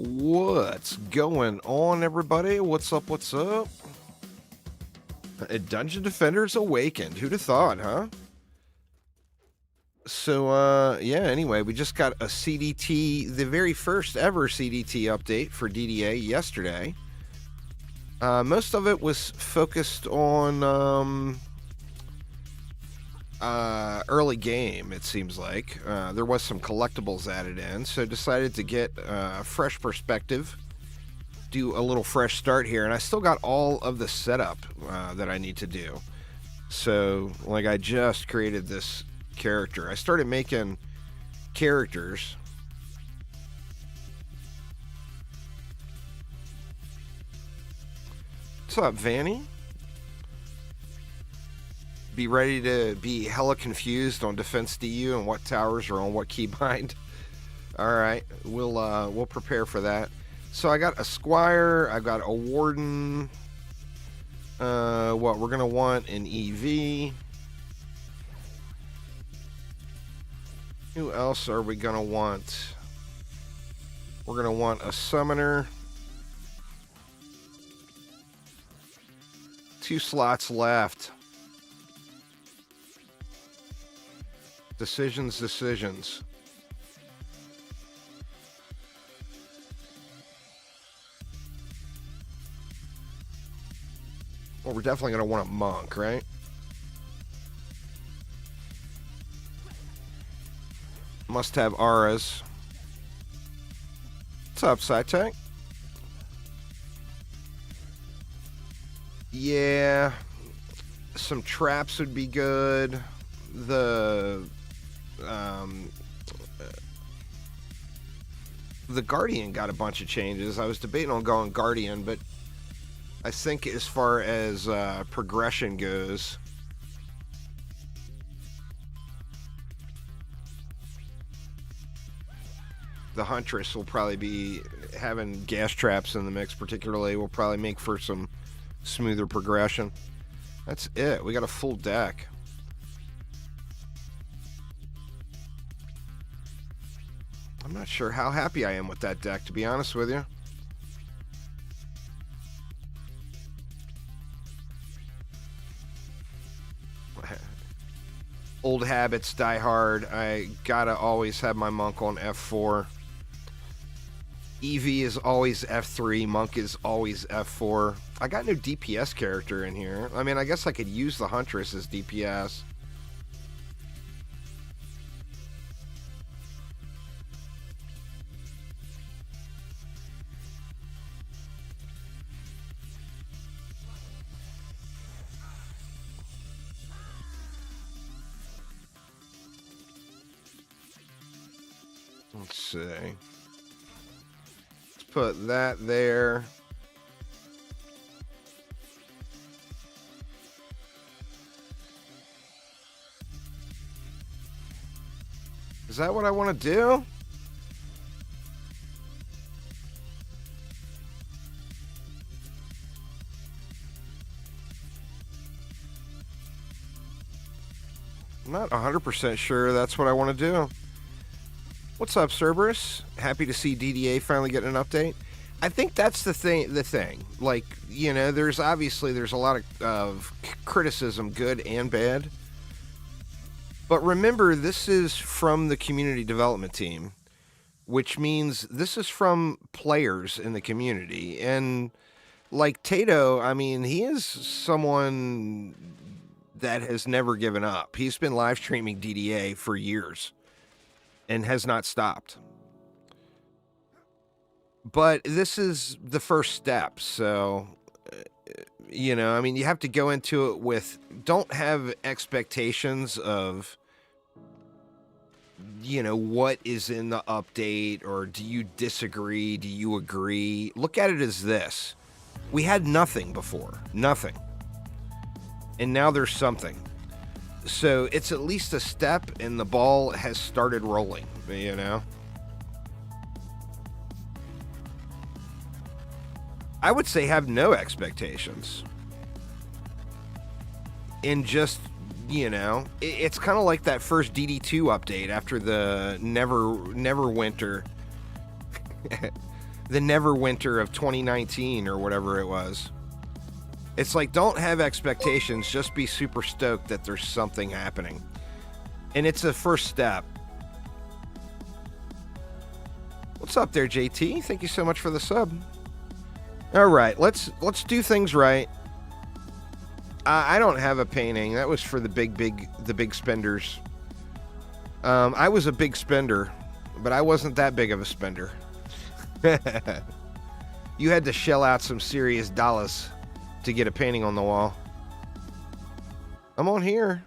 What's going on, everybody? What's up? What's up? Dungeon Defenders Awakened. Who'd have thought, huh? So, yeah, anyway, we just got a CDT, the very first ever CDT update for DDA yesterday. Most of it was focused on, early game, it seems like. There was some collectibles added in, so decided to get a fresh perspective, do a little fresh start here, and I still got all of the setup that I need to do. So, like, I just created this character. I started making characters. What's up, Vanny? Be ready to be hella confused on Defense DU and what towers are on what keybind. All right, we'll prepare for that. So I got a squire, I got a warden. What we're gonna want an EV. Who else are we gonna want? We're gonna want a summoner. 2 slots left. Decisions. Well, we're definitely going to want a monk, right? Must have auras. What's up, SciTech? Yeah. Some traps would be good. The Guardian got a bunch of changes. I was debating on going Guardian, but I think as far as progression goes, the Huntress will probably be having gas traps in the mix, particularly. Will probably make for some smoother progression. That's it. We got a full deck. I'm not sure how happy I am with that deck, to be honest with you. Old habits die hard. I gotta always have my monk on F4. EV is always F3. Monk is always F4. I got no DPS character in here. I mean, I guess I could use the Huntress as DPS. Let's see. Let's put that there. Is that what I want to do? I'm not 100% sure that's what I want to do. What's up, Cerberus? Happy to see DDA finally getting an update. I think that's the thing. Like, you know, there's a lot of criticism, good and bad. But remember, this is from the community development team, which means this is from players in the community. And like Tato, I mean, he is someone that has never given up. He's been live streaming DDA for years and has not stopped. But this is the first step, so, you know, I mean, you have to go into it with, don't have expectations of, you know, what is in the update, or do you disagree, do you agree? Look at it as this. We had nothing before, nothing. And now there's something. So it's at least a step, and the ball has started rolling, you know? I would say have no expectations. And just, you know, it's kind of like that first DD2 update after the Neverwinter The Neverwinter of 2019 or whatever it was. It's like, don't have expectations, just be super stoked that there's something happening. And it's a first step. What's up there, JT? Thank you so much for the sub. All right, let's do things right. I don't have a painting. That was for the big spenders. I was a big spender, but I wasn't that big of a spender. You had to shell out some serious dollars to get a painting on the wall. I'm on here.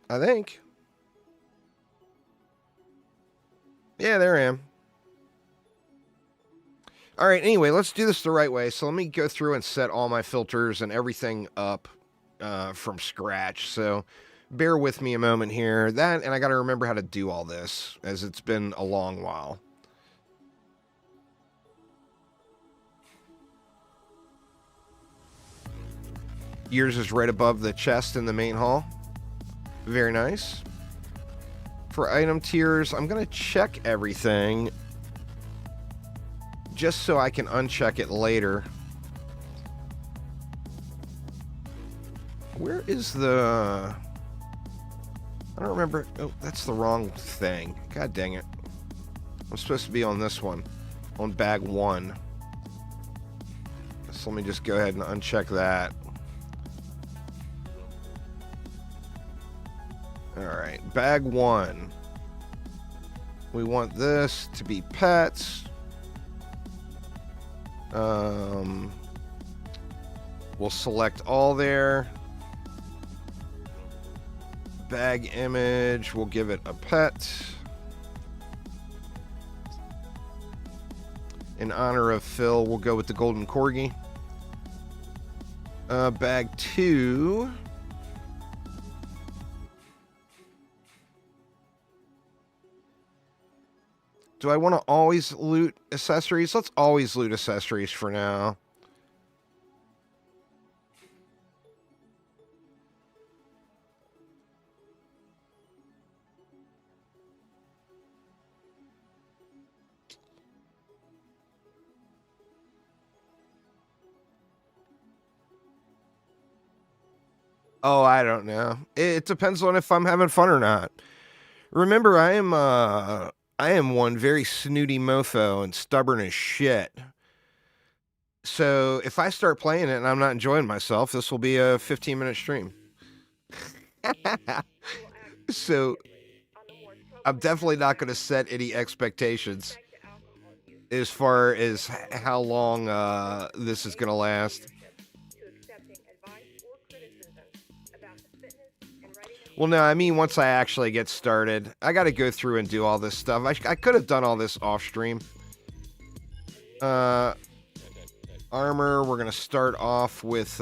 I think. Yeah, there I am. All right, anyway, let's do this the right way. So let me go through and set all my filters and everything up from scratch. So bear with me a moment here. And I got to remember how to do all this, as it's been a long while. Yours is right above the chest in the main hall. Very nice. For item tiers, I'm going to check everything just so I can uncheck it later. Where is the... I don't remember. Oh, that's the wrong thing. God dang it. I'm supposed to be on this one. On bag 1. So let me just go ahead and uncheck that. Alright, bag 1. We want this to be pets. We'll select all there. Bag image, we'll give it a pet. In honor of Phil, we'll go with the golden corgi. Bag 2. Do I want to always loot accessories? Let's always loot accessories for now. Oh, I don't know. It depends on if I'm having fun or not. Remember, I am one very snooty mofo and stubborn as shit. So if I start playing it and I'm not enjoying myself, this will be a 15-minute stream. So I'm definitely not going to set any expectations as far as how long this is going to last. Well, no, I mean, once I actually get started, I got to go through and do all this stuff. I could have done all this off stream. Armor, we're going to start off with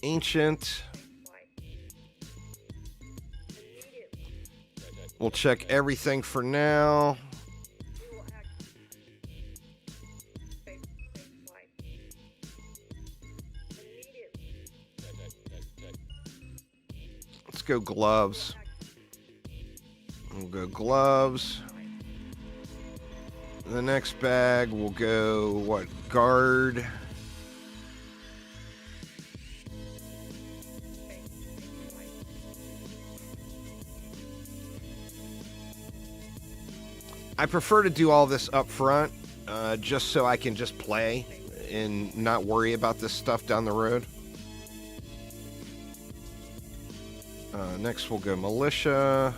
Ancient. We'll check everything for now. Let's go gloves. We'll go gloves. The next bag will go, what, guard. I prefer to do all this up front, just so I can just play and not worry about this stuff down the road. Next we'll go militia.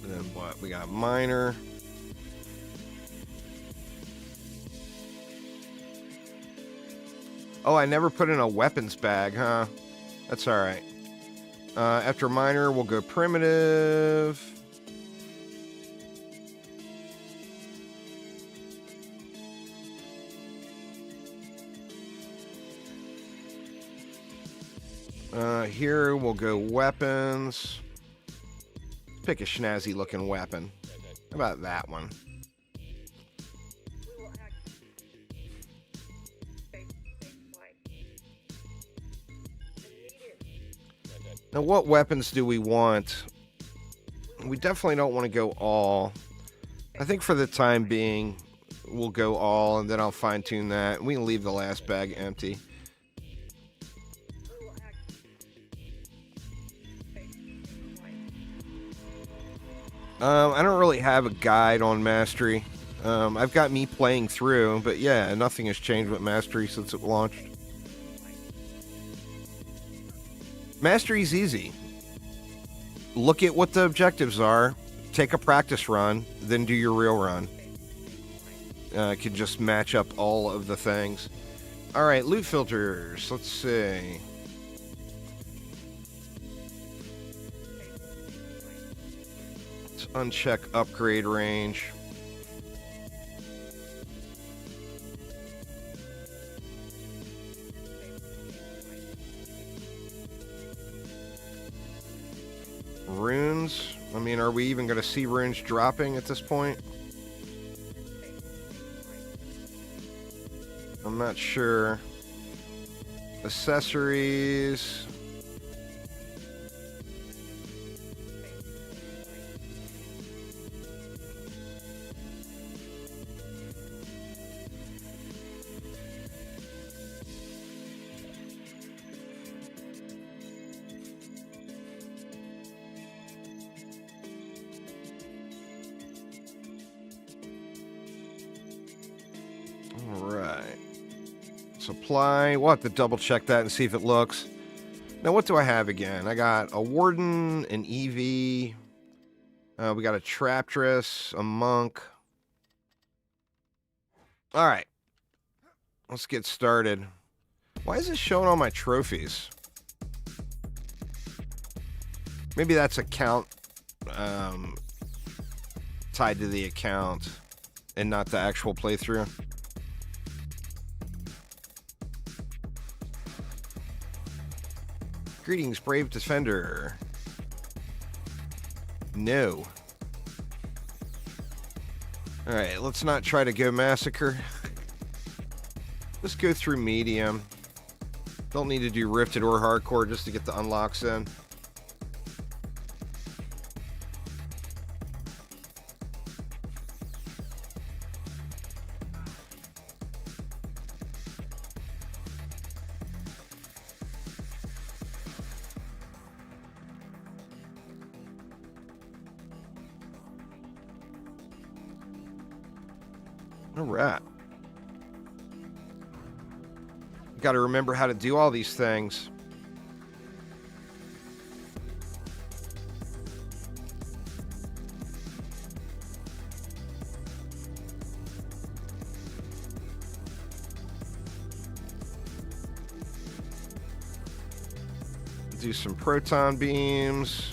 And then what? We got minor. Oh, I never put in a weapons bag, huh? That's all right. After minor, we'll go primitive. Here we'll go weapons. pick a snazzy looking weapon. How about that one? Now, what weapons do we want? We definitely don't want to go all. I think for the time being, we'll go all, and then I'll fine-tune that. We can leave the last bag empty. I don't really have a guide on Mastery. I've got me playing through, but yeah, nothing has changed with Mastery since it launched. Mastery's easy. Look at what the objectives are, take a practice run, then do your real run. It can just match up all of the things. Alright, loot filters. Let's see. Let's uncheck upgrade range. Runes? I mean, are we even going to see runes dropping at this point? I'm not sure. Accessories. Supply. We'll have to double check that and see if it looks. Now, what do I have again? I got a warden, an EV. We got a traptress, a monk. All right. Let's get started. Why is it showing all my trophies? Maybe that's account tied to the account and not the actual playthrough. Greetings, brave defender. No. Alright, let's not try to go massacre. Let's go through medium. Don't need to do rifted or hardcore just to get the unlocks in. Alright. Got to remember how to do all these things. Do some proton beams.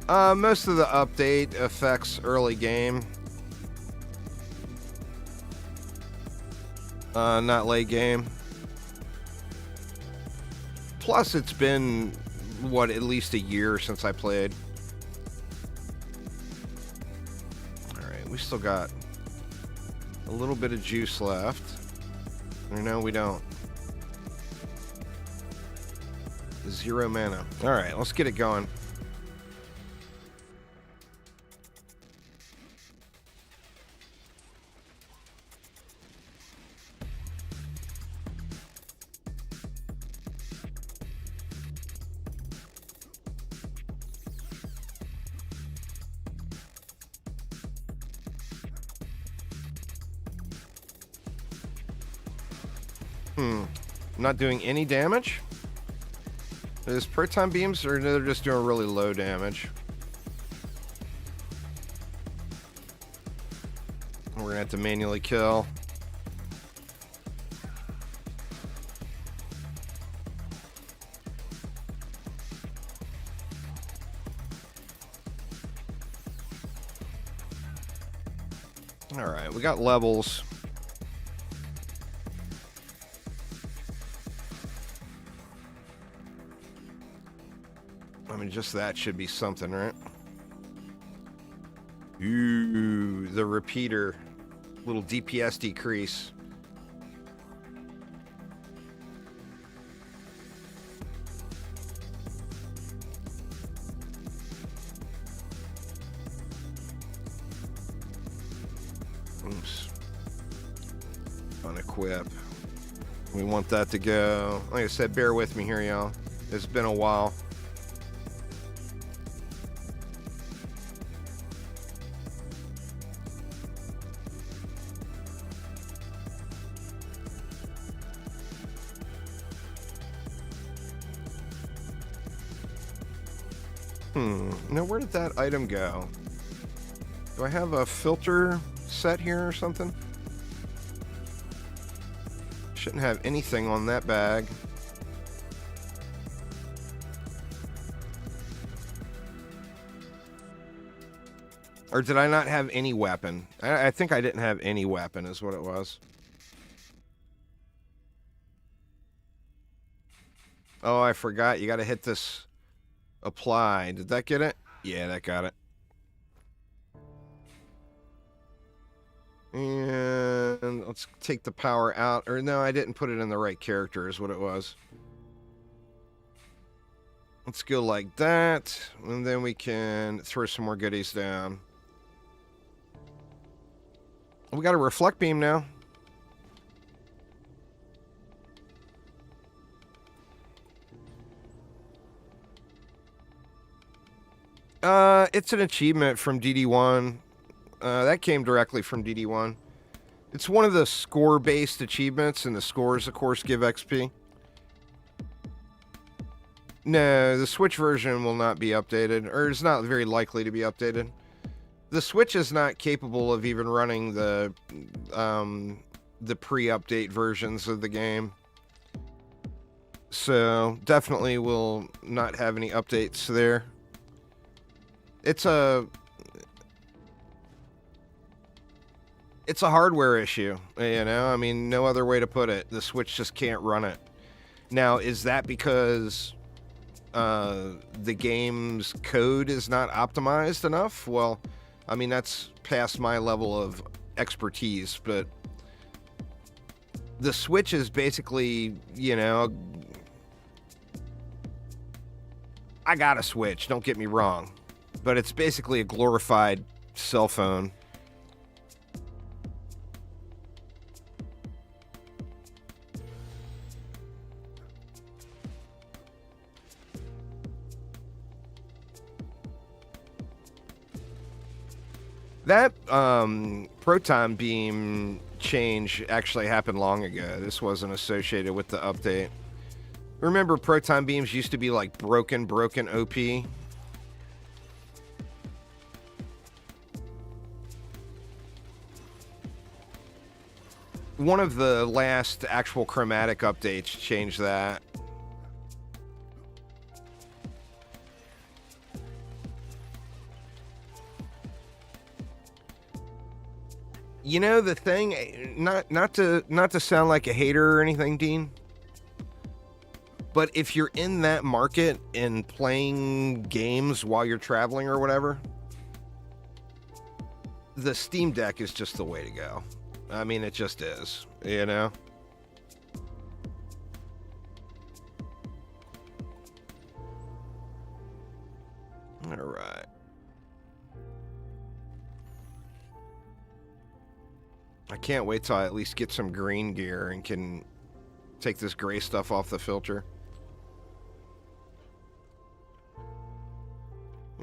Most of the update affects early game. Not late game. Plus, it's been, what, at least a year since I played. Alright, we still got a little bit of juice left. Or no, we don't. 0 mana. Alright, let's get it going. Not doing any damage? Is proton beams, or they're just doing really low damage? We're gonna have to manually kill. Alright, we got levels. just that should be something, right? Ooh, the repeater. Little DPS decrease. Oops. Unequip. We want that to go. Like I said, bear with me here, y'all. It's been a while. Now where did that item go? Do I have a filter set here or something? Shouldn't have anything on that bag. Or did I not have any weapon? I think I didn't have any weapon is what it was. Oh, I forgot. You got to hit this apply. Did that get it? Yeah, that got it. And let's take the power out. Or no, I didn't put it in the right character is what it was. Let's go like that. And then we can throw some more goodies down. We got a reflect beam now. It's an achievement from DD1. That came directly from DD1. It's one of the score-based achievements, and the scores, of course, give XP. No, the Switch version will not be updated, or is not very likely to be updated. The Switch is not capable of even running the pre-update versions of the game. So, definitely will not have any updates there. It's a hardware issue, you know? I mean, no other way to put it. The Switch just can't run it. Now, is that because the game's code is not optimized enough? Well, I mean, that's past my level of expertise, but the Switch is basically, you know, I got a Switch, don't get me wrong, but it's basically a glorified cell phone. That proton beam change actually happened long ago. This wasn't associated with the update. Remember, proton beams used to be like broken OP? One of the last actual chromatic updates changed that. You know the thing, not to sound like a hater or anything, Dean, but if you're in that market and playing games while you're traveling or whatever, the Steam Deck is just the way to go. I mean, it just is, you know? All right. I can't wait till I at least get some green gear and can take this gray stuff off the filter.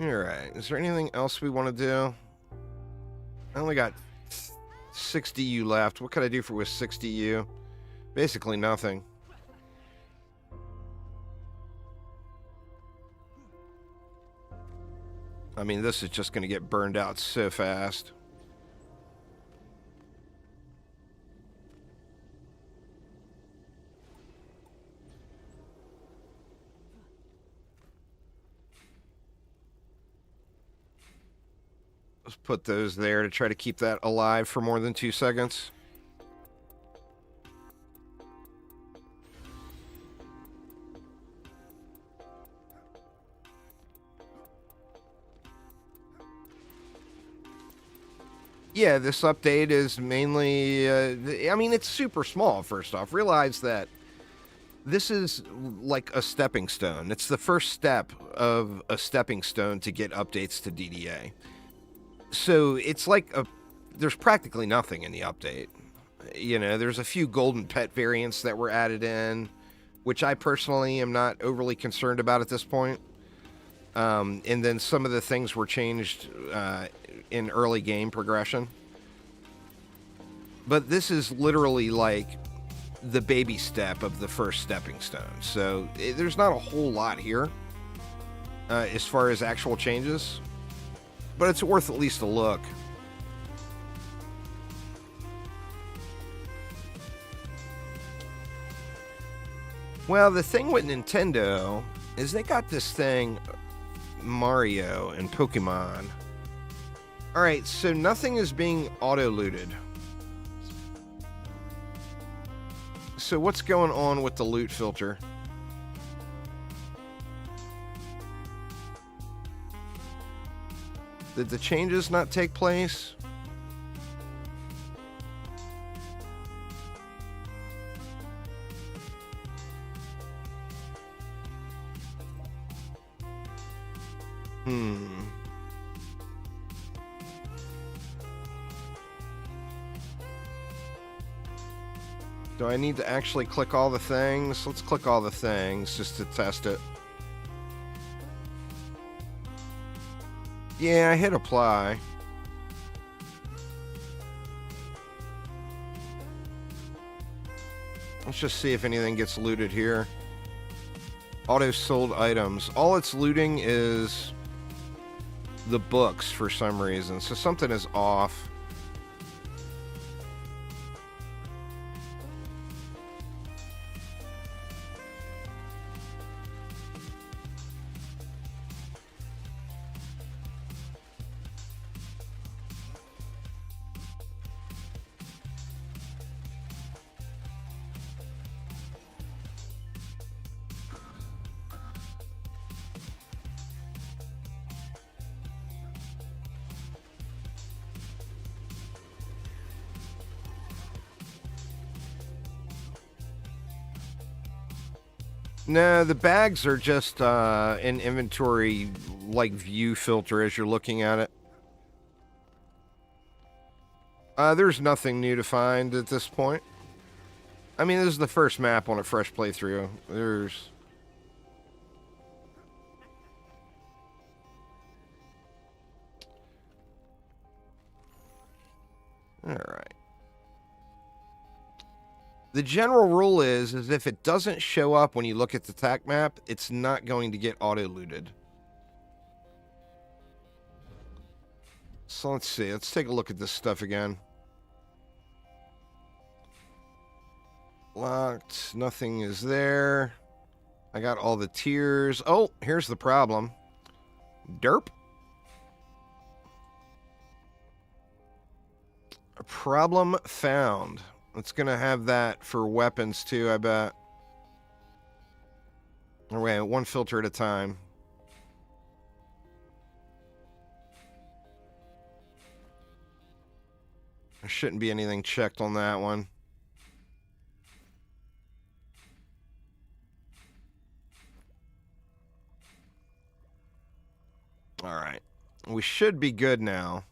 Alright, is there anything else we want to do? I only got 60U left. What could I do with 60U? Basically nothing. I mean, this is just going to get burned out so fast. Let's put those there to try to keep that alive for more than 2 seconds. Yeah, this update is mainly, I mean, it's super small, first off. Realize that this is like a stepping stone. It's the first step of a stepping stone to get updates to DDA. So it's like there's practically nothing in the update. You know, there's a few golden pet variants that were added in, which I personally am not overly concerned about at this point. And then some of the things were changed in early game progression. But this is literally like the baby step of the first stepping stone. So there's not a whole lot here as far as actual changes, but it's worth at least a look. Well, the thing with Nintendo is they got this thing, Mario and Pokemon. Alright, so nothing is being auto-looted. So what's going on with the loot filter? Did the changes not take place? Do I need to actually click all the things? Let's click all the things just to test it. Yeah, I hit apply. Let's just see if anything gets looted here. Auto sold items. All it's looting is the books for some reason. So something is off. No, the bags are just an inventory like view filter as you're looking at it. There's nothing new to find at this point. I mean, this is the first map on a fresh playthrough. There's... Alright. The general rule is if it doesn't show up when you look at the TAC map, it's not going to get auto-looted. So let's see. Let's take a look at this stuff again. Locked. Nothing is there. I got all the tiers. Oh, here's the problem. Derp. A problem found. It's going to have that for weapons, too, I bet. Oh, wait, one filter at a time. There shouldn't be anything checked on that one. All right. We should be good now.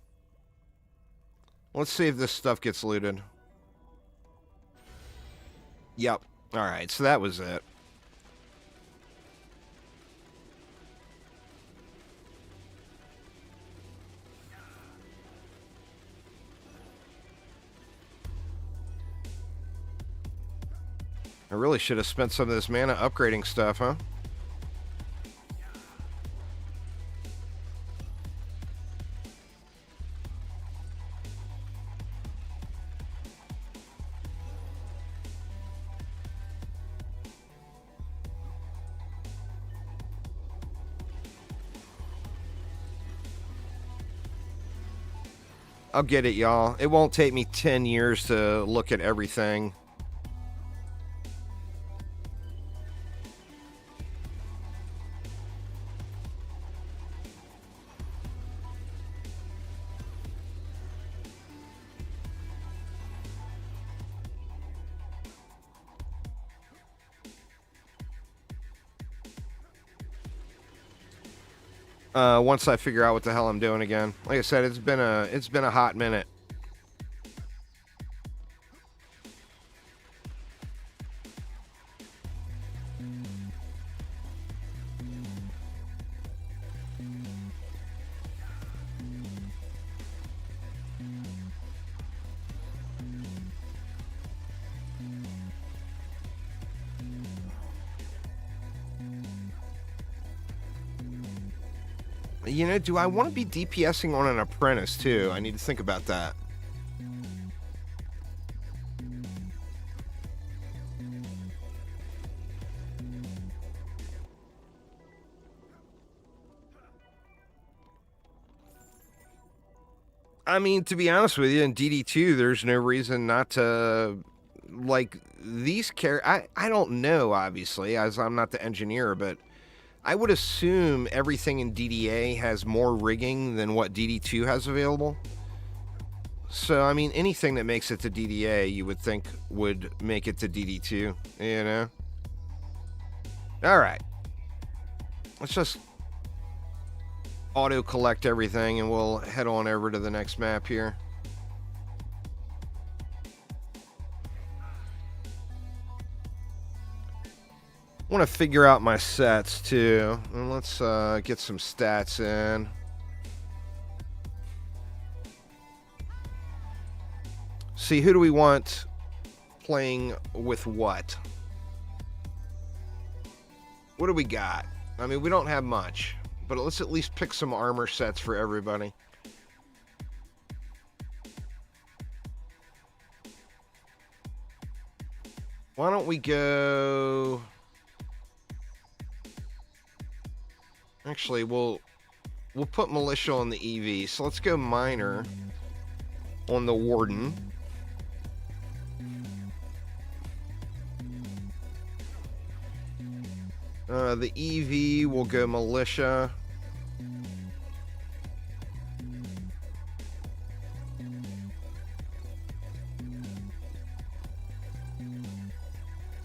Let's see if this stuff gets looted. Yep. All right, so that was it. I really should have spent some of this mana upgrading stuff, huh? I'll get it, y'all. It won't take me 10 years to look at everything. Once I figure out what the hell I'm doing again. Like I said, it's been a hot minute. You know, do I want to be DPSing on an apprentice too? I need to think about that. I mean, to be honest with you, in DD2, there's no reason not to, like, these I don't know, obviously, as I'm not the engineer, but I would assume everything in DDA has more rigging than what DD2 has available. So, I mean, anything that makes it to DDA, you would think would make it to DD2, you know? Alright. Let's just auto-collect everything, and we'll head on over to the next map here. I want to figure out my sets, too. And let's get some stats in. See, who do we want playing with what? What do we got? I mean, we don't have much, but let's at least pick some armor sets for everybody. Why don't we go... Actually, we'll put militia on the EV. So let's go minor on the warden. The EV will go militia.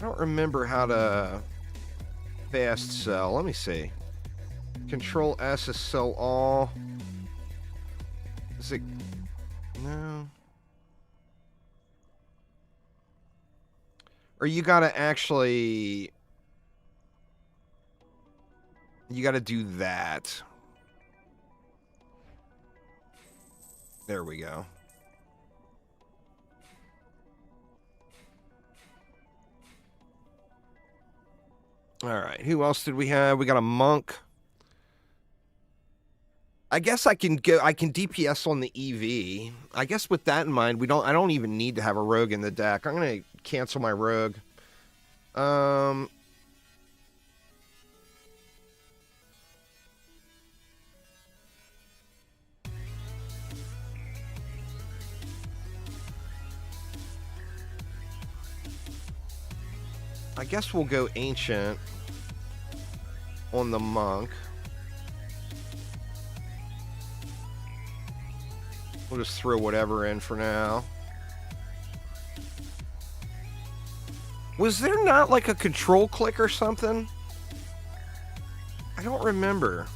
I don't remember how to fast sell. Let me see. Control S is sell all. Is it? No. Or you gotta actually... You gotta do that. There we go. Alright, who else did we have? We got a monk. I guess I can DPS on the EV. I guess with that in mind, I don't even need to have a rogue in the deck. I'm gonna cancel my rogue. I guess we'll go ancient on the monk. We'll just throw whatever in for now. Was there not like a control click or something? I don't remember.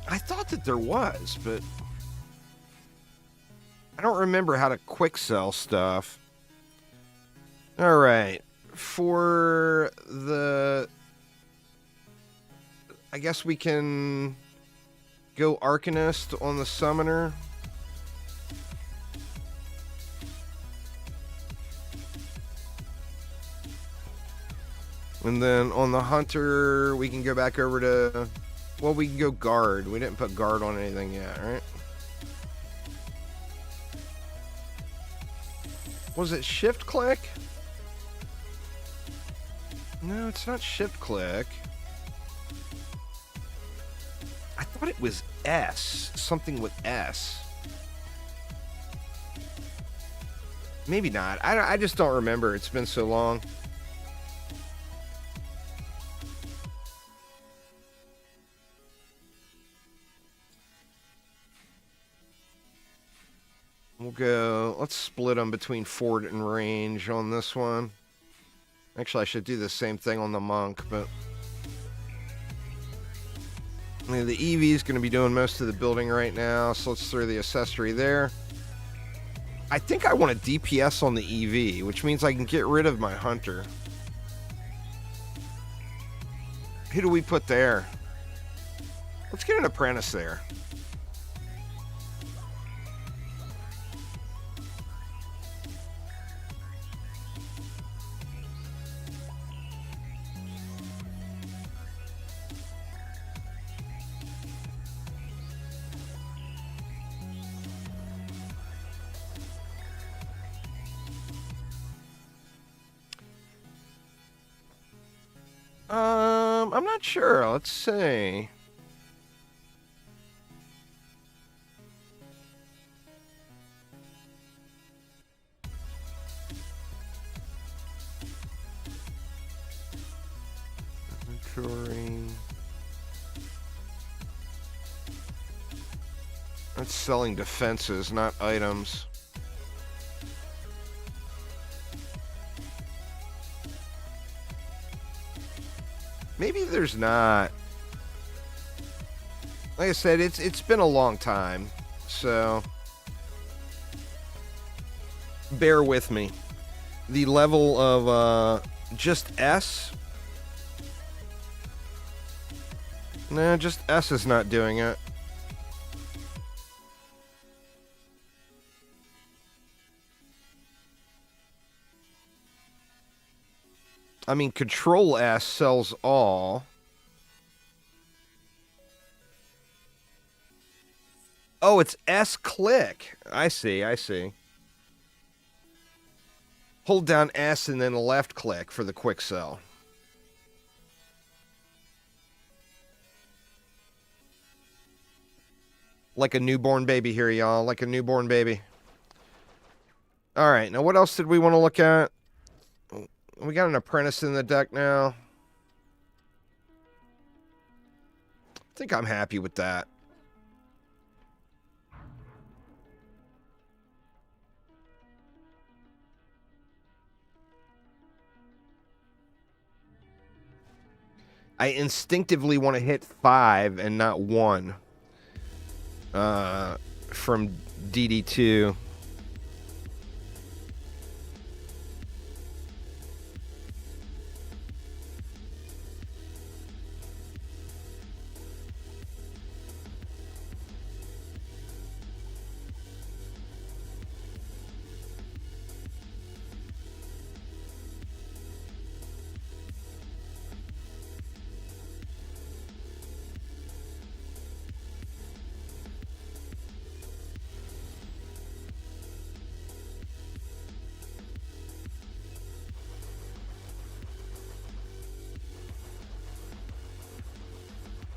I thought that there was, but I don't remember how to quick sell stuff. All right, for the, I guess we can go Arcanist on the Summoner. And then on the Hunter, we can go back over to, well, we can go Guard. We didn't put Guard on anything yet, right? Was it shift click? No, it's not shift click. I thought it was S. Something with S. Maybe not. I just don't remember. It's been so long. We'll go... Let's split them between fort and range on this one. Actually, I should do the same thing on the monk, but... I mean, the EV is going to be doing most of the building right now, so let's throw the accessory there. I think I want a DPS on the EV, which means I can get rid of my hunter. Who do we put there? Let's get an apprentice there. I'm not sure. Let's see. Inventory. That's selling defenses, not items. Maybe there's not. Like I said, it's been a long time, so bear with me. The level of just S. Nah, just S is not doing it. I mean, Control S sells all. Oh, it's S click. I see, I see. Hold down S and then left click for the quick sell. Like a newborn baby here, y'all. Like a newborn baby. All right, now what else did we want to look at? We got an apprentice in the deck now. I think I'm happy with that. I instinctively want to hit 5 and not 1 from DD2.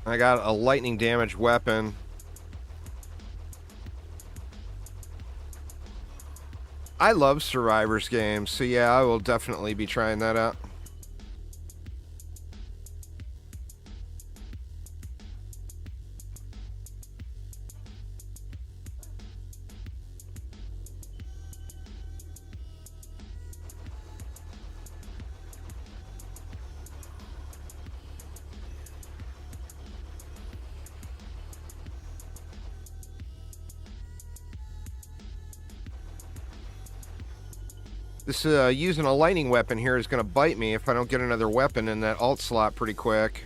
I got a lightning damage weapon. I love Survivors games, so yeah, I will definitely be trying that out. This using a lightning weapon here is going to bite me if I don't get another weapon in that alt slot pretty quick.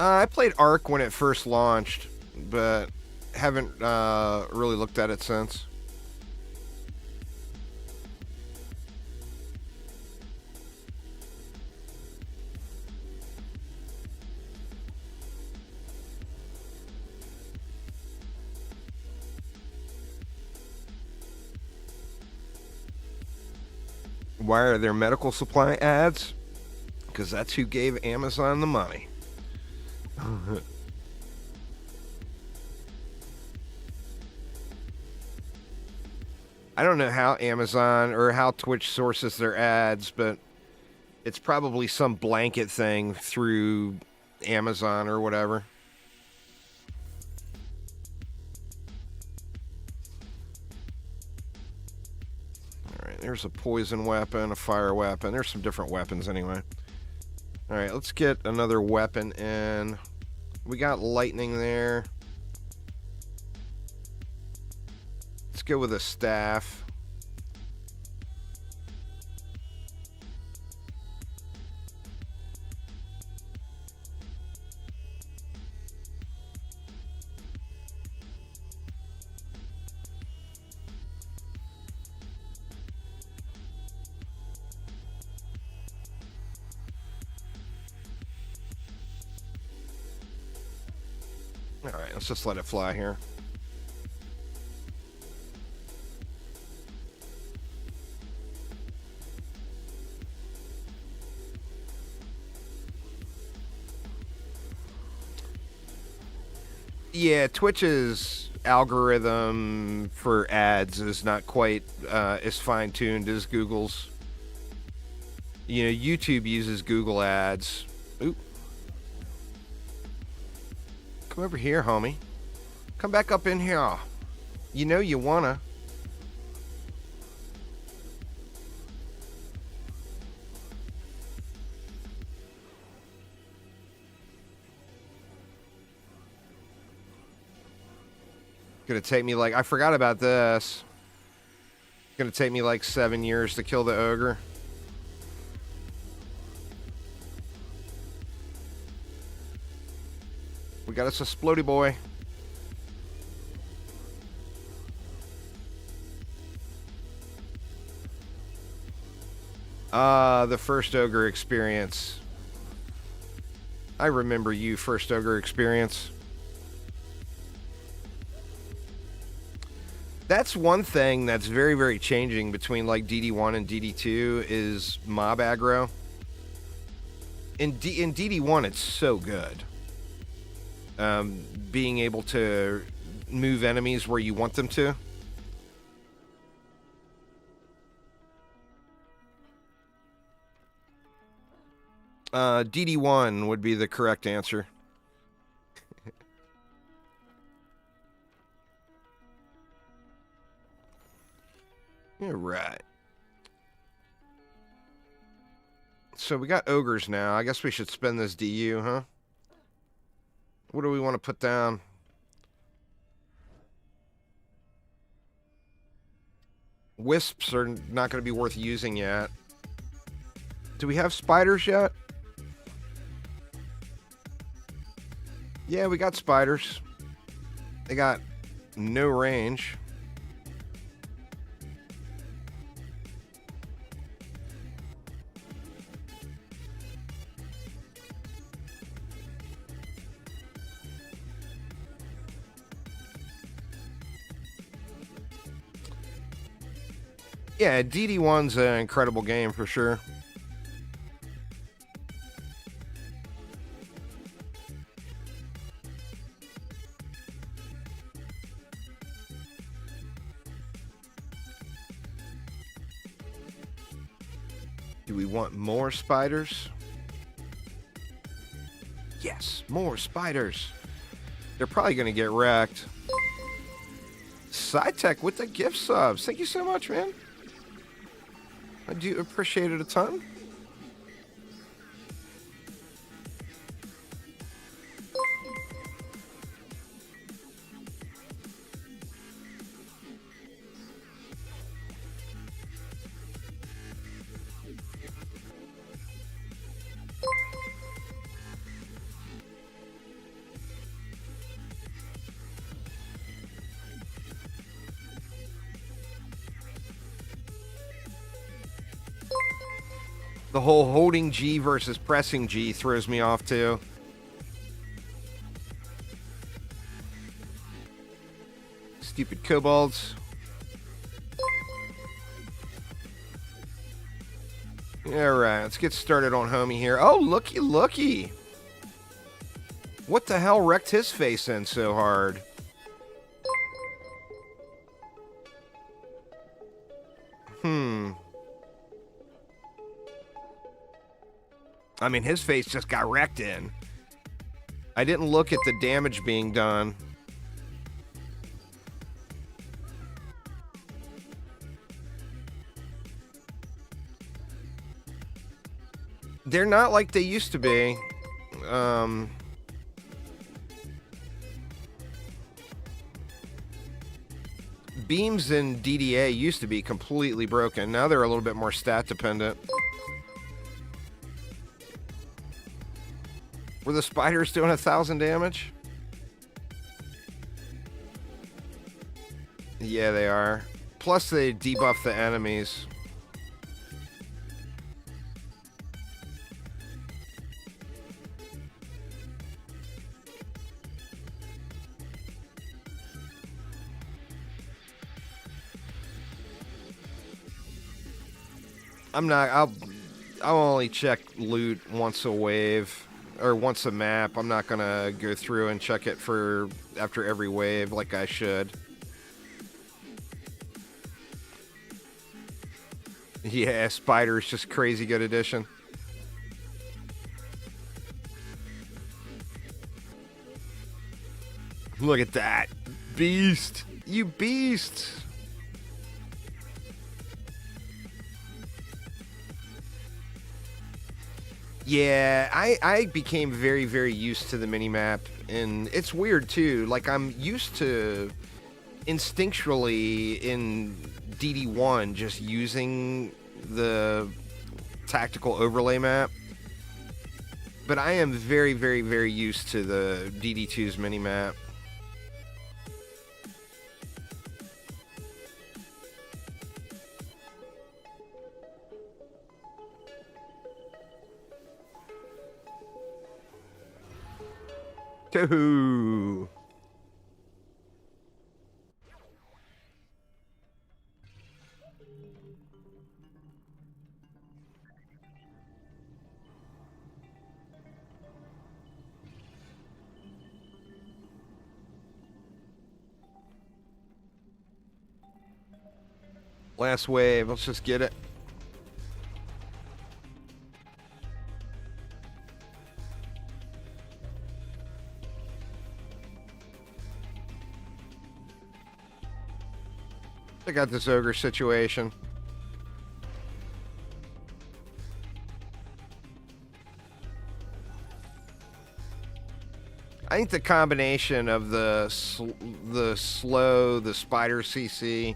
I played Ark when it first launched, but haven't really looked at it since. Why are there medical supply ads? Because that's who gave Amazon the money. I don't know how Amazon or how Twitch sources their ads, but it's probably some blanket thing through Amazon or whatever. There's a poison weapon, a fire weapon. There's some different weapons anyway. Alright, let's get another weapon in. We got lightning there. Let's go with a staff. Alright, let's just let it fly here. Yeah, Twitch's algorithm for ads is not quite as fine-tuned as Google's. You know, YouTube uses Google ads. Oop. Come over here, homie. Come back up in here. You know you wanna. Gonna take me like, I forgot about this. Gonna take me like 7 years to kill the ogre. We got us a splody boy. The first ogre experience. I remember you, first ogre experience. That's one thing that's very, very changing between like DD1 and DD2 is mob aggro. In DD1, it's so good. Being able to move enemies where you want them to. DD1 would be the correct answer. Yeah, right. So we got ogres now. I guess we should spend this DU, huh? What do we want to put down? Wisps are not going to be worth using yet. Do we have spiders yet? Yeah, we got spiders. They got no range. Yeah, DD1's an incredible game for sure. Do we want more spiders? Yes, more spiders. They're probably going to get wrecked. SciTech with the gift subs. Thank you so much, man. I do appreciate it a ton. The whole holding G versus pressing G throws me off too. Stupid kobolds. Alright, let's get started on homie here. Oh, looky, looky. What the hell wrecked his face in so hard? I mean, his face just got wrecked in. I didn't look at the damage being done. They're not like they used to be. Beams in DDA used to be completely broken. Now they're a little bit more stat dependent. Were the spiders doing 1,000 damage? Yeah, they are. Plus, they debuff the enemies. I'll only check loot once a wave. Or once a map. I'm not gonna go through and check it for after every wave like I should. Yeah, Spider's just crazy good addition. Look at that. Beast. You beast. Yeah, I became very, very used to the minimap, and it's weird too. Like, I'm used to instinctually in DD1 just using the tactical overlay map, but I am very, very, very used to the DD2's minimap. Ooh. Last wave, let's just get it. I got this ogre situation. I think the combination of the slow, the spider CC,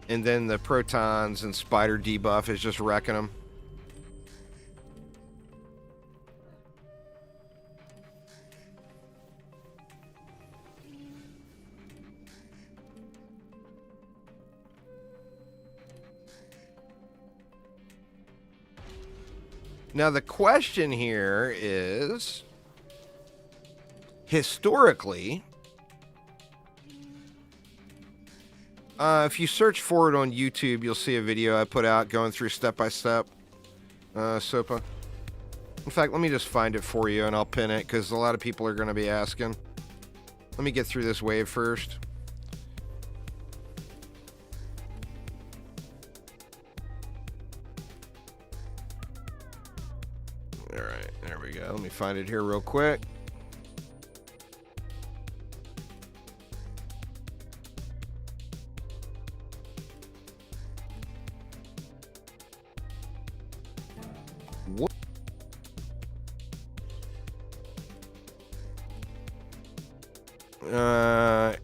and then the protons and spider debuff is just wrecking them. Now the question here is, historically, if you search for it on YouTube, you'll see a video I put out going through step-by-step SOPA. In fact, let me just find it for you, and I'll pin it, because a lot of people are going to be asking. Let me get through this wave first. Alright, there we go. Let me find it here real quick.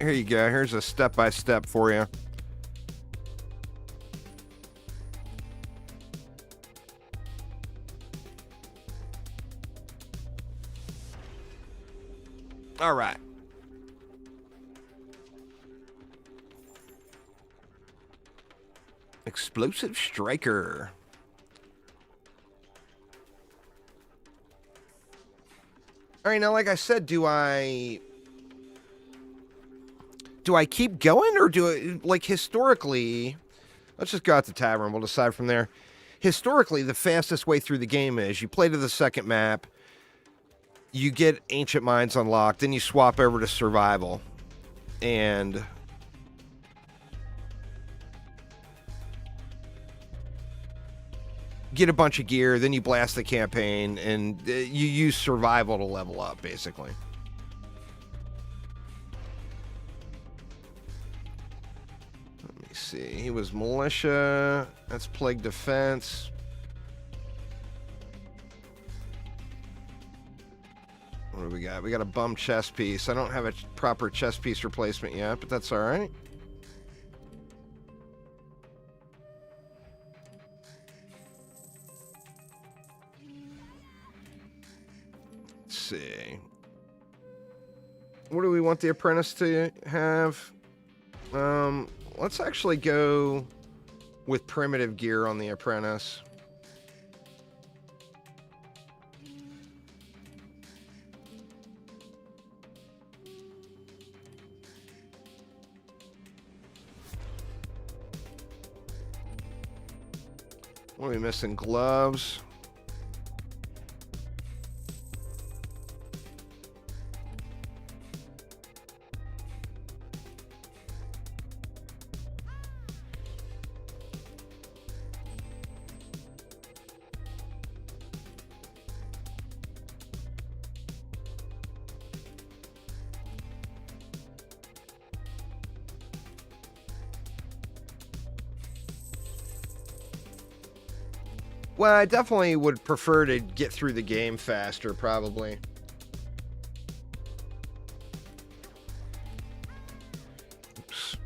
Here you go. Here's a step-by-step for you. All right. Explosive Striker. All right, now, like I said, do I keep going, or do I, like, historically, let's just go out to tavern, we'll decide from there. Historically, the fastest way through the game is you play to the second map, you get Ancient Mines unlocked, then you swap over to Survival, and get a bunch of gear, then you blast the campaign, and you use Survival to level up, basically. See, he was militia. That's plague defense. that? We got a bum chest piece. I don't have a proper chest piece replacement yet, but that's all right. Let's see. What do we want the apprentice to have? Let's actually go with primitive gear on the apprentice. What are we missing? Gloves. Well, I definitely would prefer to get through the game faster, probably. Oops.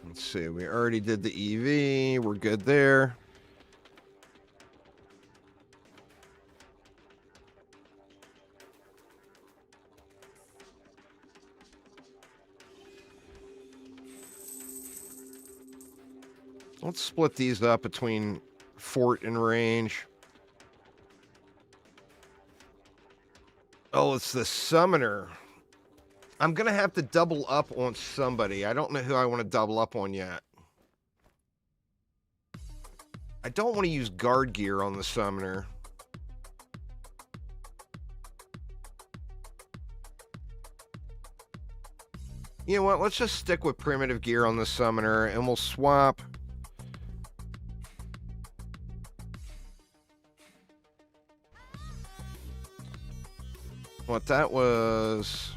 Let's see, we already did the EV. We're good there. Let's split these up between fort and range. Oh, it's the summoner. I'm going to have to double up on somebody. I don't know who I want to double up on yet. I don't want to use guard gear on the summoner. You know what? Let's just stick with primitive gear on the summoner, and we'll swap. What that was,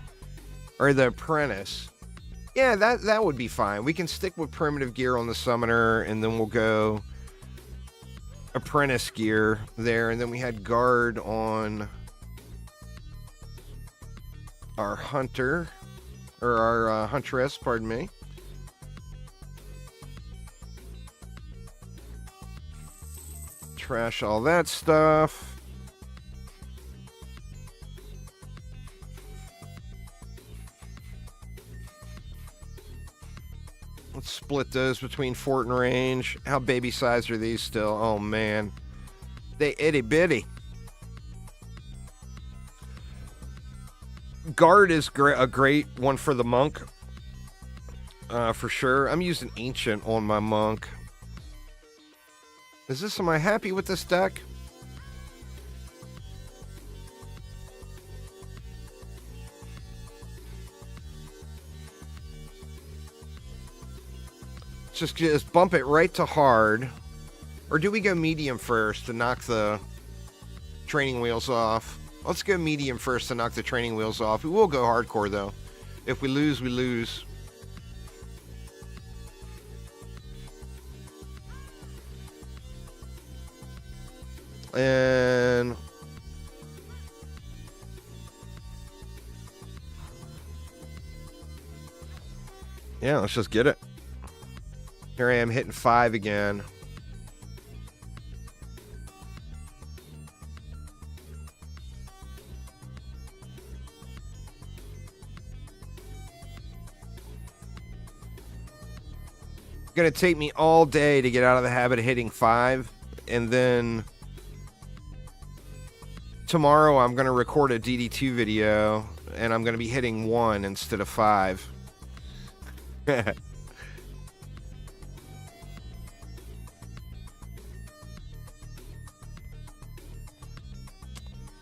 or the apprentice. Yeah, that would be fine. We can stick with primitive gear on the summoner, and then we'll go apprentice gear there, and then we had guard on our hunter, or our huntress, pardon me. Trash all that stuff. Let's split those between fort and range. How baby sized are these still? Oh man, they itty bitty. Guard is a great one for the monk, for sure. I'm using ancient on my monk. Am I happy with this deck? Just bump it right to hard. Or do we go medium first to knock the training wheels off? Let's go medium first to knock the training wheels off. We will go hardcore, though. If we lose, we lose. And yeah, let's just get it. Here I am hitting 5 again. It's going to take me all day to get out of the habit of hitting 5. And then tomorrow I'm going to record a DD2 video. And I'm going to be hitting 1 instead of 5.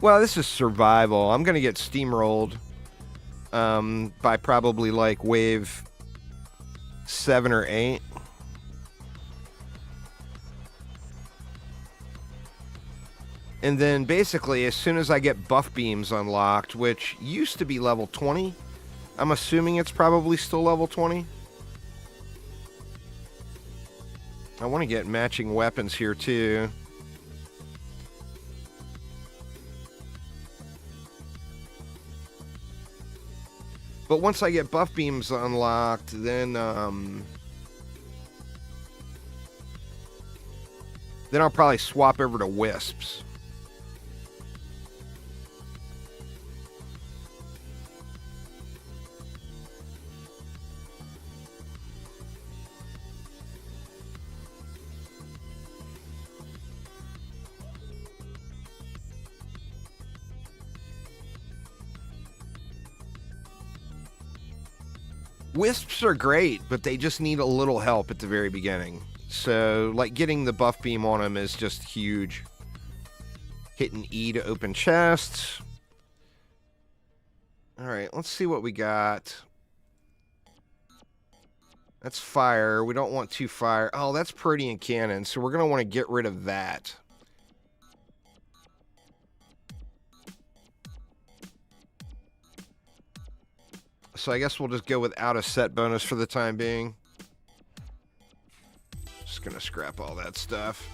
Well, this is survival. I'm going to get steamrolled by probably like wave 7 or 8. And then basically, as soon as I get buff beams unlocked, which used to be level 20, I'm assuming it's probably still level 20. I want to get matching weapons here, too. But once I get buff beams unlocked, then I'll probably swap over to wisps. Wisps are great, but they just need a little help at the very beginning. So, like, getting the buff beam on them is just huge. Hitting E to open chests. Alright, let's see what we got. That's fire. We don't want 2 fire. Oh, that's Protean Cannon, so we're going to want to get rid of that. So I guess we'll just go without a set bonus for the time being. Just gonna scrap all that stuff.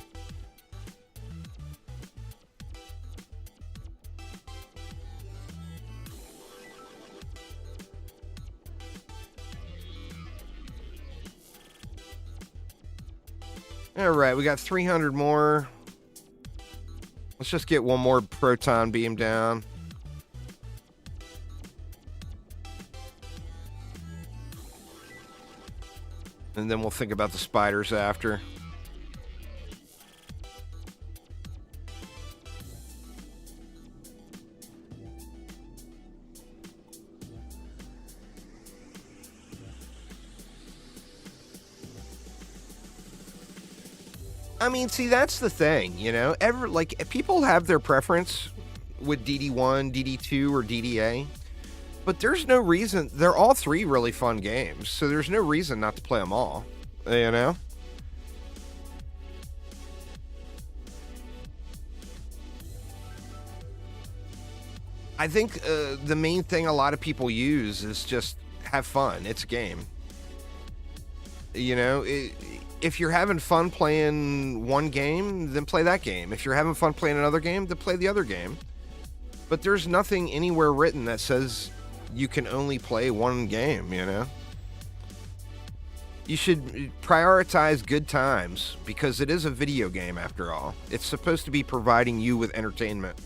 Alright, we got 300 more. Let's just get one more proton beam down. And then we'll think about the spiders after. I mean, see, that's the thing, you know? People have their preference with DD1, DD2, or DDA. But there's no reason. They're all 3 really fun games, so there's no reason not to play them all, you know? I think the main thing a lot of people use is just have fun. It's a game. You know, if you're having fun playing one game, then play that game. If you're having fun playing another game, then play the other game. But there's nothing anywhere written that says you can only play one game, you know? You should prioritize good times, because it is a video game after all. It's supposed to be providing you with entertainment.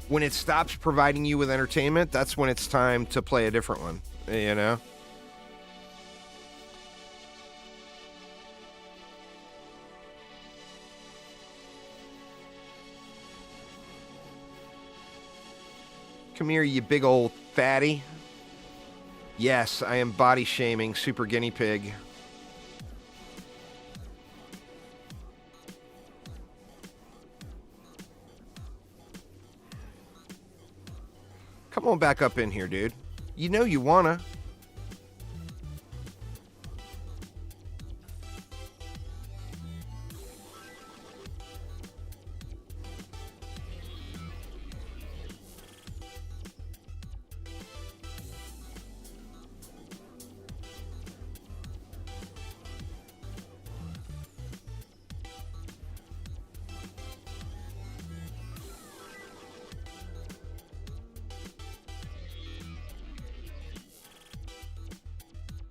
When it stops providing you with entertainment, that's when it's time to play a different one, you know? Come here, you big old fatty. Yes, I am body shaming Super Guinea Pig. Come on back up in here, dude. You know you wanna.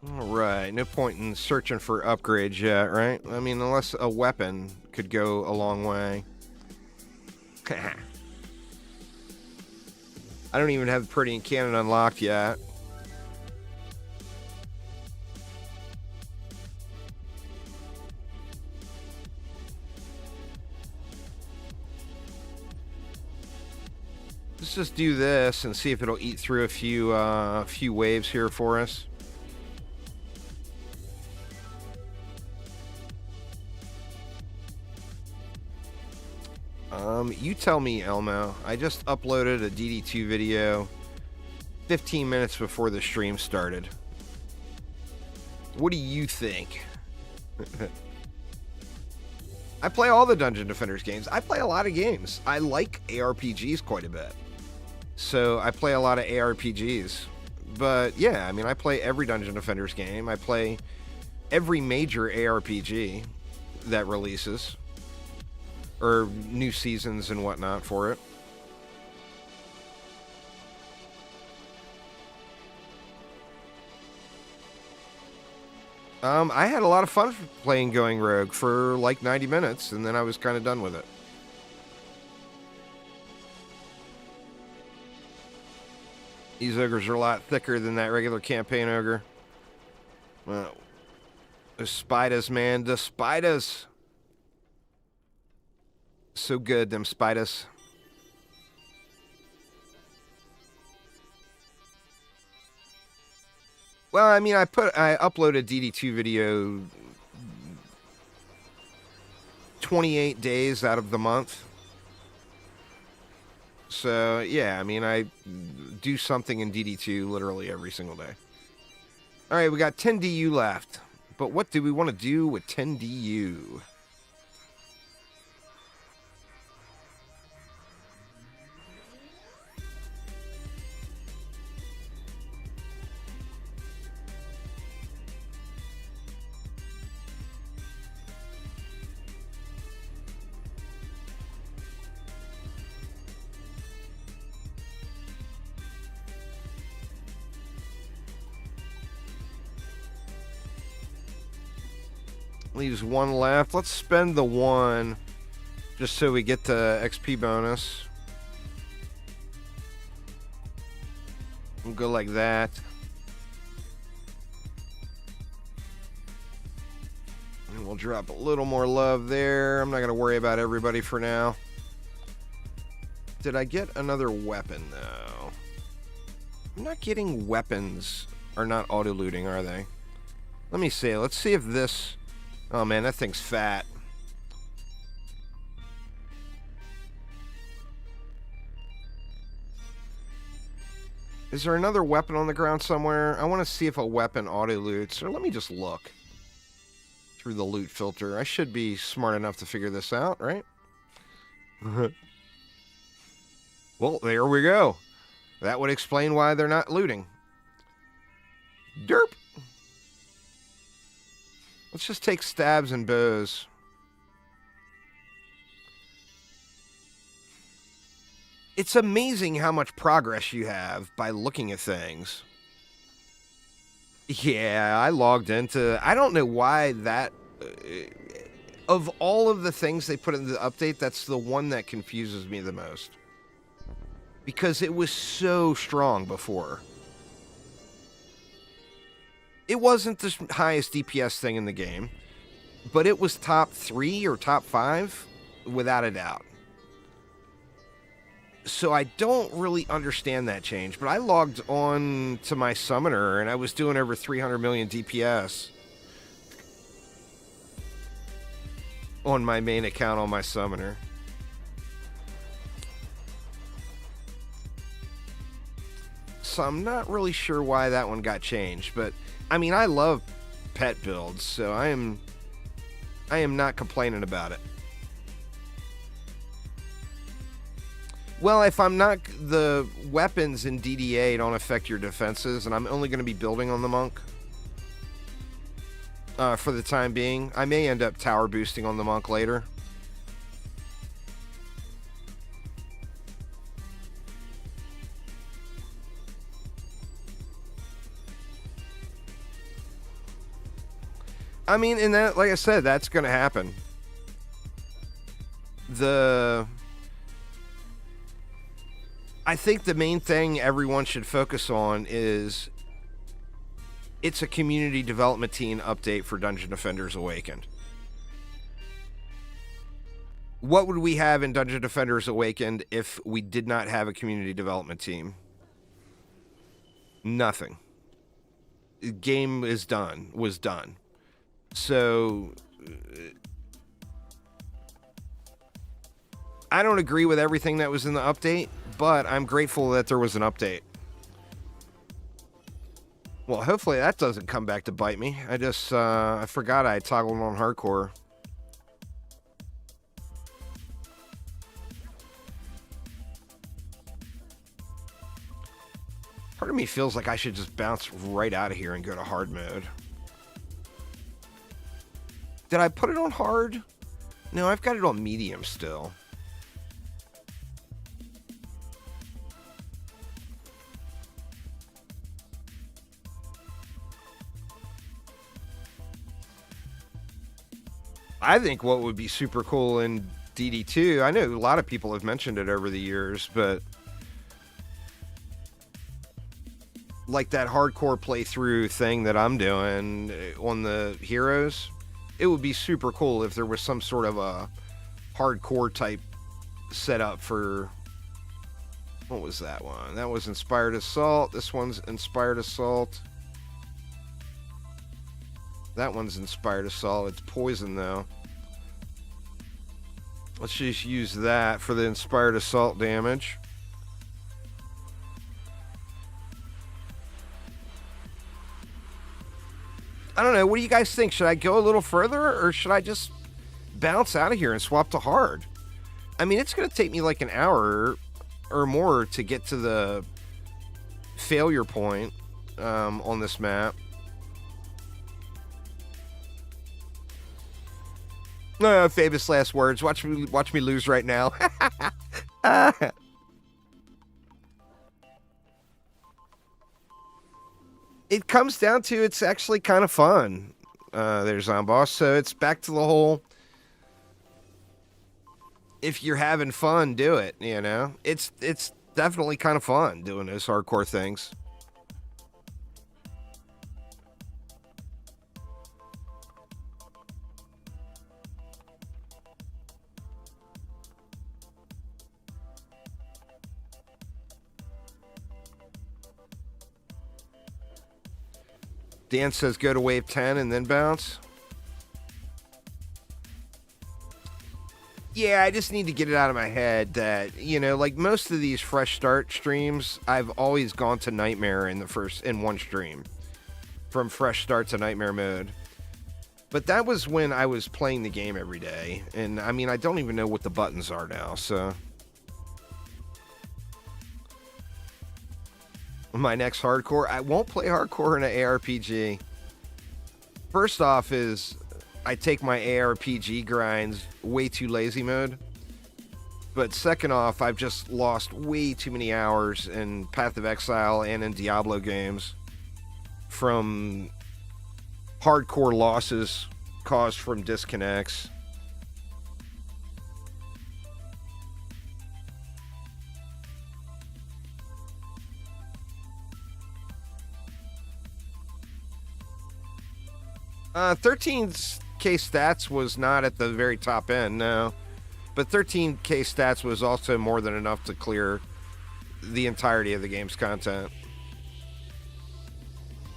Alright, no point in searching for upgrades yet, right? I mean, unless a weapon could go a long way. I don't even have the Protean Cannon unlocked yet. Let's just do this and see if it'll eat through a few waves here for us. You tell me, Elmo. I just uploaded a DD2 video 15 minutes before the stream started. What do you think? I play all the Dungeon Defenders games. I play a lot of games. I like ARPGs quite a bit. So I play a lot of ARPGs. But yeah, I mean, I play every Dungeon Defenders game. I play every major ARPG that releases, or new seasons and whatnot for it. I had a lot of fun playing Going Rogue for like 90 minutes, and then I was kind of done with it. These ogres are a lot thicker than that regular campaign ogre. Well, the spiders, man. The spiders. So good, them spiders. Well, I mean, I uploaded a DD2 video 28 days out of the month. So, yeah, I mean, I do something in DD2 literally every single day. All right, we got 10 DU left. But what do we want to do with 10 DU? Leaves one left. Let's spend the one just so we get the XP bonus. We'll go like that. And we'll drop a little more love there. I'm not going to worry about everybody for now. Did I get another weapon, though? I'm not getting weapons. Are not auto-looting, are they? Let me see. Let's see if this... Oh, man, that thing's fat. Is there another weapon on the ground somewhere? I want to see if a weapon auto-loots. Or let me just look through the loot filter. I should be smart enough to figure this out, right? Well, there we go. That would explain why they're not looting. Derp. Let's just take stabs and bows. It's amazing how much progress you have by looking at things. Yeah, I logged into... I don't know why that... of all of the things they put in the update, that's the one that confuses me the most. Because it was so strong before. It wasn't the highest DPS thing in the game, but it was top 3 or top 5, without a doubt. So I don't really understand that change, but I logged on to my summoner, and I was doing over 300 million DPS on my main account on my summoner. So I'm not really sure why that one got changed, but... I mean, I love pet builds, so I am not complaining about it. Well, if I'm not... The weapons in DDA don't affect your defenses, and I'm only going to be building on the monk. For the time being. I may end up tower boosting on the monk later. I mean, and that, like I said, that's going to happen. I think the main thing everyone should focus on is it's a community development team update for Dungeon Defenders Awakened. What would we have in Dungeon Defenders Awakened if we did not have a community development team? Nothing. The game was done. So, I don't agree with everything that was in the update, but I'm grateful that there was an update. Well, hopefully that doesn't come back to bite me. I forgot I toggled on hardcore. Part of me feels like I should just bounce right out of here and go to hard mode. Did I put it on hard? No, I've got it on medium still. I think what would be super cool in DD2, I know a lot of people have mentioned it over the years, but like that hardcore playthrough thing that I'm doing on the heroes, it would be super cool if there was some sort of a hardcore type setup for, what was that one? That was Inspired Assault. This one's Inspired Assault. That one's Inspired Assault. It's poison, though. Let's just use that for the Inspired Assault damage. I don't know. What do you guys think? Should I go a little further, or should I just bounce out of here and swap to hard? I mean, it's going to take me like an hour or more to get to the failure point on this map. No, famous last words. Watch me lose right now. It comes down to it's actually kind of fun. There's on boss, so it's back to the whole. If you're having fun, do it. You know, it's definitely kind of fun doing those hardcore things. Dan says go to wave 10 and then bounce. Yeah, I just need to get it out of my head that, you know, like most of these fresh start streams, I've always gone to Nightmare in one stream. From fresh start to Nightmare mode. But that was when I was playing the game every day. And I mean, I don't even know what the buttons are now, so. My next hardcore, I won't play hardcore in an ARPG. First off is I take my ARPG grinds way too lazy mode. But second off, I've just lost way too many hours in Path of Exile and in Diablo games from hardcore losses caused from disconnects. Uh, 13K stats was not at the very top end, no. But 13K stats was also more than enough to clear the entirety of the game's content.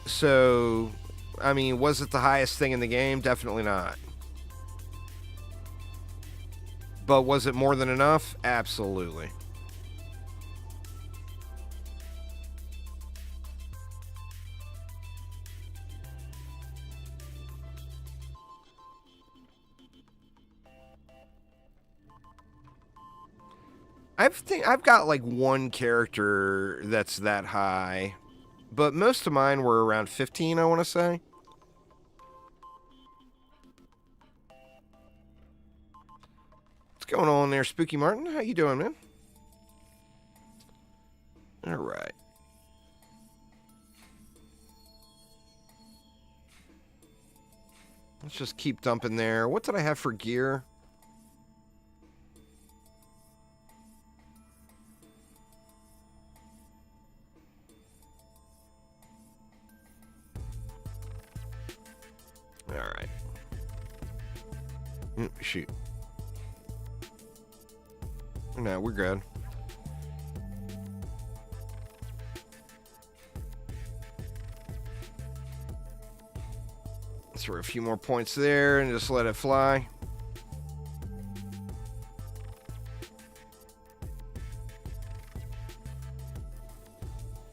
So, I mean, was it the highest thing in the game? Definitely not. But was it more than enough? Absolutely. I've got like one character that's that high, but most of mine were around 15, I want to say. What's going on there, Spooky Martin? How you doing, man? All right. Let's just keep dumping there. What did I have for gear? All right. Shoot. No, we're good. Let's throw a few more points there and just let it fly.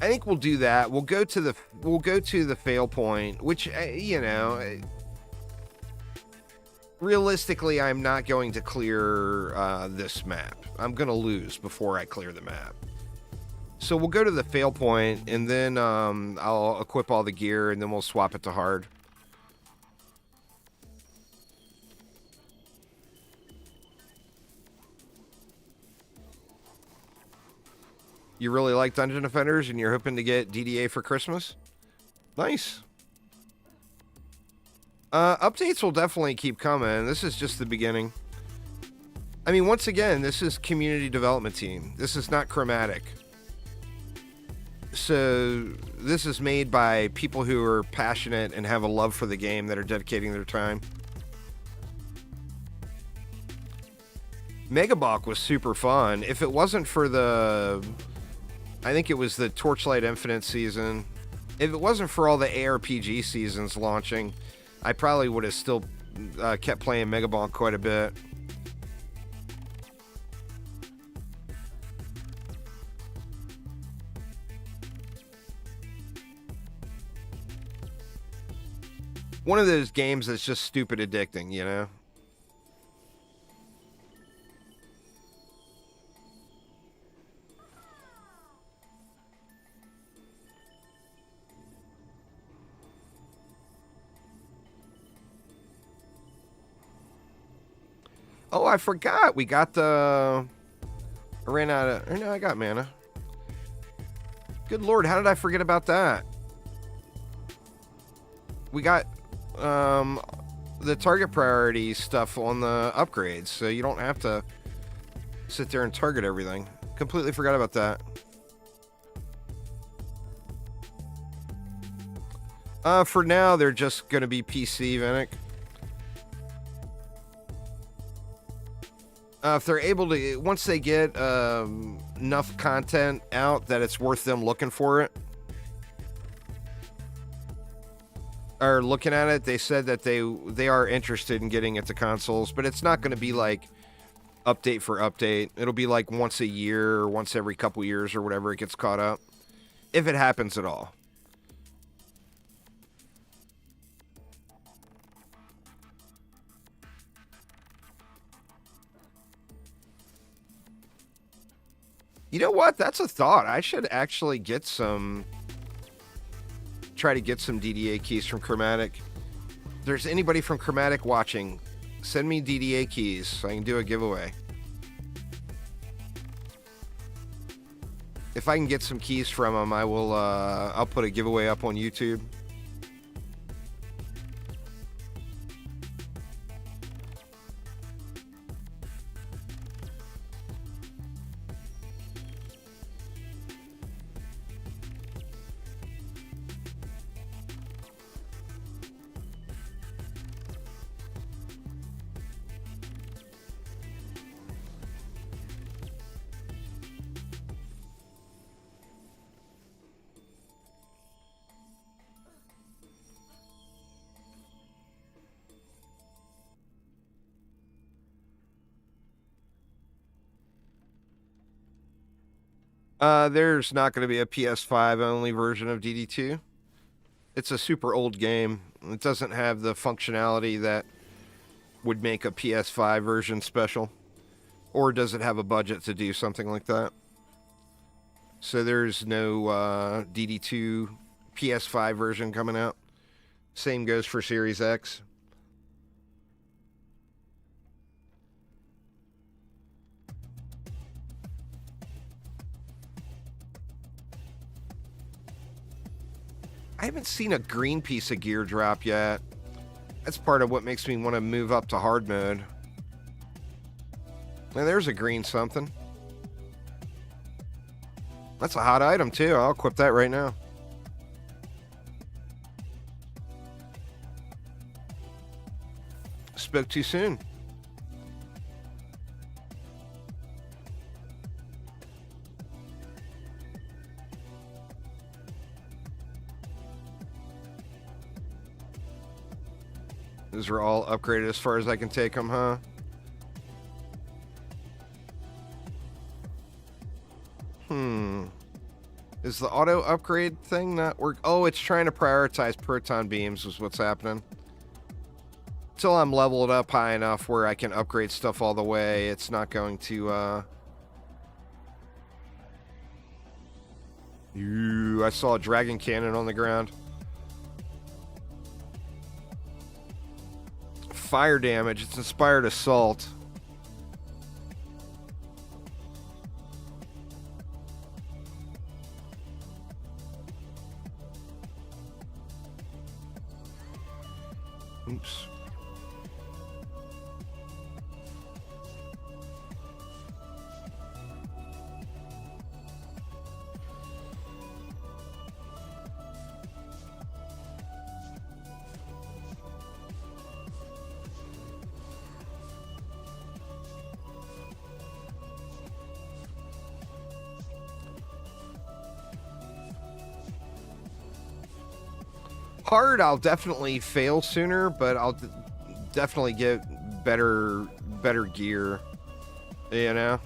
I think we'll do that. We'll go to the fail point, which you know, realistically, I'm not going to clear this map. I'm going to lose before I clear the map. So we'll go to the fail point, and then I'll equip all the gear, and then we'll swap it to hard. You really like Dungeon Defenders and you're hoping to get DDA for Christmas? Nice. Updates will definitely keep coming. This is just the beginning. I mean, once again, this is community development team. This is not Chromatic. So this is made by people who are passionate and have a love for the game that are dedicating their time. Megabalk was super fun. If it wasn't for I think it was the Torchlight Infinite season. If it wasn't for all the ARPG seasons launching, I probably would have still kept playing Megabalk quite a bit. One of those games that's just stupid addicting, you know? Oh, I forgot. We got I ran out of... Or no, I got mana. Good lord, how did I forget about that? We got the target priority stuff on the upgrades, so you don't have to sit there and target everything. Completely forgot about that. For now, they're just going to be PC, Venick. If they're able to, once they get enough content out that it's worth them looking for it, or looking at it, they said that they are interested in getting it to consoles, but it's not going to be like update for update. It'll be like once a year or once every couple years or whatever it gets caught up, if it happens at all. You know what? That's a thought. I should actually get try to get some DDA keys from Chromatic. If there's anybody from Chromatic watching, send me DDA keys so I can do a giveaway. If I can get some keys from them, I will. I'll put a giveaway up on YouTube. There's not going to be a PS5 only version of DD2. It's a super old game. It doesn't have the functionality that would make a PS5 version special. Or does it have a budget to do something like that? So there's no DD2 PS5 version coming out. Same goes for Series X. I haven't seen a green piece of gear drop yet. That's part of what makes me want to move up to hard mode. And there's a green something. That's a hot item too. I'll equip that right now. Spoke too soon. Those are all upgraded as far as I can take them, huh? Is the auto upgrade thing not work? Oh, it's trying to prioritize proton beams is what's happening. Until I'm leveled up high enough where I can upgrade stuff all the way, it's not going to, I saw a dragon cannon on the ground. Fire damage. It's inspired assault. Oops. Hard, I'll definitely fail sooner, but I'll definitely get better gear, you know?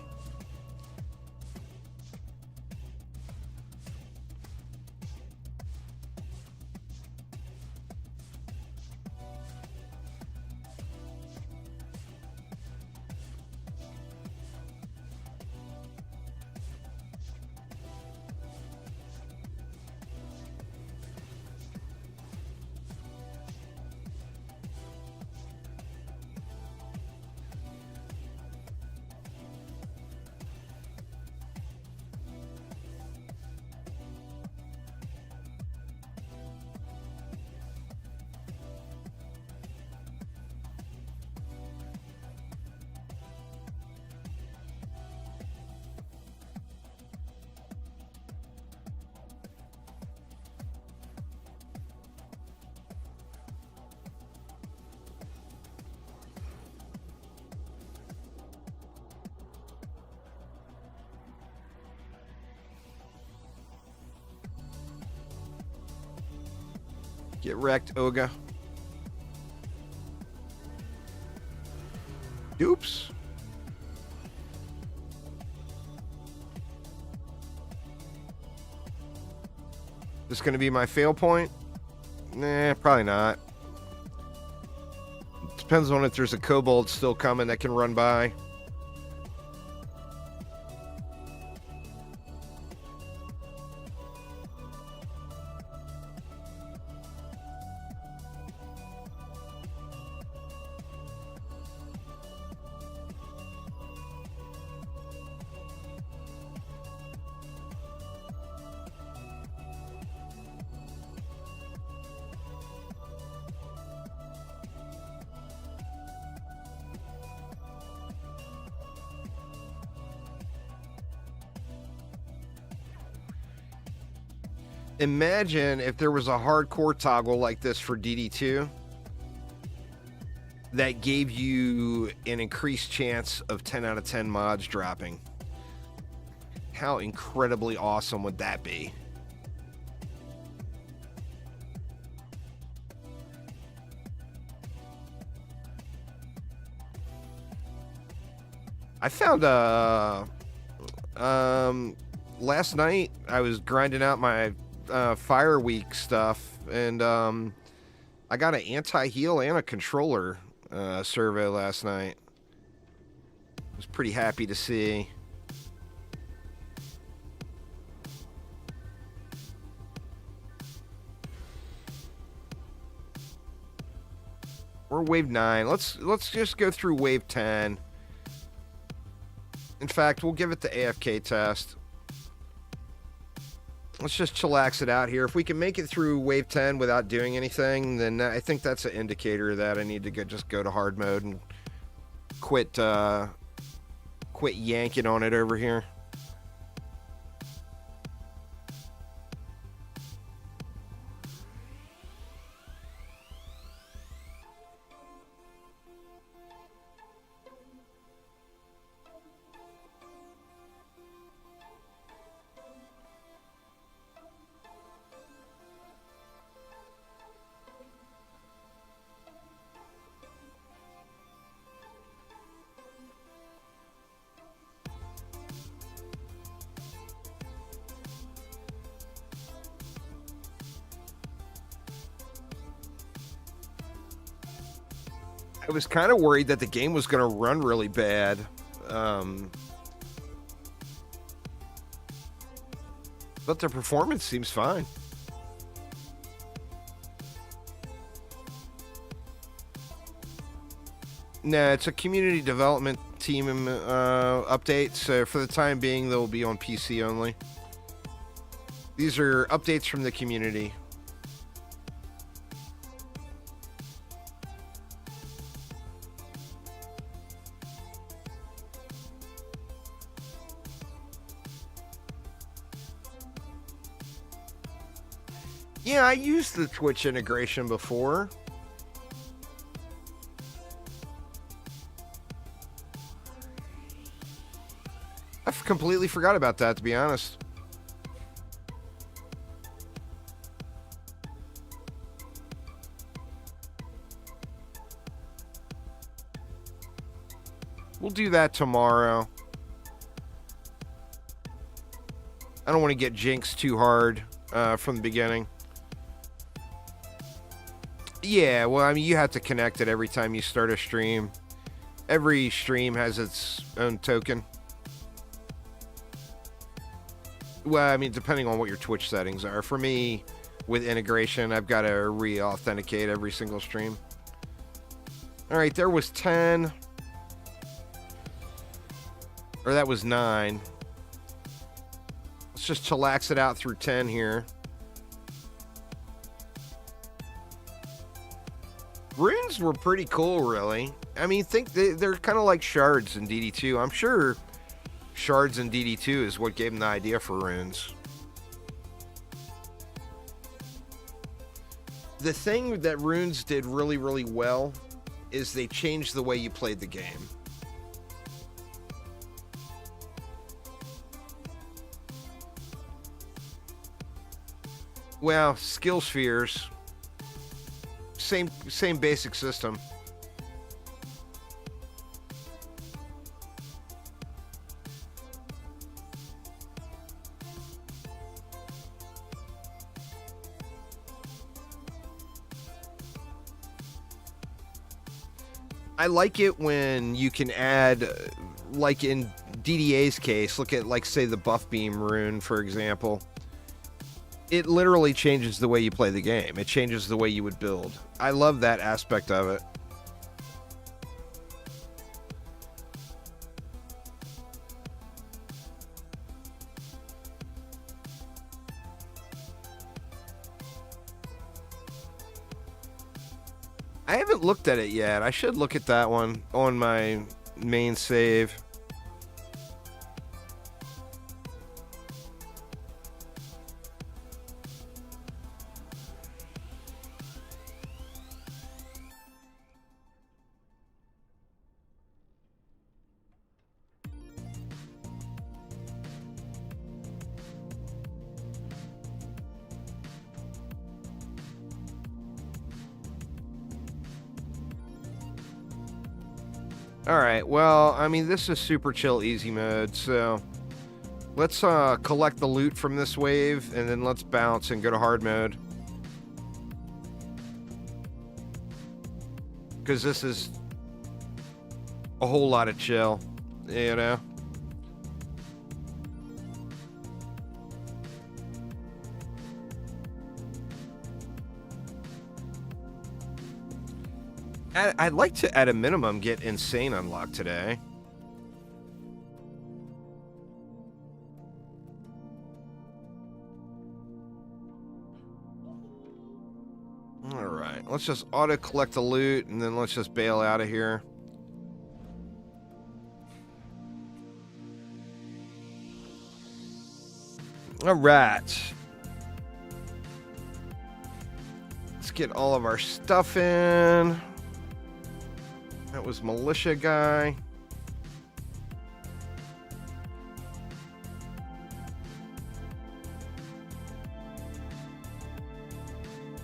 Get wrecked, ogre. Oops. This gonna be my fail point? Nah, probably not. Depends on if there's a kobold still coming that can run by. Imagine if there was a hardcore toggle like this for DD2 that gave you an increased chance of 10 out of 10 mods dropping. How incredibly awesome would that be? I found last night I was grinding out my Fire Week stuff, and I got an anti-heal and a controller survey last night. I was pretty happy to see. We're wave 9. Let's just go through wave 10. In fact, we'll give it the AFK test. Let's just chillax it out here. If we can make it through wave 10 without doing anything, then I think that's an indicator that I need to just go to hard mode and quit yanking on it over here. I was kind of worried that the game was going to run really bad. But the performance seems fine. Nah, it's a community development team update, so for the time being, they'll be on PC only. These are updates from the community. Yeah, I used the Twitch integration before. I've completely forgot about that, to be honest. We'll do that tomorrow. I don't want to get jinxed too hard from the beginning. Yeah, well, I mean, you have to connect it every time you start a stream. Every stream has its own token. Well, I mean, depending on what your Twitch settings are. For me, with integration, I've got to re-authenticate every single stream. All right, there was 10. Or that was 9. Let's just chillax it out through 10 here. Runes were pretty cool, really. I mean, think they're kind of like shards in DD2. I'm sure shards in DD2 is what gave them the idea for runes. The thing that runes did really, really well is they changed the way you played the game. Well, skill spheres. Same basic system. I like it when you can add, like in DDA's case, look at, like, say, the buff beam rune, for example. It literally changes the way you play the game. It changes the way you would build. I love that aspect of it. I haven't looked at it yet. I should look at that one on my main save. Alright, well, I mean, this is super chill easy mode, so let's collect the loot from this wave, and then let's bounce and go to hard mode. Because this is a whole lot of chill, you know? I'd like to, at a minimum, get Insane unlocked today. Alright, let's just auto-collect the loot, and then let's just bail out of here. Alright. Let's get all of our stuff in. That was militia guy.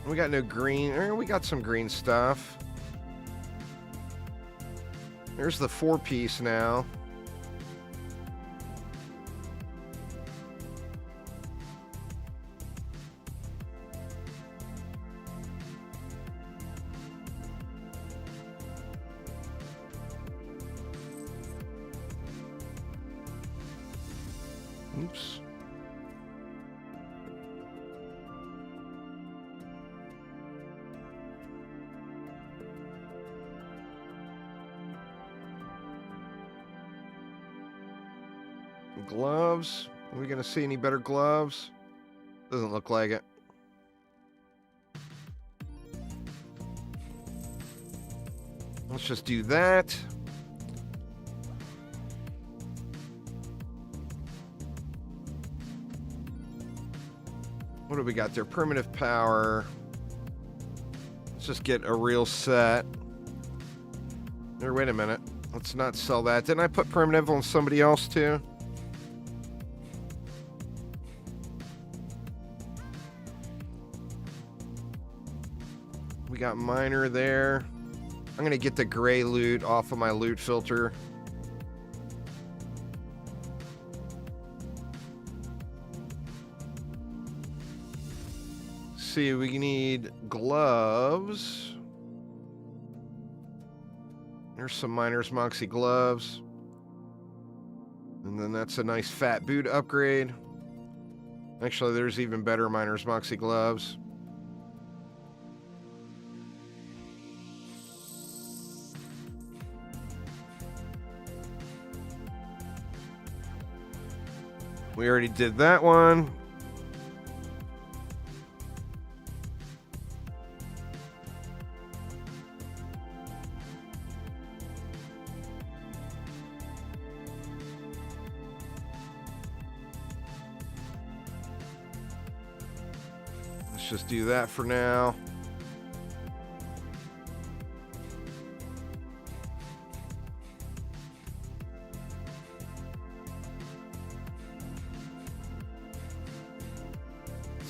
We got no green. We got some green stuff. There's the 4-piece now. Oops. Gloves. Are we going to see any better gloves? Doesn't look like it. Let's just do that. What do we got there? Primitive power. Let's just get a real set. Or wait a minute. Let's not sell that. Didn't I put primitive on somebody else too? We got miner there. I'm going to get the gray loot off of my loot filter. See, we need gloves. There's some Miner's Moxie gloves. And then that's a nice fat boot upgrade. Actually, there's even better Miner's Moxie gloves. We already did that one. Let's just do that for now.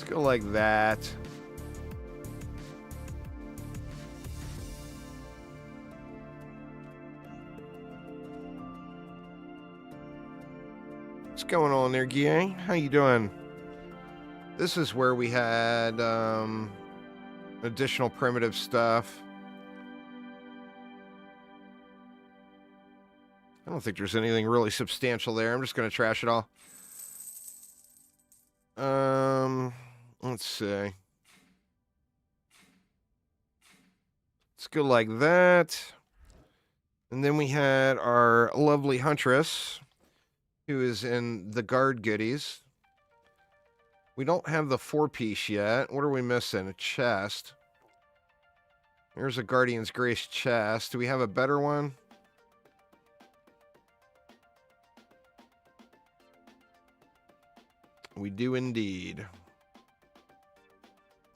Go like that. What's going on there, Guy? How you doing? This is where we had additional primitive stuff. I don't think there's anything really substantial there. I'm just going to trash it all. Let's see. Let's go like that. And then we had our lovely Huntress, who is in the guard goodies. We don't have the 4-piece yet. What are we missing? A chest. There's a Guardian's Grace chest. Do we have a better one? We do indeed.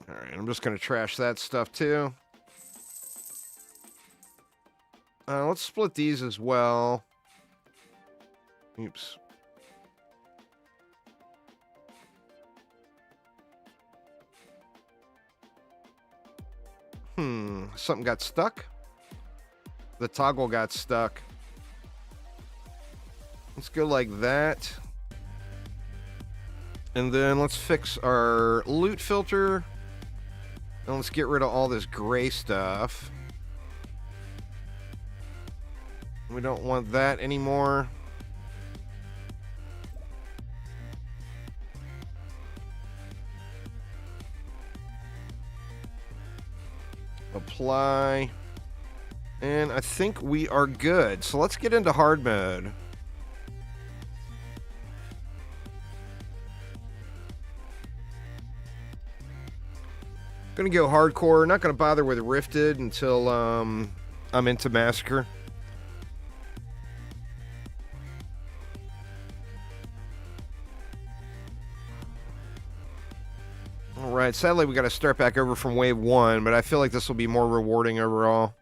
All right, I'm just going to trash that stuff too. Let's split these as well. Oops. Something got stuck. The toggle got stuck. Let's go like that. And then let's fix our loot filter. And let's get rid of all this gray stuff. We don't want that anymore. Apply. And I think we are good. So let's get into hard mode. Gonna go hardcore. Not gonna bother with Rifted until I'm into Massacre. All right. Sadly, we got to start back over from wave 1, but I feel like this will be more rewarding overall.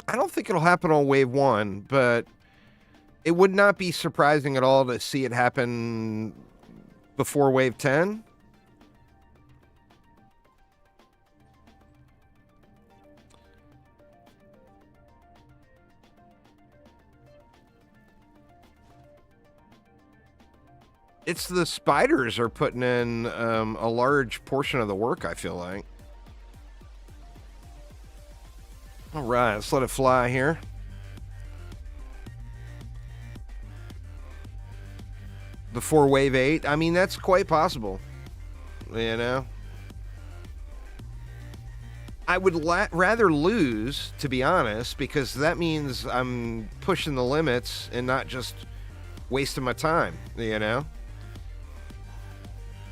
I don't think it'll happen on wave 1, but it would not be surprising at all to see it happen before wave 10. It's the spiders are putting in a large portion of the work, I feel like. All right, let's let it fly here. Before wave 8, I mean, that's quite possible. You know? I would rather lose, to be honest, because that means I'm pushing the limits and not just wasting my time, you know?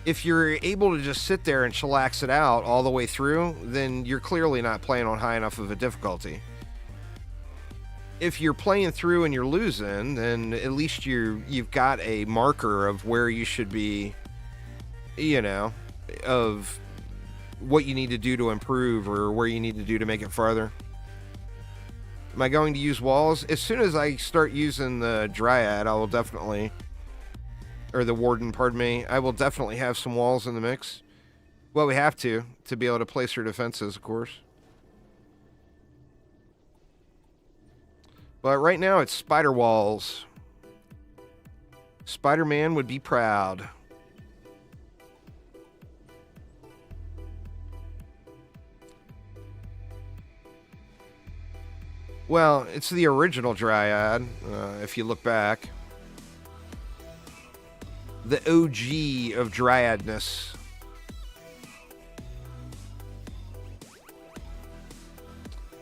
If you're able to just sit there and chillax it out all the way through, then you're clearly not playing on high enough of a difficulty. If you're playing through and you're losing, then at least you've got a marker of where you should be, you know, of what you need to do to improve or where you need to do to make it farther. Am I going to use walls? As soon as I start using the Dryad, I will definitely... Or the Warden, pardon me. I will definitely have some walls in the mix. Well, we have to be able to place our defenses, of course. But right now, it's spider walls. Spider-Man would be proud. Well, it's the original Dryad, if you look back. The OG of Dryadness.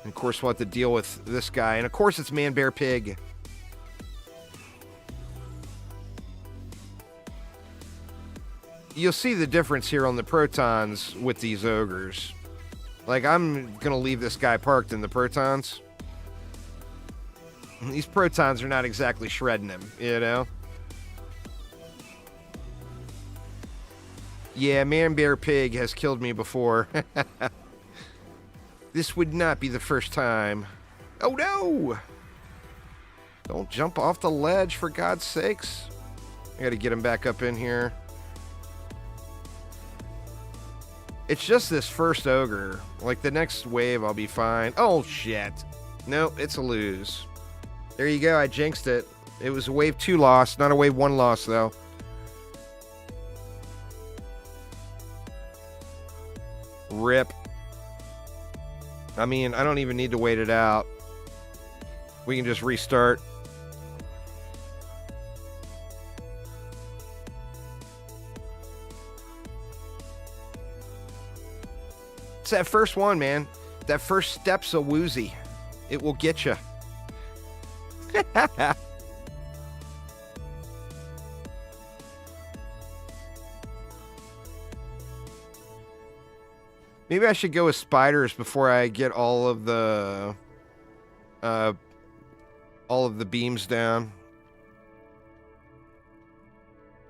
And of course, we'll have to deal with this guy. And of course, it's Man, Bear, Pig. You'll see the difference here on the protons with these ogres. Like, I'm going to leave this guy parked in the protons. These protons are not exactly shredding him, you know? Yeah, Man, Bear, Pig has killed me before. This would not be the first time. Oh, no! Don't jump off the ledge, for God's sakes. I gotta get him back up in here. It's just this first ogre. Like, the next wave, I'll be fine. Oh, shit. Nope, it's a lose. There you go, I jinxed it. It was a wave 2 loss, not a wave 1 loss, though. Rip. I mean, I don't even need to wait it out. We can just restart. It's that first one, man. That first step's a woozy. It will get you. Maybe I should go with spiders before I get all of the beams down.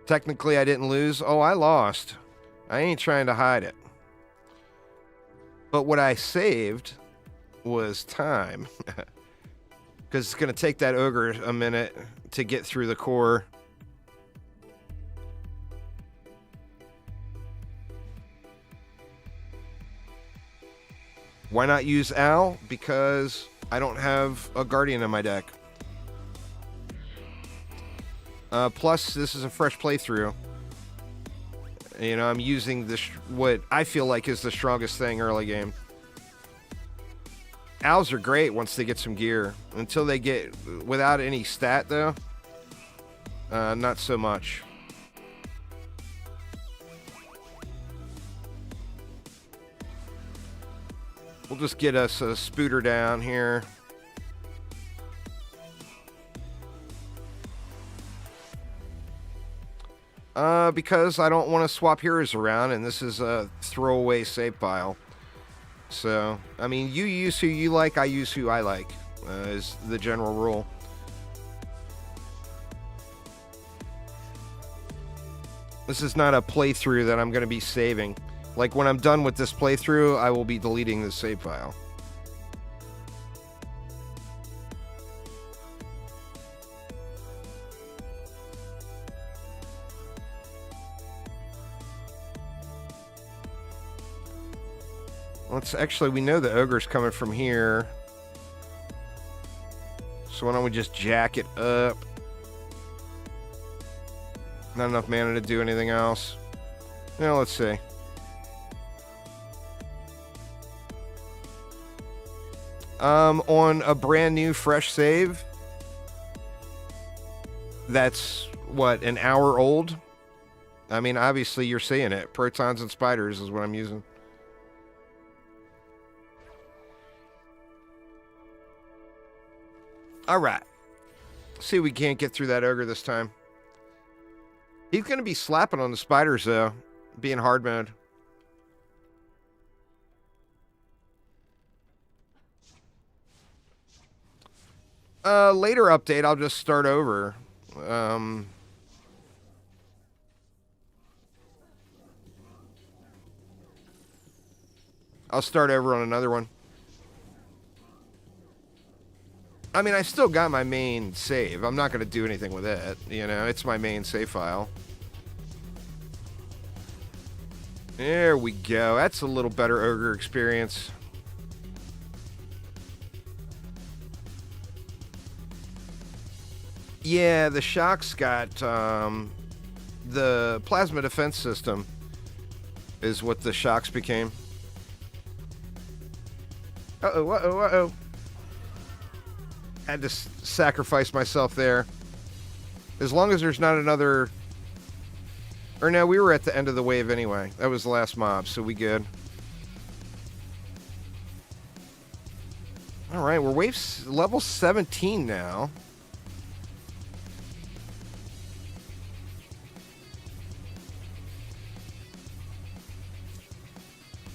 Technically, I didn't lose. Oh, I lost. I ain't trying to hide it. But what I saved was time. Because it's going to take that ogre a minute to get through the core. Why not use Al? Because I don't have a Guardian in my deck. Plus, this is a fresh playthrough. You know, I'm using this, what I feel like is the strongest thing early game. Owls are great once they get some gear. Until they get, without any stat though, not so much. We'll just get us a Spooter down here. Because I don't want to swap heroes around, and this is a throwaway save pile. So, I mean, you use who you like, I use who I like, is the general rule. This is not a playthrough that I'm going to be saving. Like, when I'm done with this playthrough, I will be deleting this save file. Let's actually, we know the ogre's coming from here. So why don't we just jack it up? Not enough mana to do anything else. Now, let's see. On a brand new fresh save that's what, an hour old? I mean, obviously you're seeing it. Protons and spiders is what I'm using. Alright. See if we can't get through that ogre this time. He's going to be slapping on the spiders, though. Be in hard mode. Later update, I'll just start over. I'll start over on another one. I mean, I still got my main save. I'm not going to do anything with it. You know, it's my main save file. There we go. That's a little better ogre experience. Yeah, the shock's got the plasma defense system is what the shocks became. Uh-oh, uh-oh, uh-oh. Had to sacrifice myself there. As long as there's not another... Or no, we were at the end of the wave anyway. That was the last mob, so we good. Alright, we're level 17 now.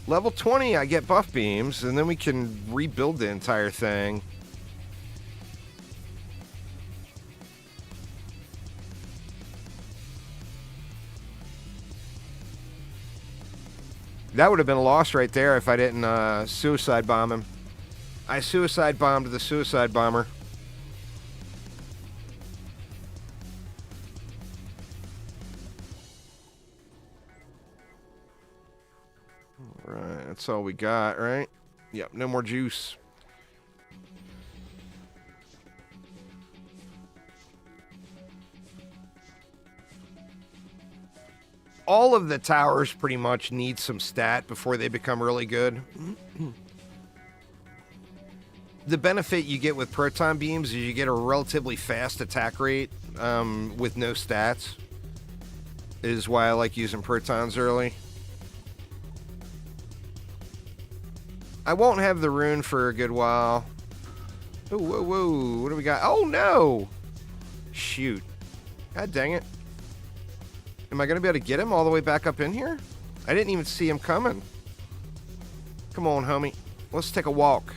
Level 20, I get buff beams, and then we can rebuild the entire thing. That would have been a loss right there if I didn't suicide bomb him. I suicide bombed the suicide bomber. Alright, that's all we got, right? Yep, no more juice. All of the towers pretty much need some stat before they become really good. The benefit you get with proton beams is you get a relatively fast attack rate with no stats. Is why I like using protons early. I won't have the rune for a good while. Oh, whoa, whoa. What do we got? Oh, no! Shoot. God dang it. Am I going to be able to get him all the way back up in here? I didn't even see him coming. Come on, homie. Let's take a walk.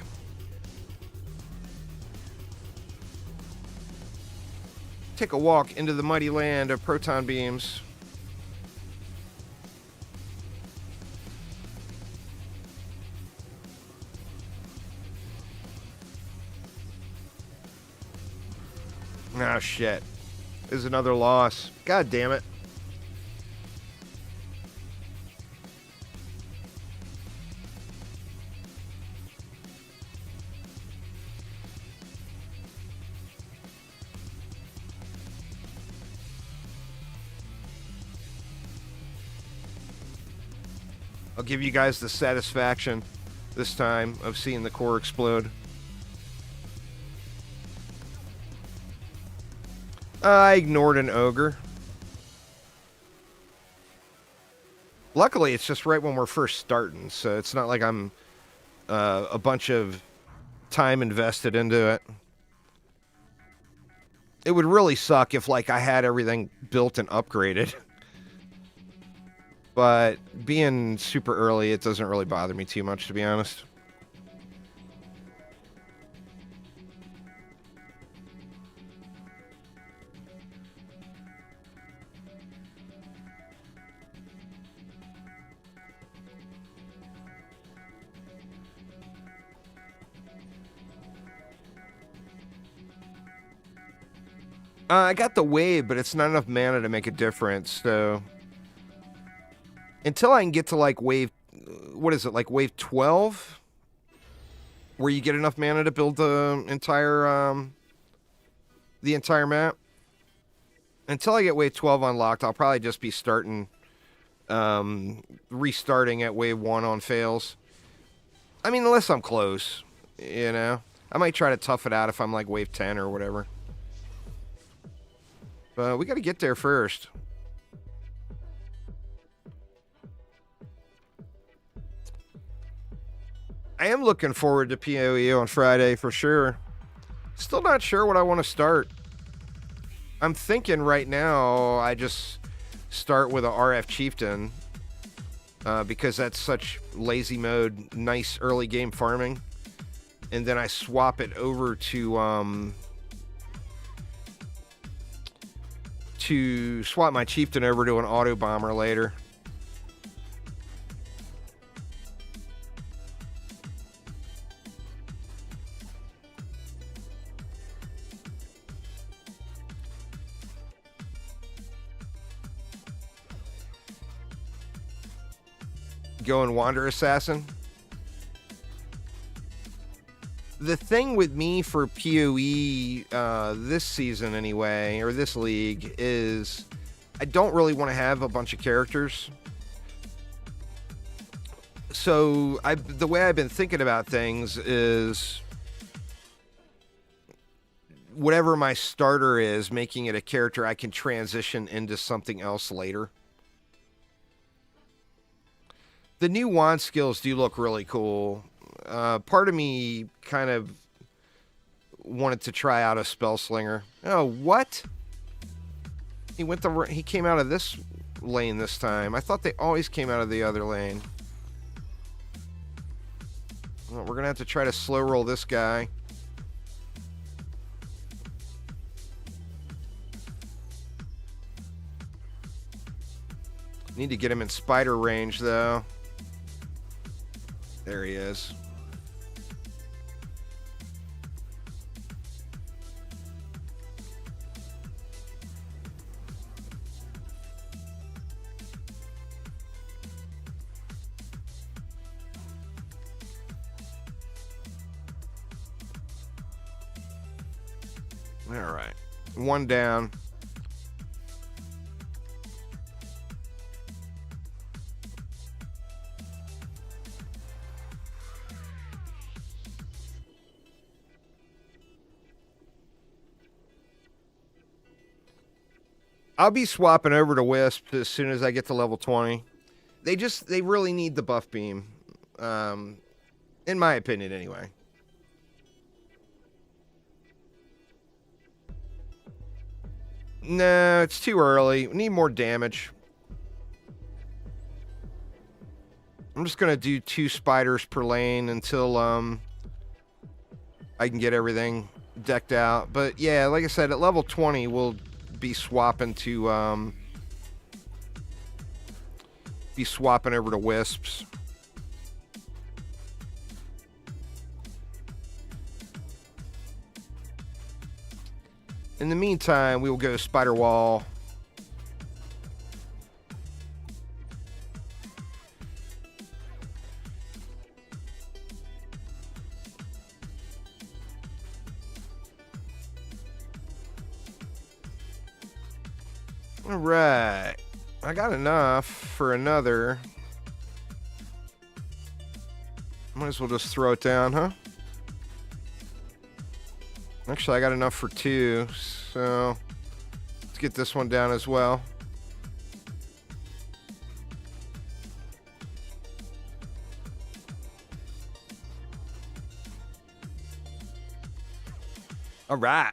Take a walk into the mighty land of proton beams. Oh, shit. This is another loss. God damn it. I'll give you guys the satisfaction this time of seeing the core explode. I ignored an ogre. Luckily, it's just right when we're first starting, so it's not like I'm a bunch of time invested into it. It would really suck if, like, I had everything built and upgraded. But being super early, it doesn't really bother me too much, to be honest. I got the wave, but it's not enough mana to make a difference, so... Until I can get to, like, wave... What is it, like wave 12? Where you get enough mana to build the entire map? Until I get wave 12 unlocked, I'll probably just be starting... restarting at wave 1 on fails. I mean, unless I'm close, you know? I might try to tough it out if I'm, like, wave 10 or whatever. But we gotta get there first. I am looking forward to PoE on Friday for sure. Still not sure what I want to start. I'm thinking right now I just start with a RF Chieftain because that's such lazy mode, nice early game farming. And then I swap it over to swap my chieftain over to an auto bomber later. Going Wander Assassin. The thing with me for PoE this season anyway, or this league, is I don't really want to have a bunch of characters. So the way I've been thinking about things is whatever my starter is, making it a character I can transition into something else later. The new wand skills do look really cool. Part of me kind of wanted to try out a spell slinger. Oh, what? He came out of this lane this time. I thought they always came out of the other lane. Well, we're gonna have to try to slow roll this guy. Need to get him in spider range though. There he is. All right. One down. I'll be swapping over to Wisp as soon as I get to level 20. They really need the buff beam. In my opinion, anyway. No, it's too early. We need more damage. I'm just going to do 2 spiders per lane until I can get everything decked out. But yeah, like I said, at level 20, we'll be swapping to over to Wisps. In the meantime, we will go Spider Wall. All right. I got enough for another. Might as well just throw it down, huh? Actually, I got enough for 2, so let's get this one down as well. All right.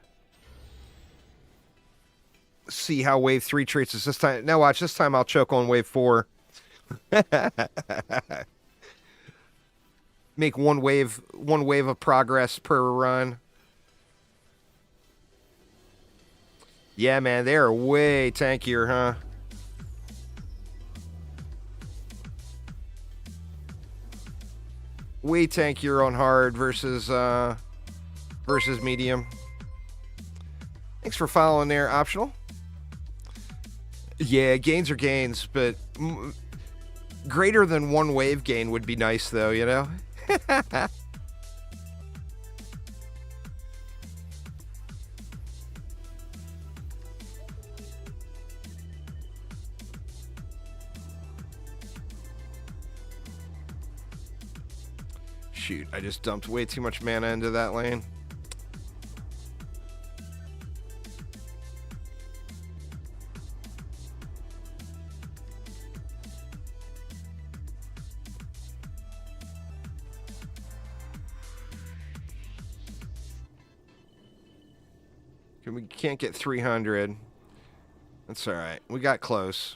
See how wave 3 treats us this time. Now watch, this time I'll choke on wave 4. Make one wave of progress per run. Yeah, man, they are way tankier, huh? Way tankier on hard versus medium. Thanks for following there, optional. Yeah, gains are gains, but greater than 1 wave gain would be nice, though, you know? Shoot, I just dumped way too much mana into that lane. We can't get 300. That's all right. We got close.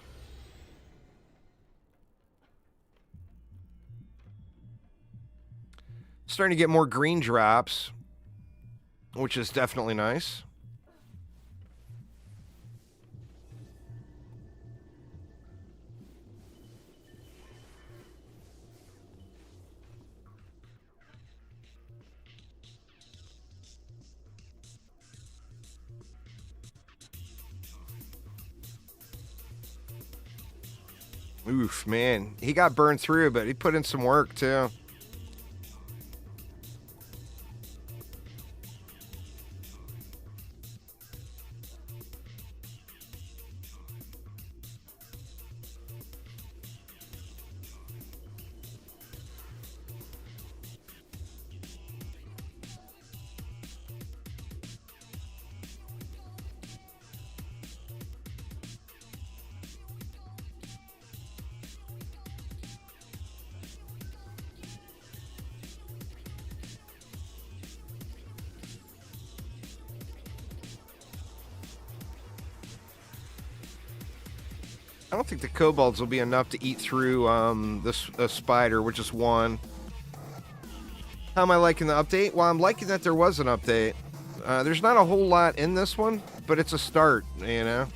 Starting to get more green drops, which is definitely nice. Oof, man. He got burned through, but he put in some work, too. I don't think the kobolds will be enough to eat through this spider, which is one. How am I liking the update? Well, I'm liking that there was an update. There's not a whole lot in this one, but it's a start, you know?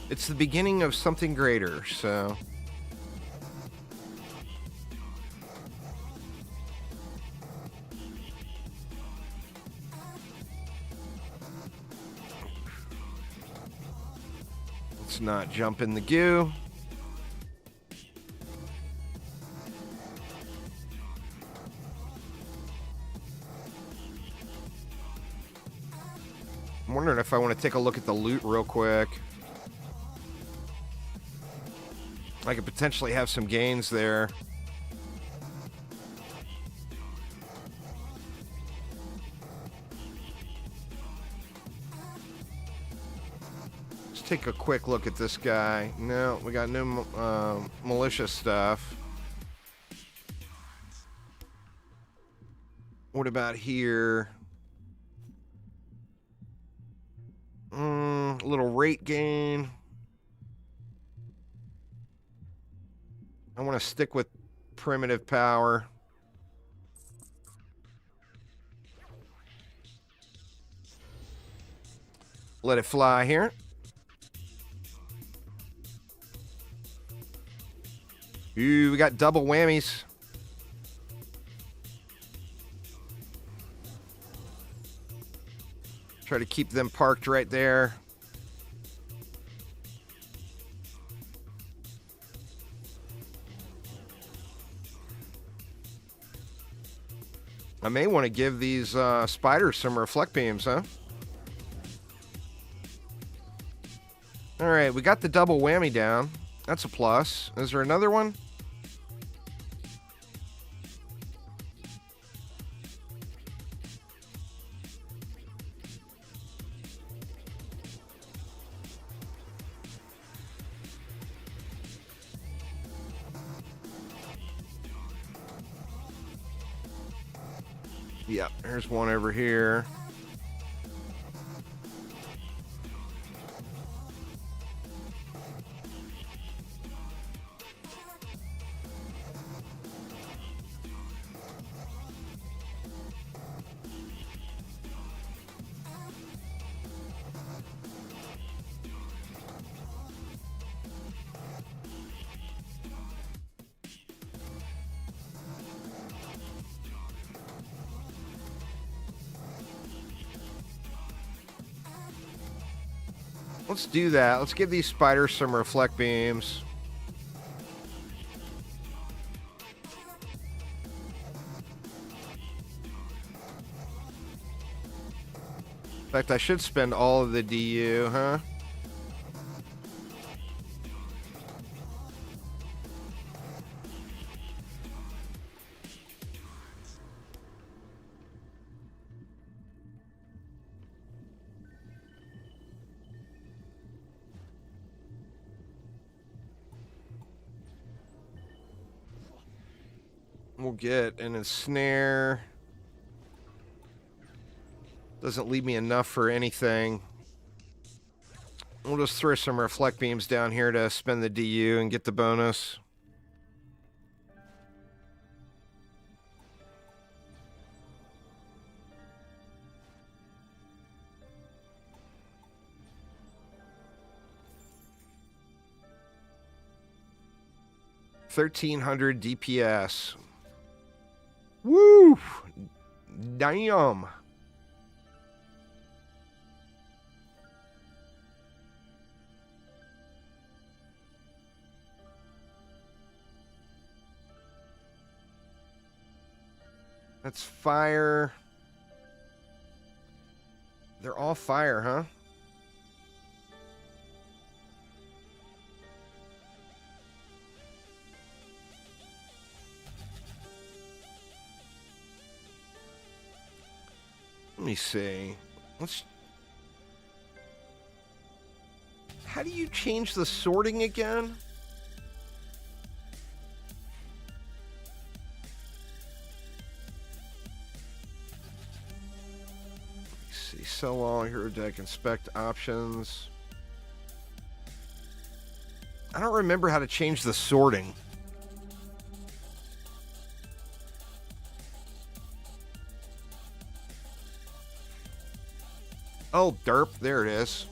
It's the beginning of something greater, so... Let's not jump in the goo. I'm wondering if I want to take a look at the loot real quick. I could potentially have some gains there. Let's take a quick look at this guy. No, we got no malicious stuff. What about here? A little rate gain. I want to stick with primitive power. Let it fly here. Ooh, we got double whammies. Try to keep them parked right there. I may want to give these spiders some reflect beams, huh? All right, we got the double whammy down. That's a plus. Is there another one? Yeah, there's one over here. Let's do that. Let's give these spiders some reflect beams. In fact, I should spend all of the DU, huh? We'll get an ensnare. Doesn't leave me enough for anything. We'll just throw some reflect beams down here to spend the DU and get the bonus. 1300 DPS. Woo! Damn. That's fire. They're all fire, huh? Let me see. How do you change the sorting again? Let's see. Sell all, hero deck, inspect options. I don't remember how to change the sorting. Oh, derp. There it is.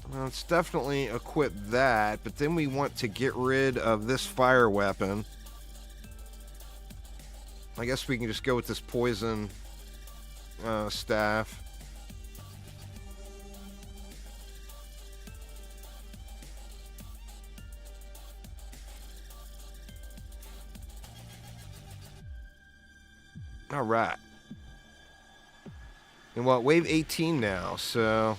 Well, let's definitely equip that, but then we want to get rid of this fire weapon. I guess we can just go with this poison staff. All right. And what, wave 18 now, so...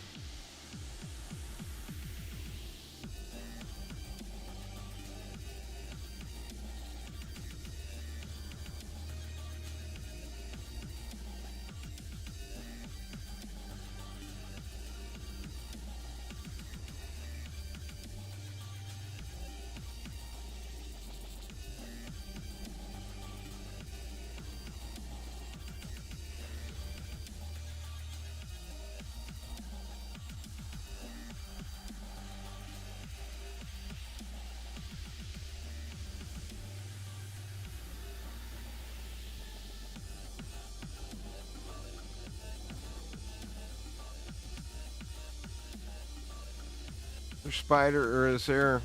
There's spider, or is there?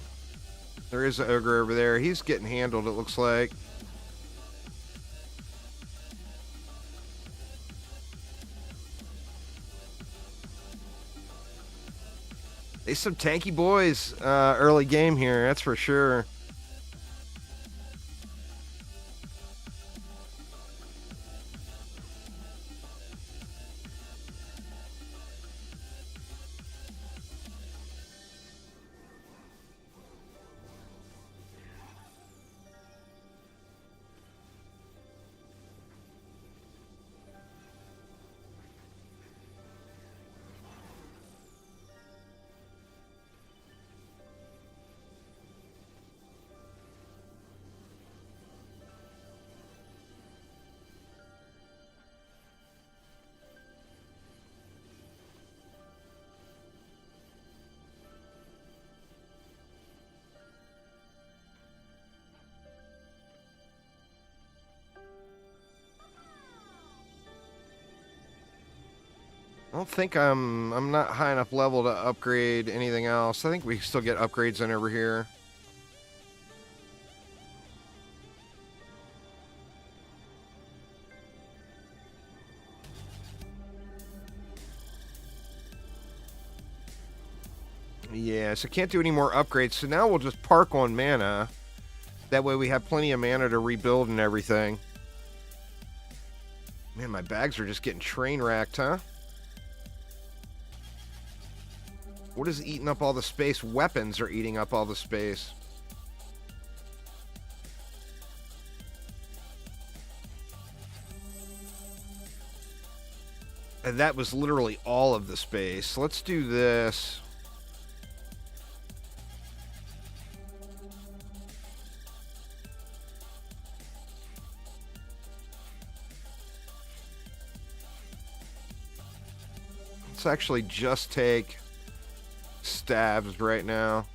There is an ogre over there. He's getting handled, it looks like. They some tanky boys early game here, that's for sure. I don't think I'm not high enough level to upgrade anything else. I think we still get upgrades in over here. Yeah, so can't do any more upgrades. So now we'll just park on mana. That way we have plenty of mana to rebuild and everything. Man, my bags are just getting train wrecked, huh? What is eating up all the space? Weapons are eating up all the space. And that was literally all of the space. Let's do this. Let's actually just take stabs right now.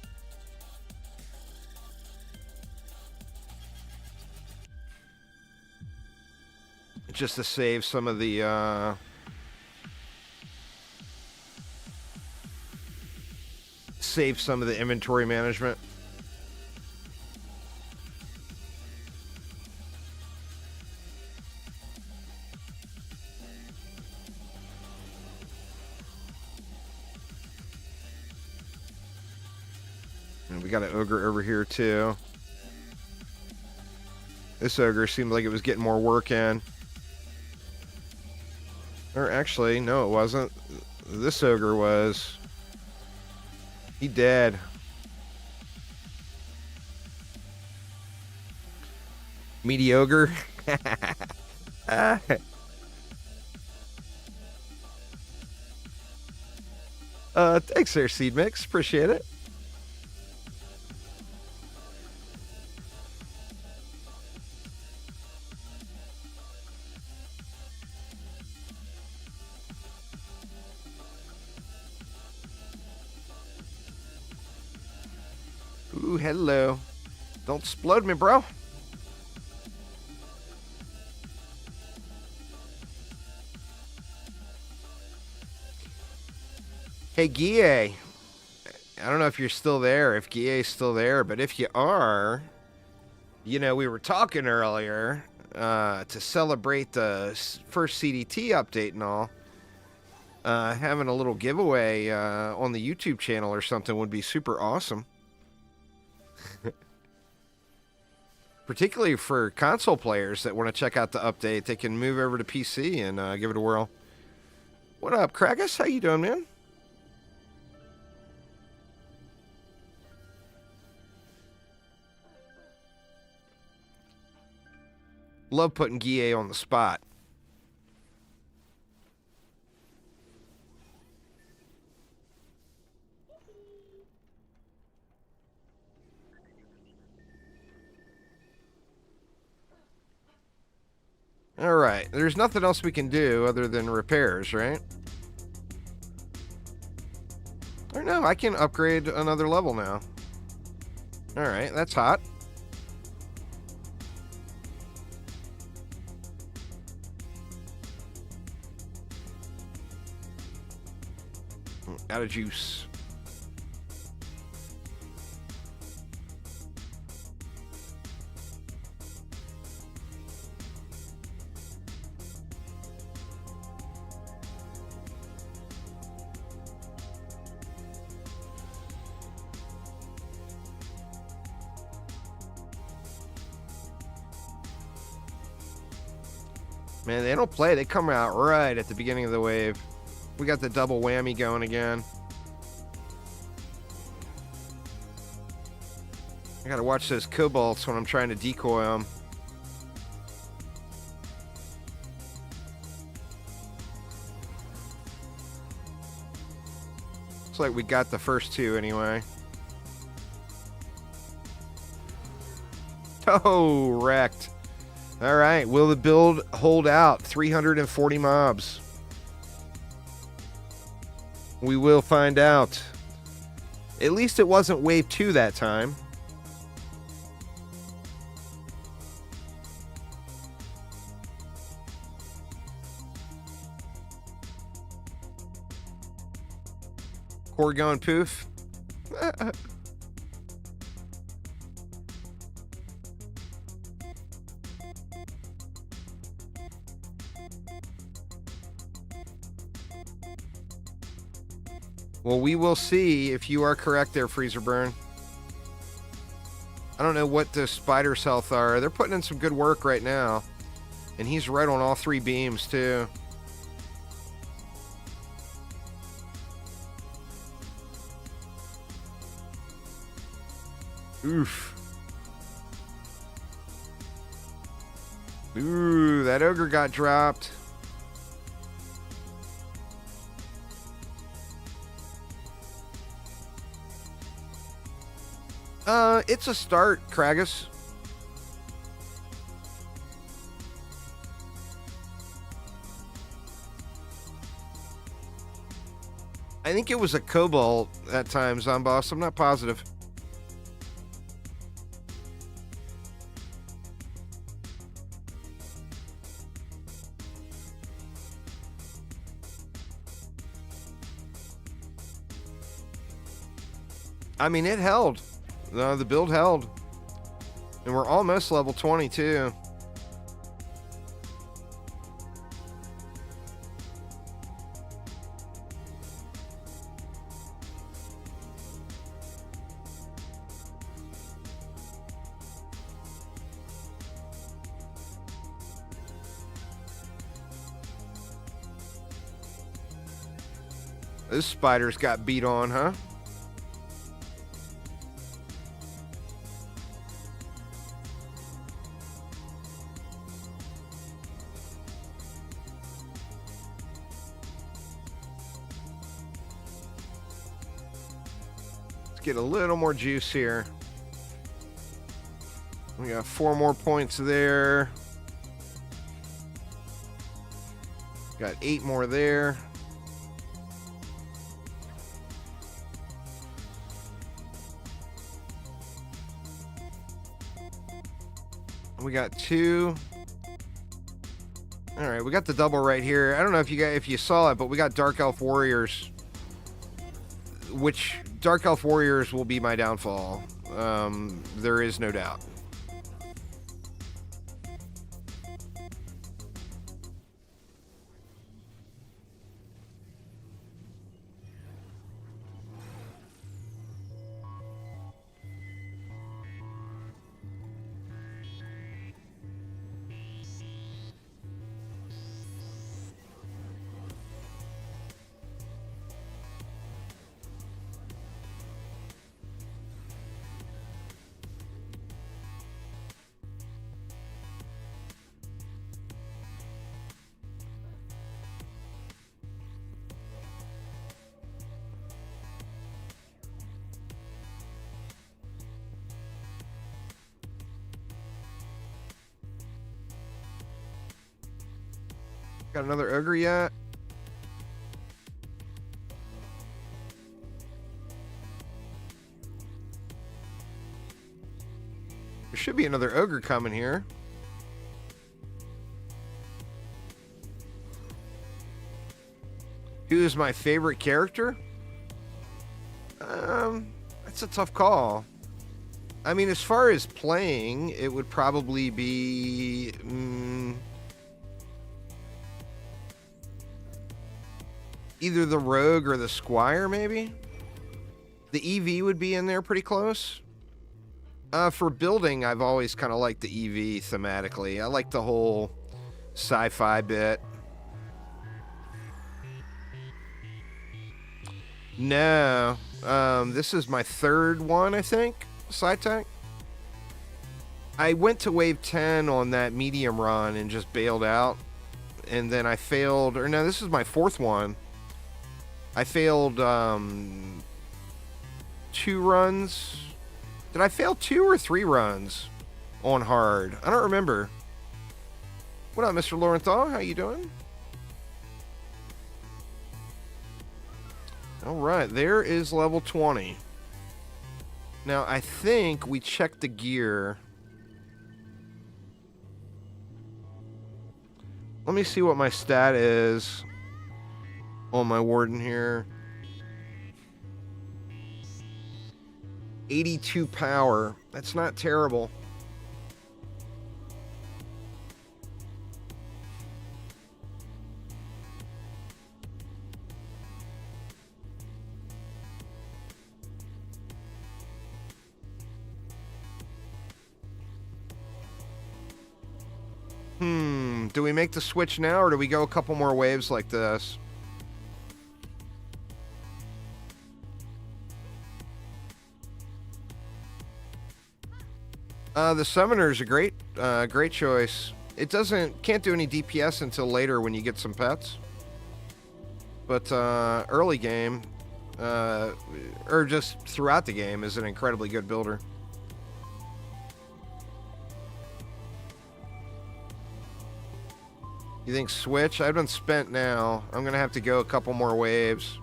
Just to save some of save some of the inventory management. And we got an ogre over here too. This ogre seemed like it was getting more work in. Or actually, no, it wasn't. This ogre was. He dead. Mediocre. Thanks there, Seed Mix. Appreciate it. Ooh, hello. Don't explode me, bro. Hey, Guille. I don't know if you're still there, if Guille's still there, but if you are, you know, we were talking earlier to celebrate the first CDT update and all. Having a little giveaway on the YouTube channel or something would be super awesome. Particularly for console players that want to check out the update, they can move over to PC and give it a whirl. What up, Kragus? How you doing, man? Love putting Guille on the spot. Alright, there's nothing else we can do other than repairs, right? Or no, I can upgrade another level now. Alright, that's hot. Out of juice. Man, they don't play. They come out right at the beginning of the wave. We got the double whammy going again. I gotta watch those cobalts when I'm trying to decoy them. Looks like we got the first two anyway. Oh, wrecked. All right, will the build hold out? 340 mobs. We will find out. At least it wasn't wave 2 that time. Core going poof. Well, we will see if you are correct there, Freezer Burn. I don't know what the spider's health are. They're putting in some good work right now. And he's right on all 3 beams, too. Oof. Ooh, that ogre got dropped. It's a start, Kragus. I think it was a cobalt that time, Zomboss. I'm not positive. I mean, it held. No, the build held. And we're almost level 22. This spider's got beat on, huh? Let's get a little more juice here. We got 4 more points there. Got 8 more there. We got 2. All right, we got the double right here. I don't know if you saw it, but we got Dark Elf Warriors, which Dark Elf Warriors will be my downfall. There is no doubt. Got another ogre yet? There should be another ogre coming here. Who is my favorite character? That's a tough call. I mean, as far as playing, it would probably be... either the rogue or the squire, maybe? The EV would be in there pretty close. For building, I've always kind of liked the EV thematically. I like the whole sci-fi bit. No. This is my 3rd one, I think. Sci-tech. I went to wave 10 on that medium run and just bailed out. And then I failed... or no, this is my 4th one. I failed 2 runs. Did I fail 2 or 3 runs on hard? I don't remember. What up, Mr. Lorenthal? How you doing? All right, there is level 20. Now, I think we checked the gear. Let me see what my stat is on my warden here. 82 power. That's not terrible. Do we make the switch now, or do we go a couple more waves like this? The Summoner's a great choice. It can't do any DPS until later when you get some pets. But early game, or just throughout the game, is an incredibly good builder. You think switch? I've been spent now. I'm gonna have to go a couple more waves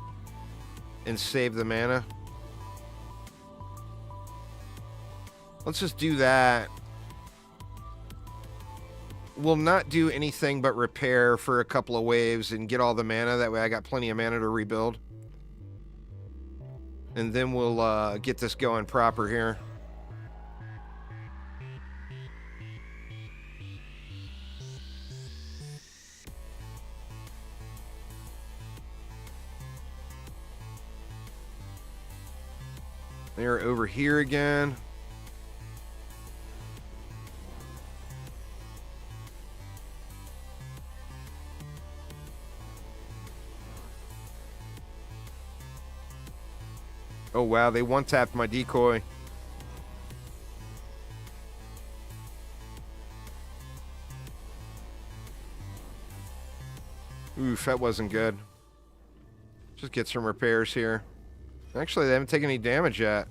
and save the mana. Let's just do that. We'll not do anything but repair for a couple of waves and get all the mana. That way I got plenty of mana to rebuild. And then we'll get this going proper here. They're over here again. Oh, wow, they one-tapped my decoy. Oof, that wasn't good. Just get some repairs here. Actually, they haven't taken any damage yet.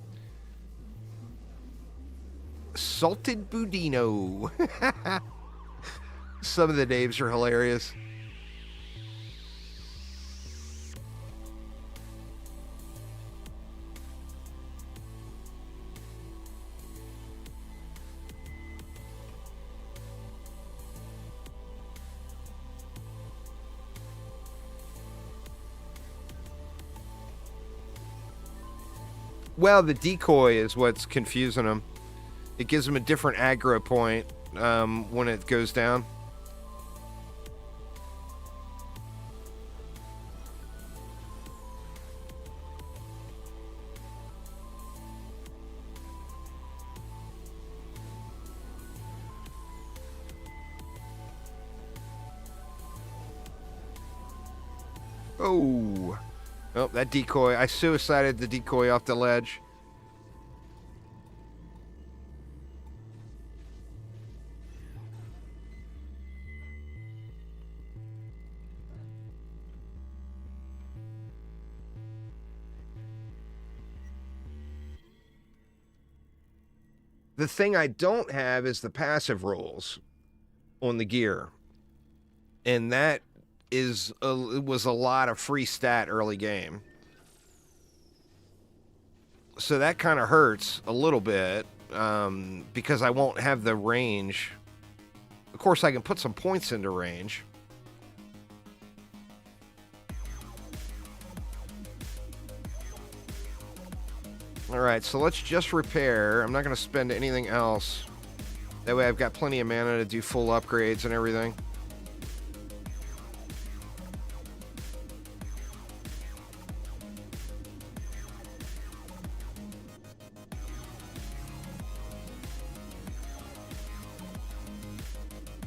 Salted Budino. Some of the names are hilarious. Well, the decoy is what's confusing them. It gives them a different aggro point when it goes down. Oh. Oh, that decoy. I suicided the decoy off the ledge. The thing I don't have is the passive rolls on the gear. And that is it was a lot of free stat early game. So that kind of hurts a little bit because I won't have the range. Of course, I can put some points into range. All right, so let's just repair. I'm not going to spend anything else. That way I've got plenty of mana to do full upgrades and everything.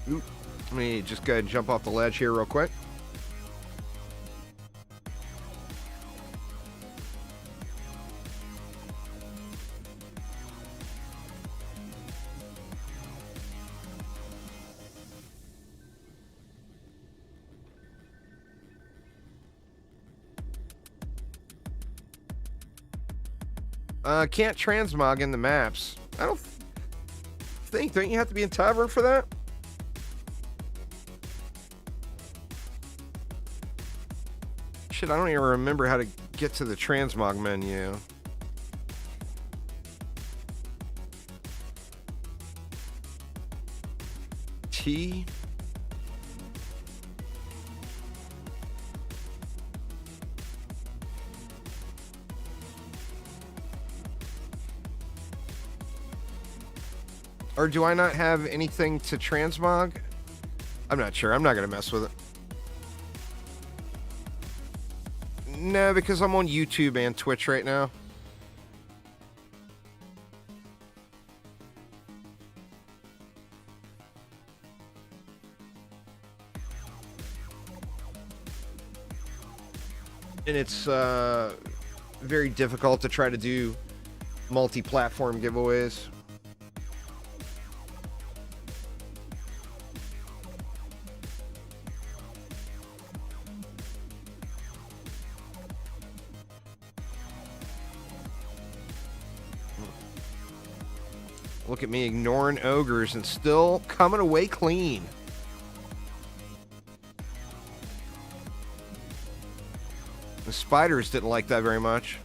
Oop. Let me just go ahead and jump off the ledge here real quick. Can't transmog in the maps. I don't think. Don't you have to be in Tavern for that? Shit, I don't even remember how to get to the transmog menu. T. Or do I not have anything to transmog? I'm not sure. I'm not going to mess with it. No, because I'm on YouTube and Twitch right now. And it's very difficult to try to do multi-platform giveaways. Look at me ignoring ogres and still coming away clean. The spiders didn't like that very much.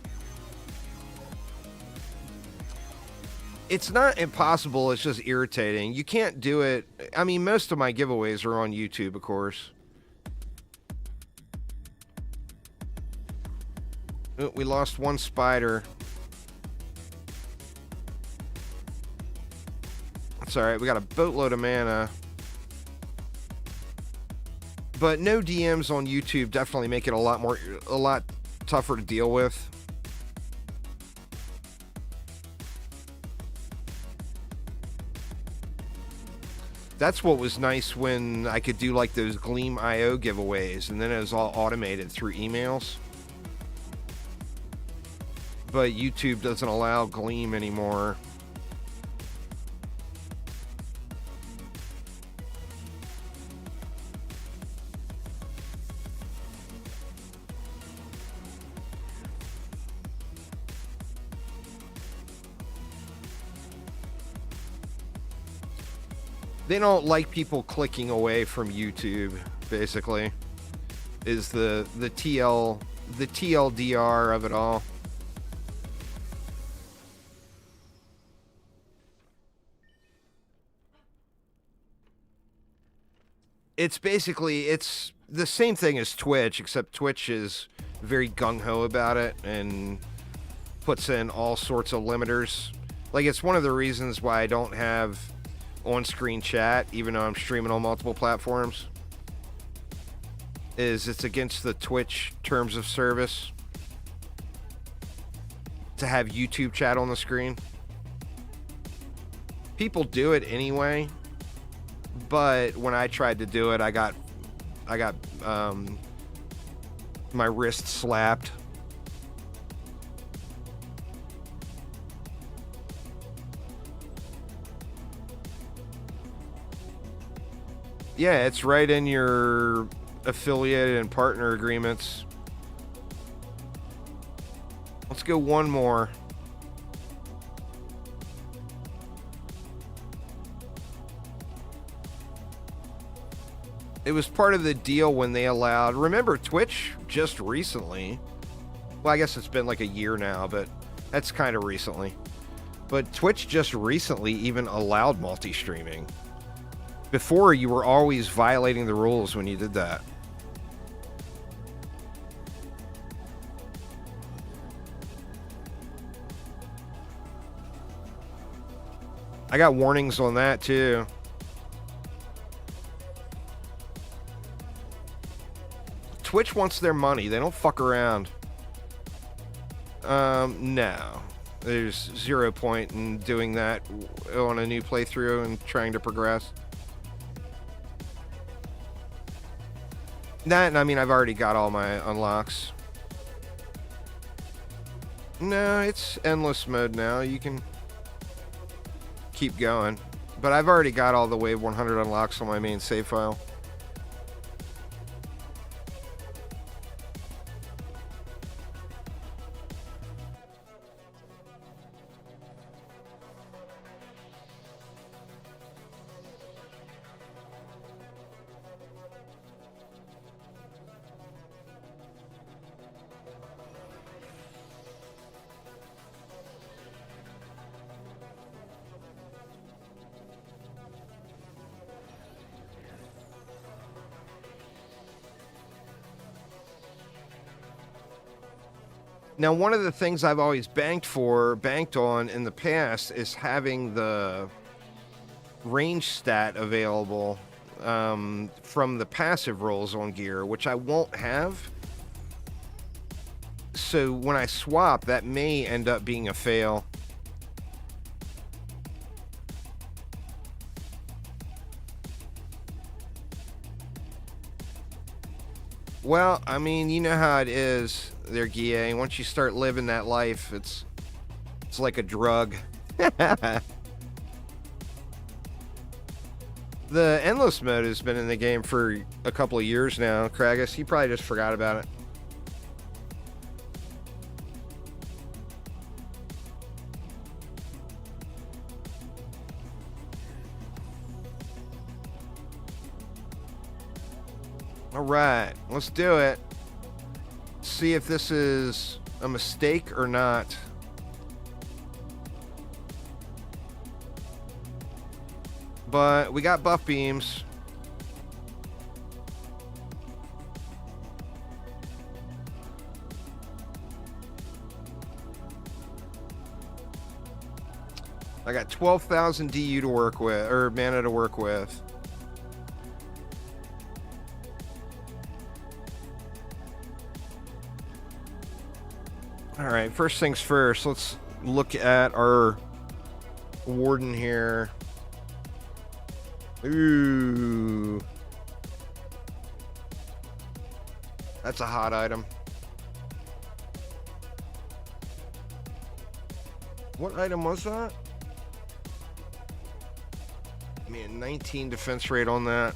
It's not impossible, it's just irritating. You can't do it. I mean, most of my giveaways are on YouTube, of course. Oh, we lost one spider. It's alright, we got a boatload of mana. But no DMs on YouTube definitely make it a lot tougher to deal with. That's what was nice when I could do like those Gleam IO giveaways, and then it was all automated through emails. But YouTube doesn't allow Gleam anymore. They don't like people clicking away from YouTube, basically, is the TLDR of it all. It's basically, it's the same thing as Twitch, except Twitch is very gung-ho about it and puts in all sorts of limiters. Like, it's one of the reasons why I don't have on-screen chat, even though I'm streaming on multiple platforms, is it's against the Twitch terms of service to have YouTube chat on the screen. People do it anyway, but when I tried to do it, I got my wrist slapped. Yeah, it's right in your affiliated and partner agreements. Let's go one more. It was part of the deal when they allowed... Remember, Twitch just recently... Well, I guess it's been like a year now, but that's kind of recently. But Twitch just recently even allowed multi-streaming. Before, you were always violating the rules when you did that. I got warnings on that, too. Twitch wants their money. They don't fuck around. No. There's 0 point in doing that on a new playthrough and trying to progress. That, I mean, I've already got all my unlocks. No, it's endless mode now. You can keep going. But I've already got all the Wave 100 unlocks on my main save file. Now, one of the things I've always banked on in the past is having the range stat available from the passive rolls on gear, which I won't have. So when I swap, that may end up being a fail. Well, I mean, you know how it is there, Guille. Once you start living that life, it's like a drug. The endless mode has been in the game for a couple of years now. Kragus, you probably just forgot about it. All right, let's do it. See if this is a mistake or not. But we got buff beams. I got 12,000 DU to work with, or mana to work with. Alright, first things first, let's look at our warden here. Ooh. That's a hot item. What item was that? Man, 19 defense rate on that.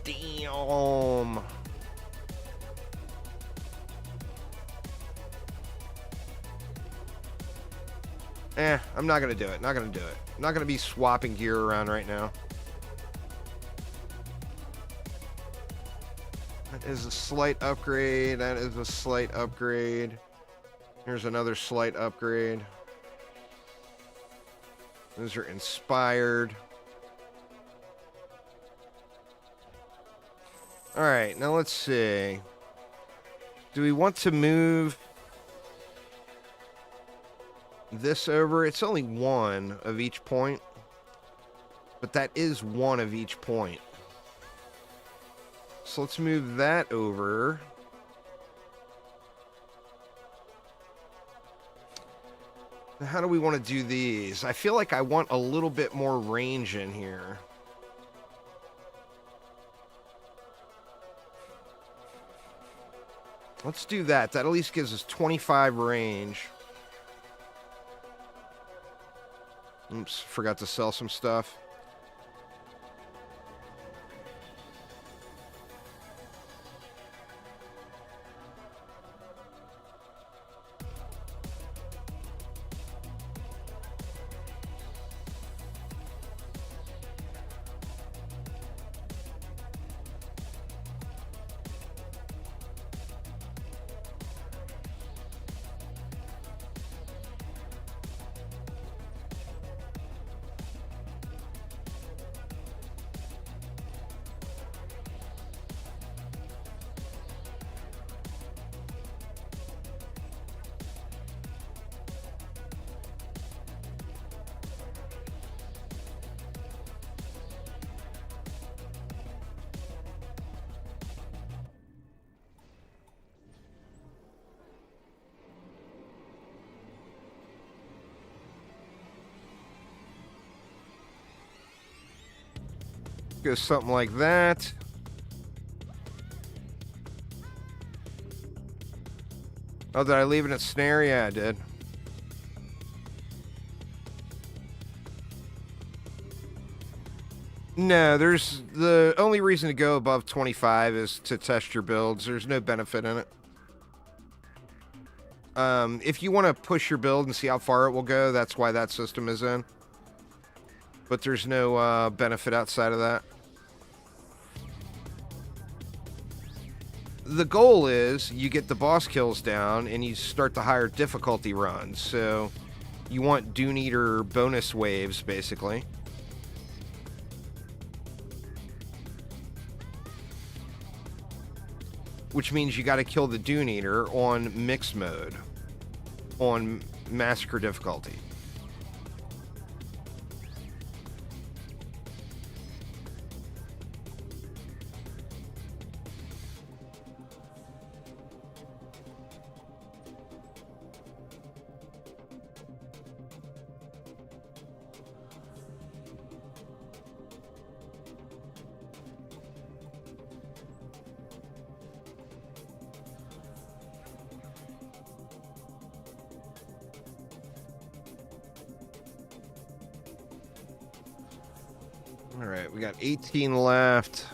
Damn. I'm not gonna do it. Not gonna do it. I'm not gonna be swapping gear around right now. That is a slight upgrade. That is a slight upgrade. Here's another slight upgrade. Those are inspired. Alright, now let's see. Do we want to move this over? It's only one of each point, but that is one of each point. So let's move that over. Now, how do we want to do these? I feel like I want a little bit more range in here. Let's do that. That at least gives us 25 range. Oops, forgot to sell some stuff. Go something like that. Oh, did I leave it at snare? Yeah, I did. No, there's the only reason to go above 25 is to test your builds. There's no benefit in it. If you want to push your build and see how far it will go, that's why that system is in. But there's no benefit outside of that. The goal is you get the boss kills down and you start the higher difficulty runs. So you want Dune Eater bonus waves, basically. Which means you got to kill the Dune Eater on mixed mode, on massacre difficulty. All right, we got 18 left.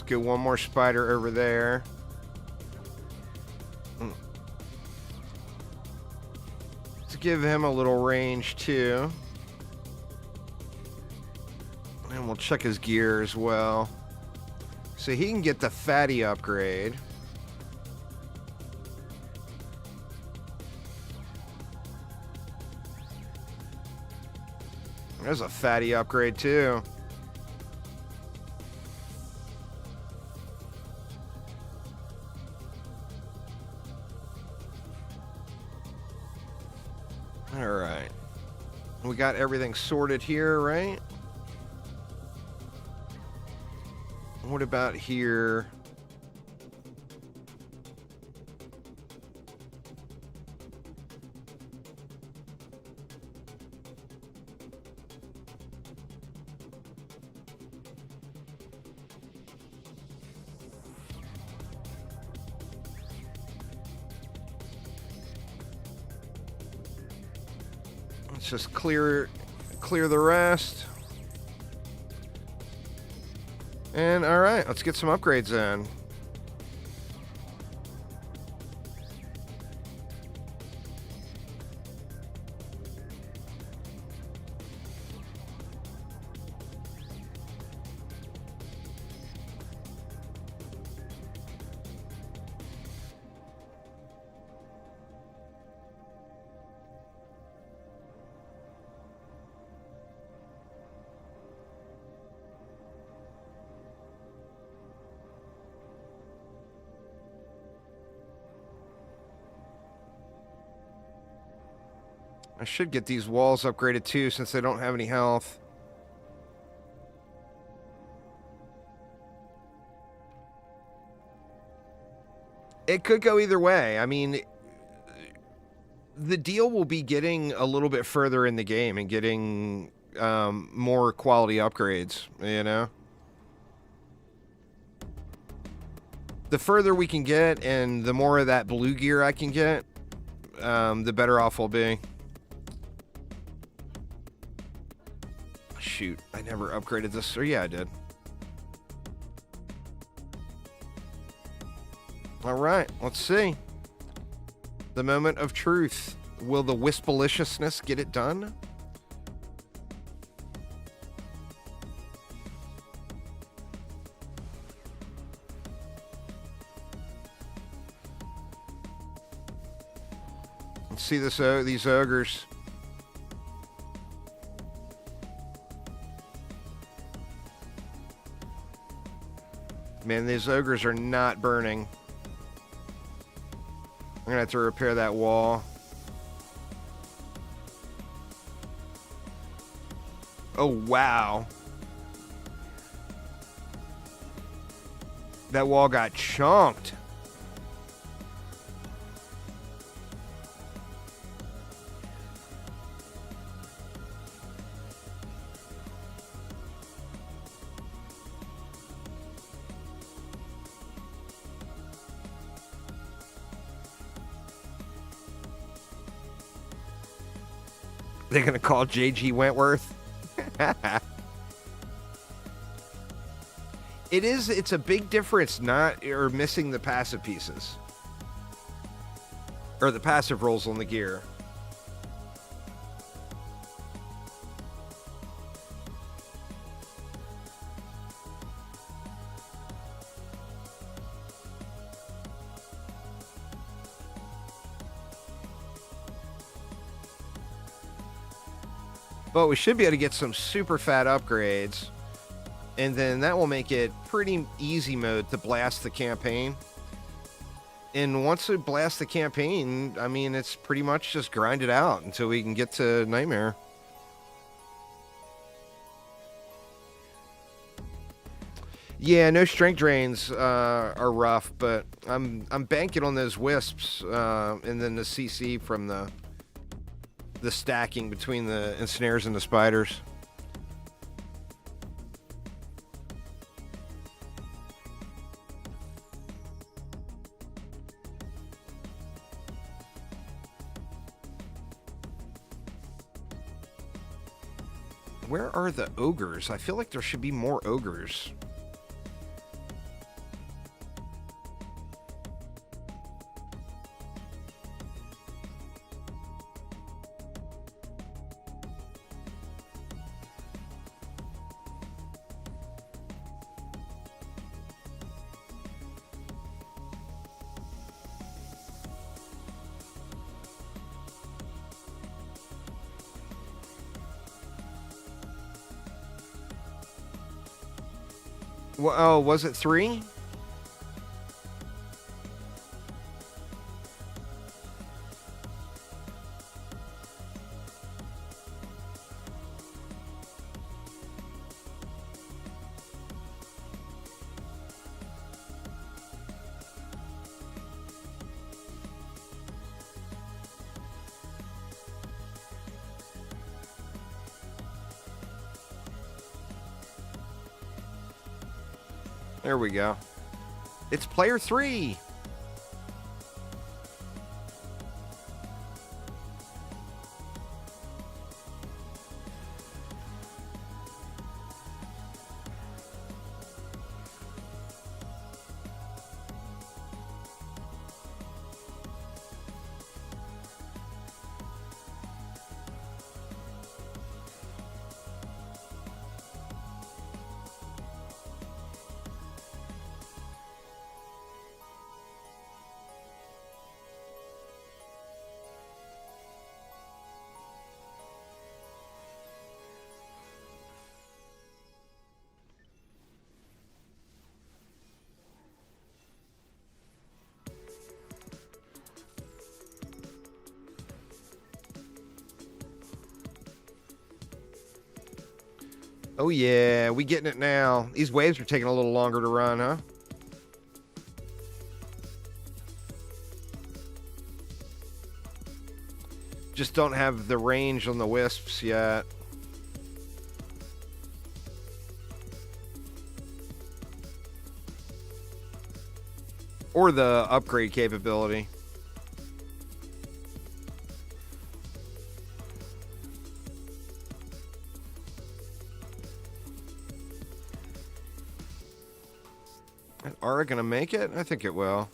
just get one more spider over there. Let's give him a little range too. And we'll check his gear as well. So he can get the fatty upgrade. There's a fatty upgrade too. All right. We got everything sorted here, right? What about here? Let's just clear the rest. And all right, let's get some upgrades in. I should get these walls upgraded too, since they don't have any health. It could go either way. I mean, the deal will be getting a little bit further in the game and getting more quality upgrades, you know? The further we can get and the more of that blue gear I can get, the better off we'll be. Shoot, I never upgraded this. Or yeah, I did. All right, let's see. The moment of truth. Will the Wispaliciousness get it done? Let's see these ogres. Man, these ogres are not burning. I'm gonna have to repair that wall. Oh, wow. That wall got chunked. They're gonna call JG Wentworth. It's a big difference missing the passive pieces. Or the passive rolls on the gear. But we should be able to get some super fat upgrades. And then that will make it pretty easy mode to blast the campaign. And once we blast the campaign, I mean, it's pretty much just grind it out until we can get to Nightmare. Yeah, no strength drains are rough, but I'm banking on those wisps and then the CC from the stacking between the ensnares and the spiders. Where are the ogres? I feel like there should be more ogres. Well, oh, was it 3? There we go. It's player 3. Oh yeah, we getting it now. These waves are taking a little longer to run, huh? Just don't have the range on the wisps yet. Or the upgrade capability. Is Aura gonna make it? I think it will.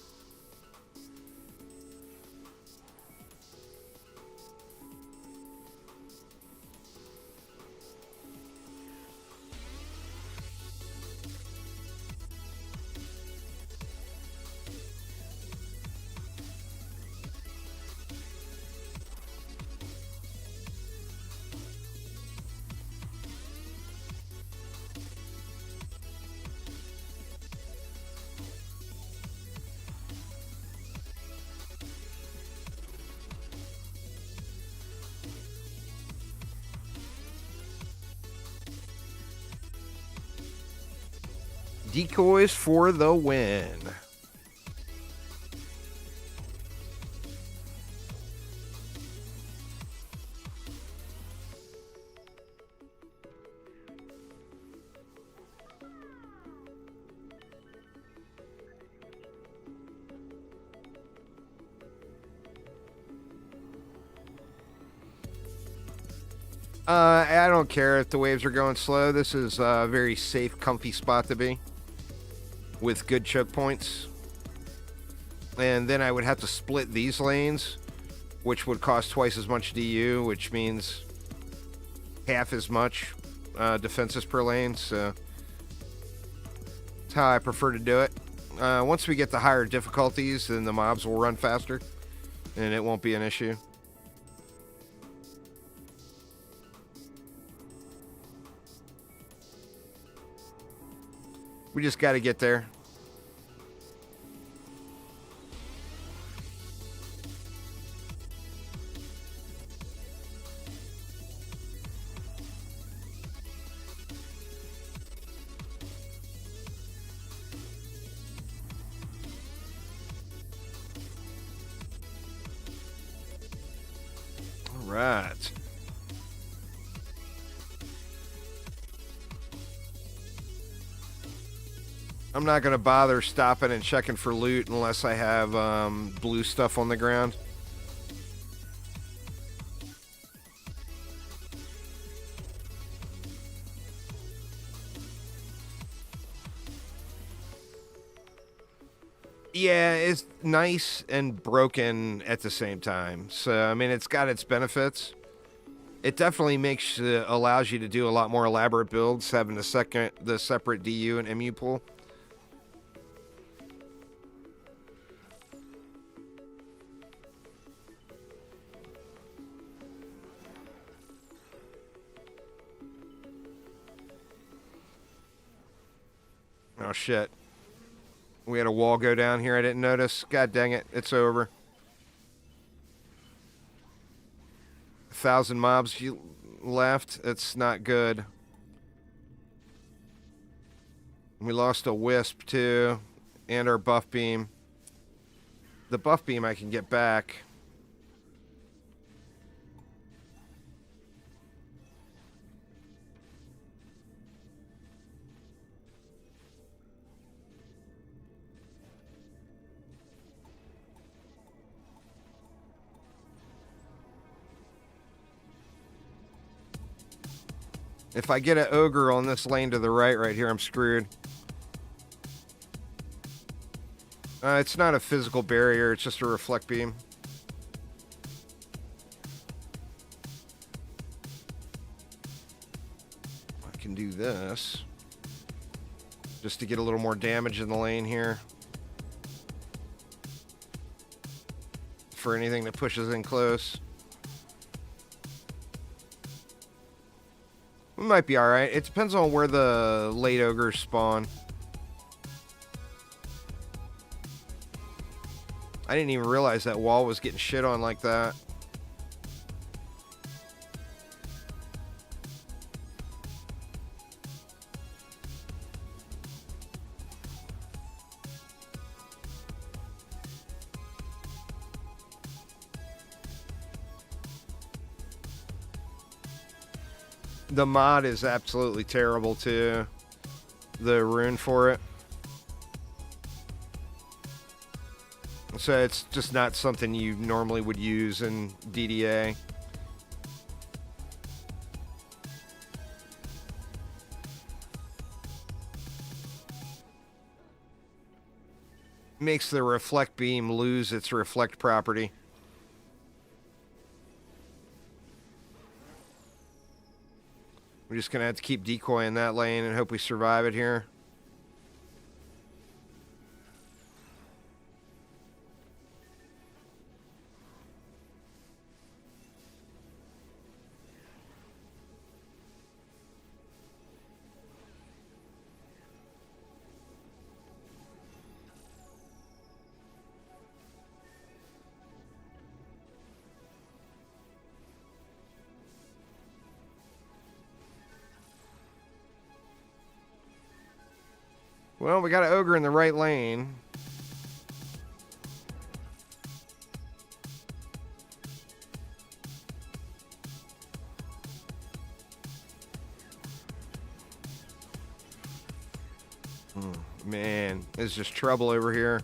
Decoys for the win. I don't care if the waves are going slow. This is a very safe, comfy spot to be with good choke points. And then I would have to split these lanes, which would cost twice as much DU, which means half as much defenses per lane. So that's how I prefer to do it. Once we get to higher difficulties, then the mobs will run faster, and it won't be an issue. We just got to get there. All right. I'm not going to bother stopping and checking for loot unless I have blue stuff on the ground. Yeah, it's nice and broken at the same time. So, I mean, it's got its benefits. It definitely allows you to do a lot more elaborate builds, having the separate DU and MU pool. Oh, shit. We had a wall go down here I didn't notice. God dang it. It's over. 1,000 mobs left. It's not good. We lost a wisp, too. And our buff beam. The buff beam I can get back. If I get an ogre on this lane to the right here, I'm screwed. It's not a physical barrier, it's just a reflect beam. I can do this. Just to get a little more damage in the lane here. For anything that pushes in close. We might be alright. It depends on where the late ogres spawn. I didn't even realize that wall was getting shit on like that. The mod is absolutely terrible too. The rune for it. So it's just not something you normally would use in DDA. Makes the reflect beam lose its reflect property. We're just gonna have to keep decoying that lane and hope we survive it here. Well, we got an ogre in the right lane. Man, it's just trouble over here.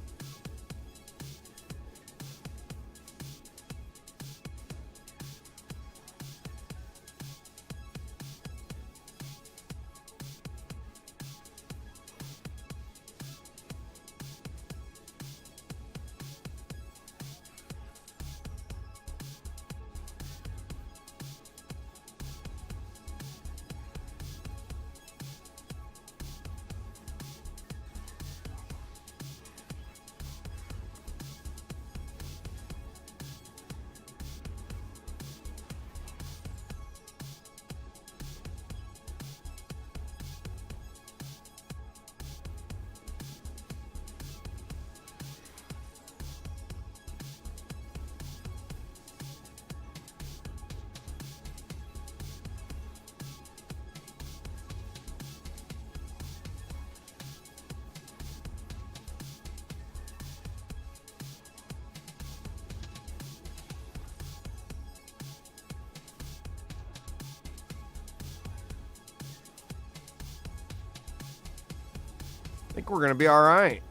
I think we're going to be all right.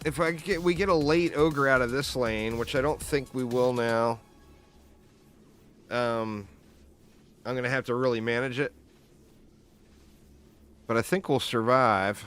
If we get a late ogre out of this lane, which I don't think we will now, I'm going to have to really manage it. But I think we'll survive.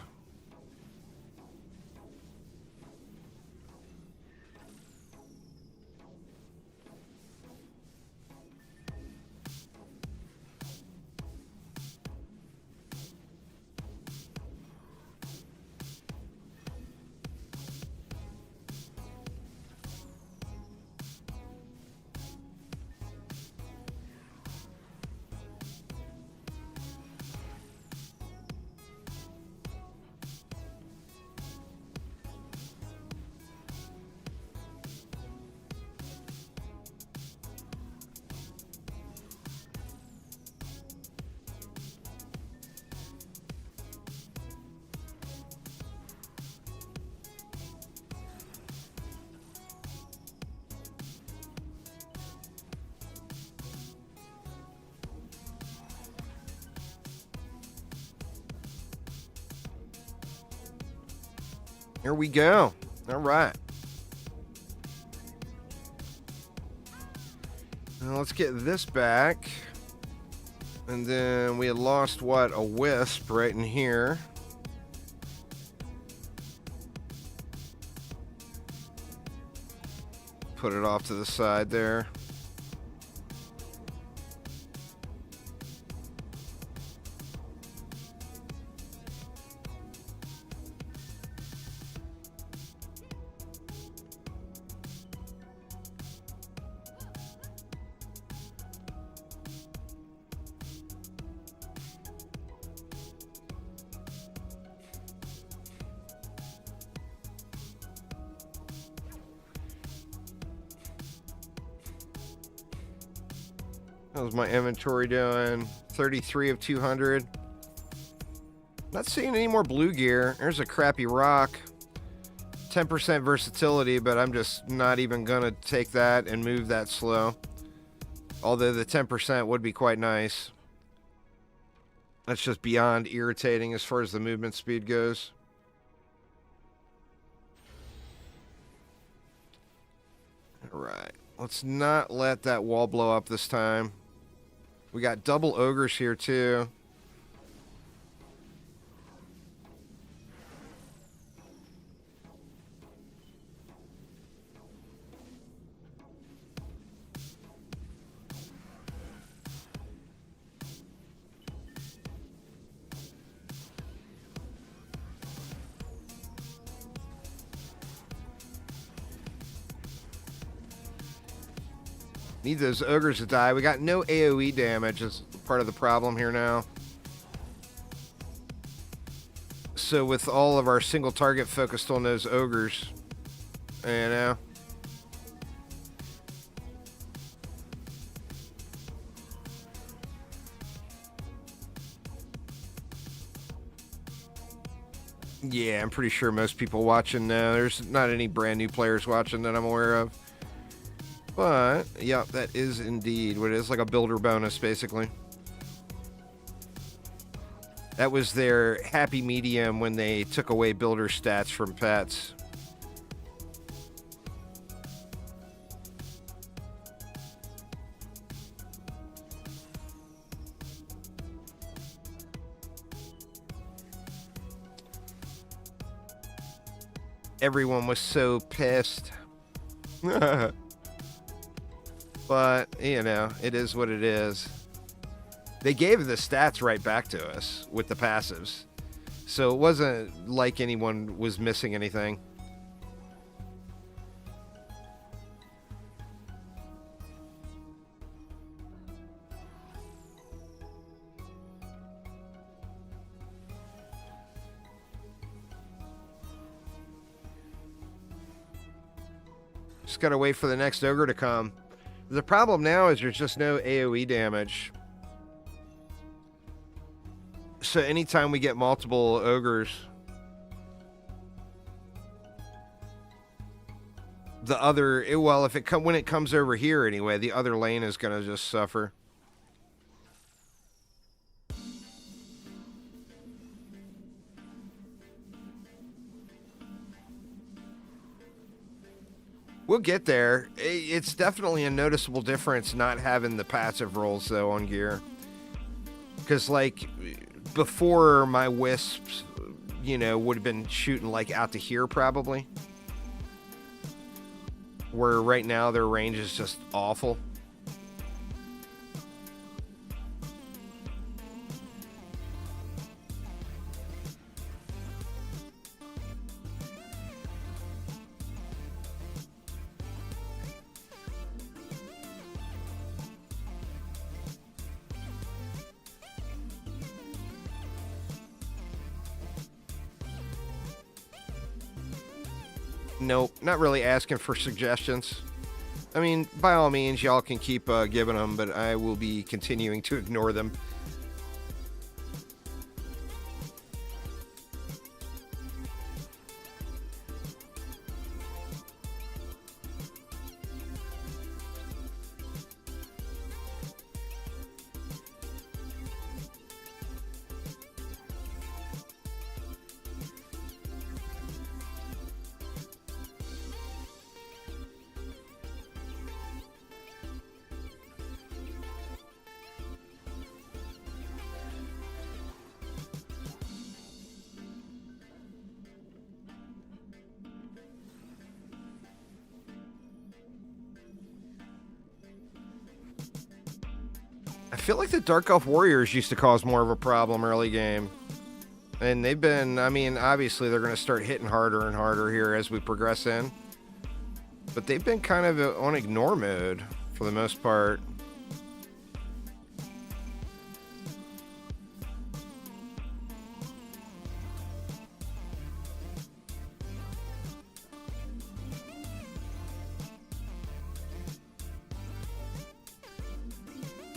Here we go. All right. Now let's get this back. And then we had lost, what, a wisp right in here. Put it off to the side there. How's my inventory doing? 33 of 200. Not seeing any more blue gear. There's a crappy rock. 10% versatility, but I'm just not even going to take that and move that slow. Although the 10% would be quite nice. That's just beyond irritating as far as the movement speed goes. All right. Let's not let that wall blow up this time. We got double ogres here, too. Need those ogres to die. We got no AoE damage as part of the problem here now. So with all of our single target focused on those ogres, you know. Yeah, I'm pretty sure most people watching now. There's not any brand new players watching that I'm aware of. But, yeah, that is indeed what it is. Like a builder bonus, basically. That was their happy medium when they took away builder stats from pets. Everyone was so pissed. But, you know, it is what it is. They gave the stats right back to us with the passives. So it wasn't like anyone was missing anything. Just gotta wait for the next ogre to come. The problem now is there's just no AoE damage. So anytime we get multiple ogres, the other, well, if it when it comes over here anyway, the other lane is going to just suffer. We'll get there. It's definitely a noticeable difference not having the passive rolls, though, on gear. Because, like, before my wisps, you know, would have been shooting, like, out to here, probably. Where right now their range is just awful. Nope, not really asking for suggestions. I mean, by all means, y'all can keep giving them, but I will be continuing to ignore them. feel like the Dark Elf Warriors used to cause more of a problem early game. And they've been, I mean, obviously they're going to start hitting harder and harder here as we progress in. But they've been kind of on ignore mode for the most part.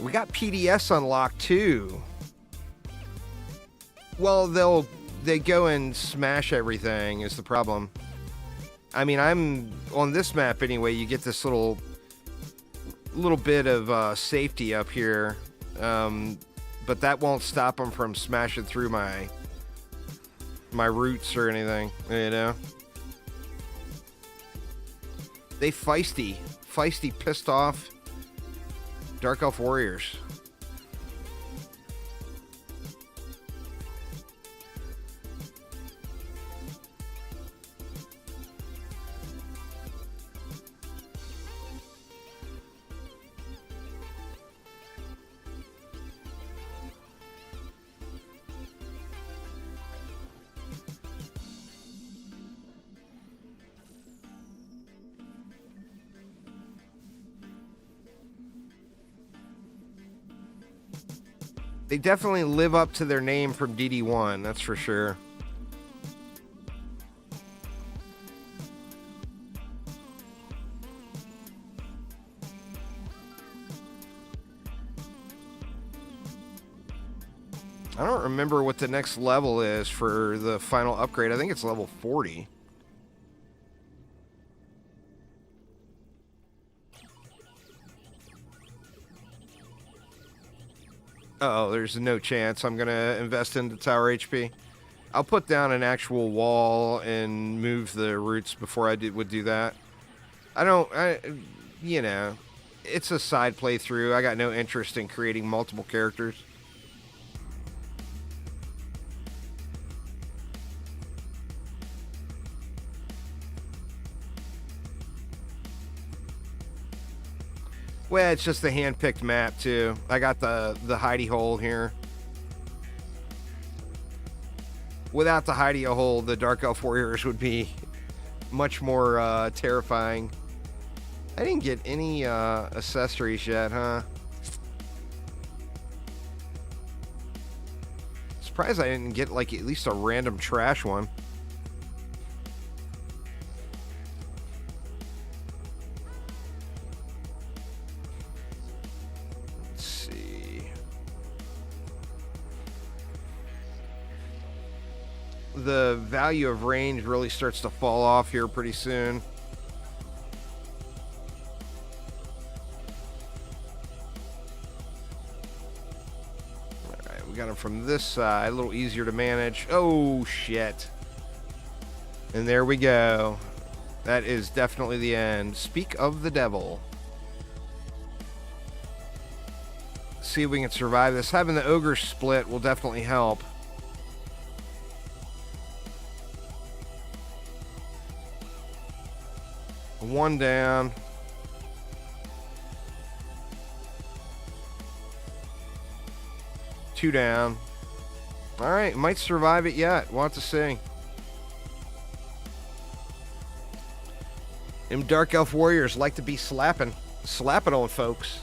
We got PDS unlocked too. Well, they go and smash everything is the problem. I mean, I'm on this map anyway. You get this little bit of safety up here, but that won't stop them from smashing through my roots or anything. You know, they feisty, pissed off Dark Elf Warriors. They definitely live up to their name from DD1, that's for sure. I don't remember what the next level is for the final upgrade. I think it's level 40. Uh-oh, there's no chance I'm going to invest into tower HP. I'll put down an actual wall and move the roots before I would do that. You know, it's a side playthrough. I got no interest in creating multiple characters. Well, it's just the hand-picked map, too. I got the hidey hole here. Without the hidey hole, the Dark Elf Warriors would be much more terrifying. I didn't get any accessories yet, huh? Surprised I didn't get, like, at least a random trash one. The value of range really starts to fall off here pretty soon. Alright, we got him from this side, a little easier to manage. Oh, shit. And there we go. That is definitely the end. Speak of the devil. See if we can survive this. Having the ogre split will definitely help. One down. Two down. All right, might survive it yet. We'll have to see. Them Dark Elf Warriors like to be slapping on folks.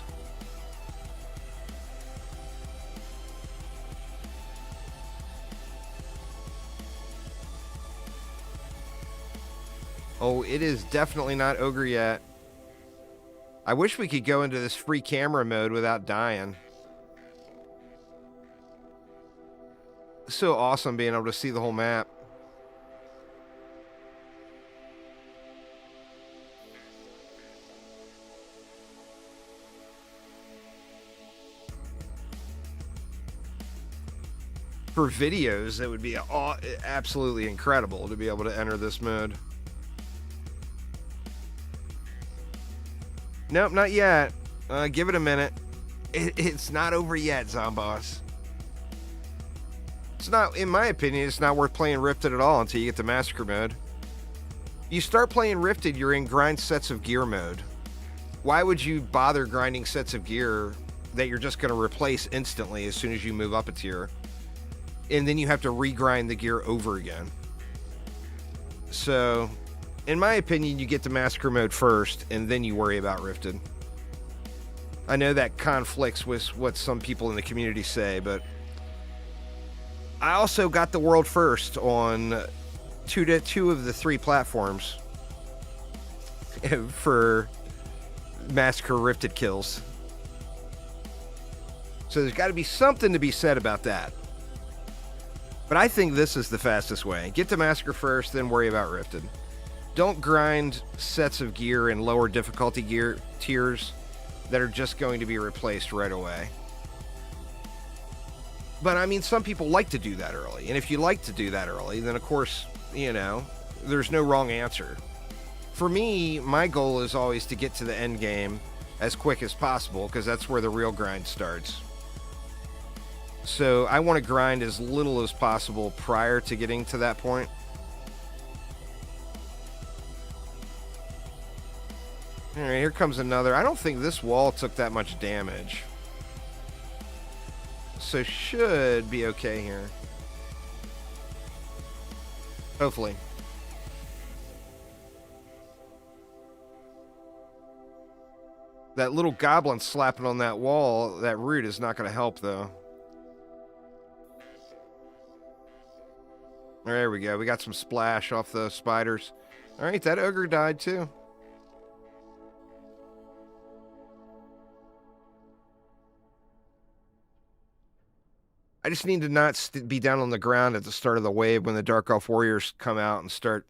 Oh, it is definitely not ogre yet. I wish we could go into this free camera mode without dying. So awesome being able to see the whole map. For videos, it would be absolutely incredible to be able to enter this mode. Nope, not yet. Give it a minute. It's not over yet, Zomboss. It's not, in my opinion, it's not worth playing Rifted at all until you get to Massacre mode. You start playing Rifted, you're in grind sets of gear mode. Why would you bother grinding sets of gear that you're just going to replace instantly as soon as you move up a tier. And then you have to regrind the gear over again. So, in my opinion, you get to Massacre mode first, and then you worry about Rifted. I know that conflicts with what some people in the community say, but I also got the world first on two of the 3 platforms for Massacre Rifted kills. So there's got to be something to be said about that. But I think this is the fastest way. Get to Massacre first, then worry about Rifted. Don't grind sets of gear in lower difficulty gear tiers that are just going to be replaced right away. But I mean, some people like to do that early. And if you like to do that early, then of course, you know, there's no wrong answer. For me, my goal is always to get to the end game as quick as possible, because that's where the real grind starts. So I want to grind as little as possible prior to getting to that point. All right, here comes another. I don't think this wall took that much damage. So should be okay here. Hopefully. That little goblin slapping on that wall, that root is not going to help, though. There we go. We got some splash off the spiders. All right, that ogre died, too. I just need to not be down on the ground at the start of the wave when the Dark Elf Warriors come out and start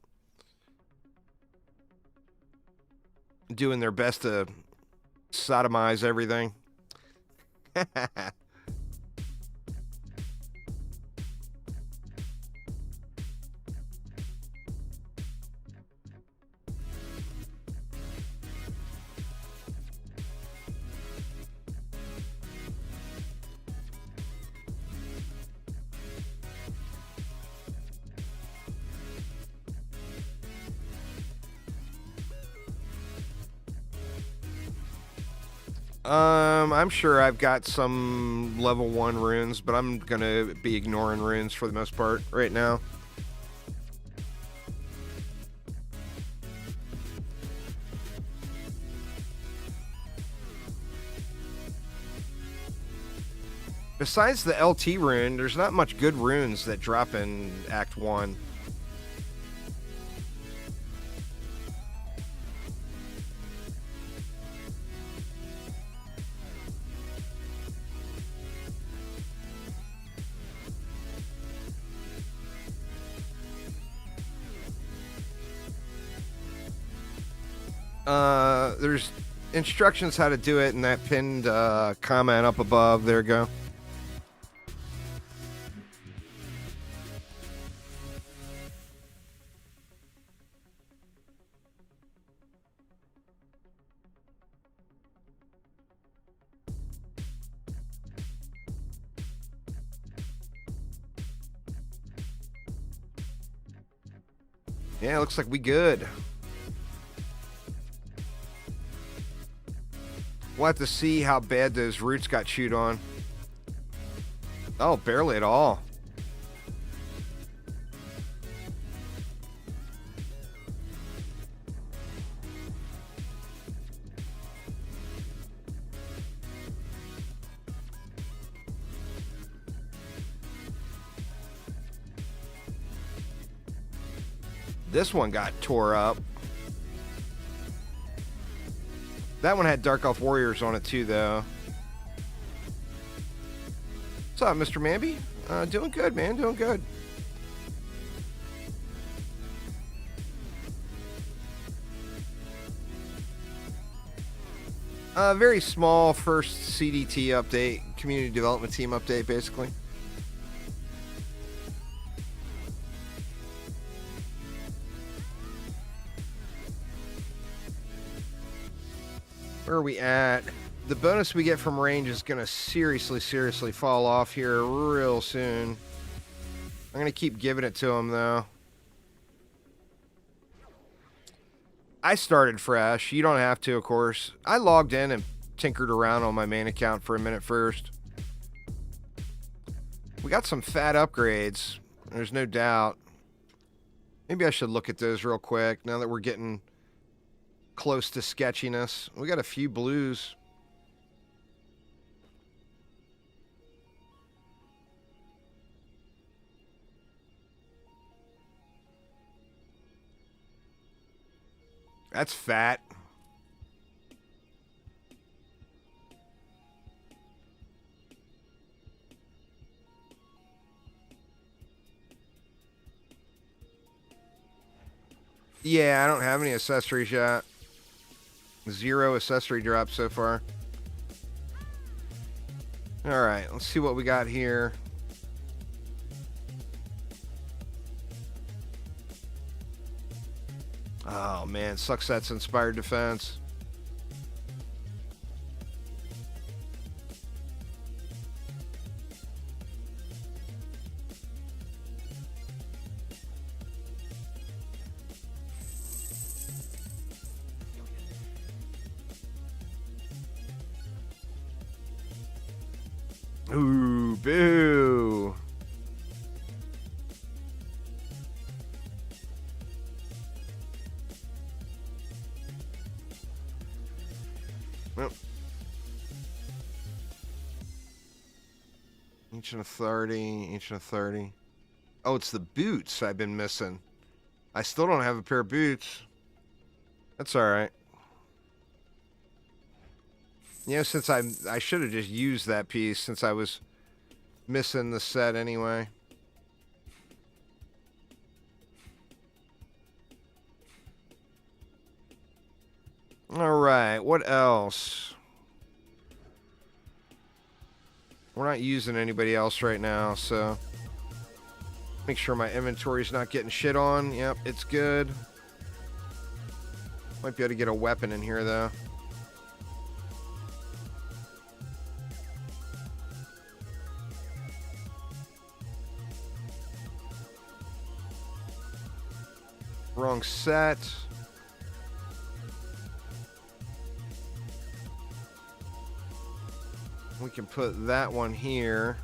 doing their best to sodomize everything. I'm sure I've got some level 1 runes, but I'm gonna be ignoring runes for the most part right now. Besides the LT rune, there's not much good runes that drop in Act 1. There's instructions how to do it in that pinned comment up above. There we go. Yeah, looks like we good. We'll have to see how bad those roots got chewed on. Oh, barely at all. This one got tore up. That one had Dark Elf Warriors on it too, though. What's up, Mr. Mamby? Doing good, man. Doing good. Very small first CDT update, community development team update, basically. Where are we at? The bonus we get from range is going to seriously fall off here real soon. I'm going to keep giving it to him, though. I started fresh. You don't have to, of course. I logged in and tinkered around on my main account for a minute first. We got some fat upgrades. There's no doubt. Maybe I should look at those real quick now that we're getting close to sketchiness. We got a few blues. That's fat. Yeah, I don't have any accessories yet. 0 accessory drops so far. Alright, let's see what we got here. Oh man, sucks that's inspired defense. Ooh, boo. Well. Ancient Authority, Ancient Authority. Oh, it's the boots I've been missing. I still don't have a pair of boots. That's alright. You know, since I should have just used that piece since I was missing the set anyway. Alright, what else? We're not using anybody else right now, so make sure my inventory's not getting shit on. Yep, it's good. Might be able to get a weapon in here, though. Wrong set. We can put that one here.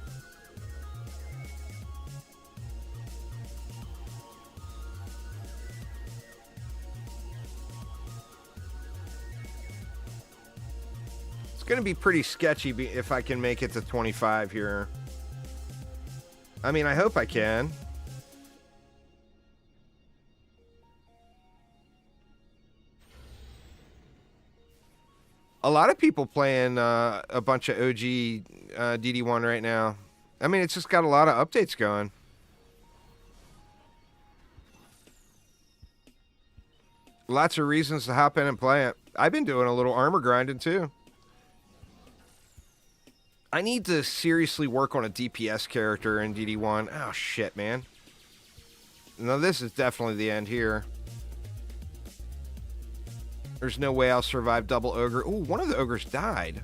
It's going to be pretty sketchy if I can make it to 25 here. I mean, I hope I can. A lot of people playing a bunch of OG DD1 right now. I mean, it's just got a lot of updates going. Lots of reasons to hop in and play it. I've been doing a little armor grinding too. I need to seriously work on a DPS character in DD1. Oh, shit, man. No, this is definitely the end here. There's no way I'll survive double ogre. Ooh, one of the ogres died.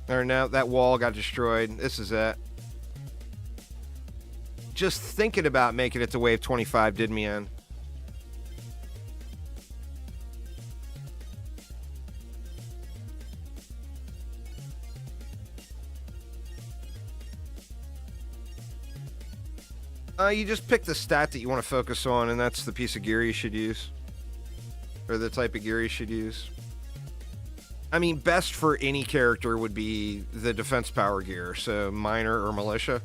Or no, that wall got destroyed. This is it. Just thinking about making it to wave 25 did me in. You just pick the stat that you want to focus on, and that's the piece of gear you should use. Or the type of gear you should use. I mean, best for any character would be the defense power gear, so minor or militia.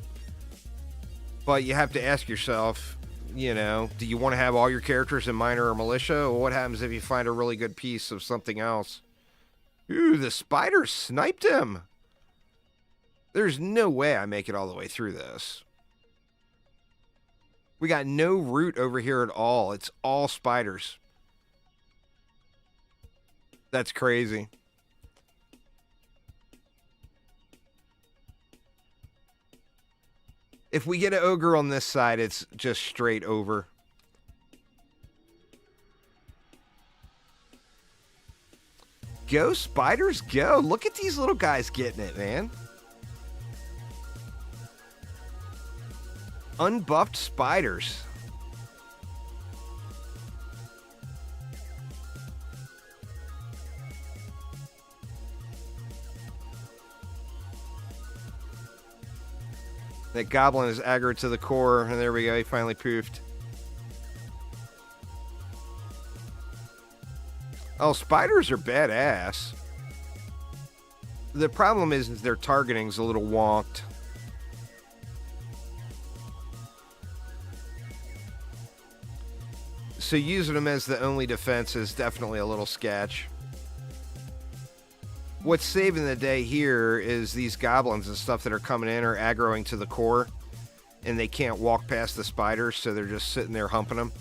But you have to ask yourself, you know, do you want to have all your characters in minor or militia? Or what happens if you find a really good piece of something else? Ooh, the spider sniped him! There's no way I make it all the way through this. We got no root over here at all. It's all spiders. That's crazy. If we get an ogre on this side, it's just straight over. Go, spiders, go. Look at these little guys getting it, man. Unbuffed spiders. That goblin is aggro to the core, and there we go, he finally poofed. Oh, spiders are badass. The problem is their targeting's a little wonked. So using them as the only defense is definitely a little sketch. What's saving the day here is these goblins and stuff that are coming in are aggroing to the core, and they can't walk past the spiders, so they're just sitting there humping them.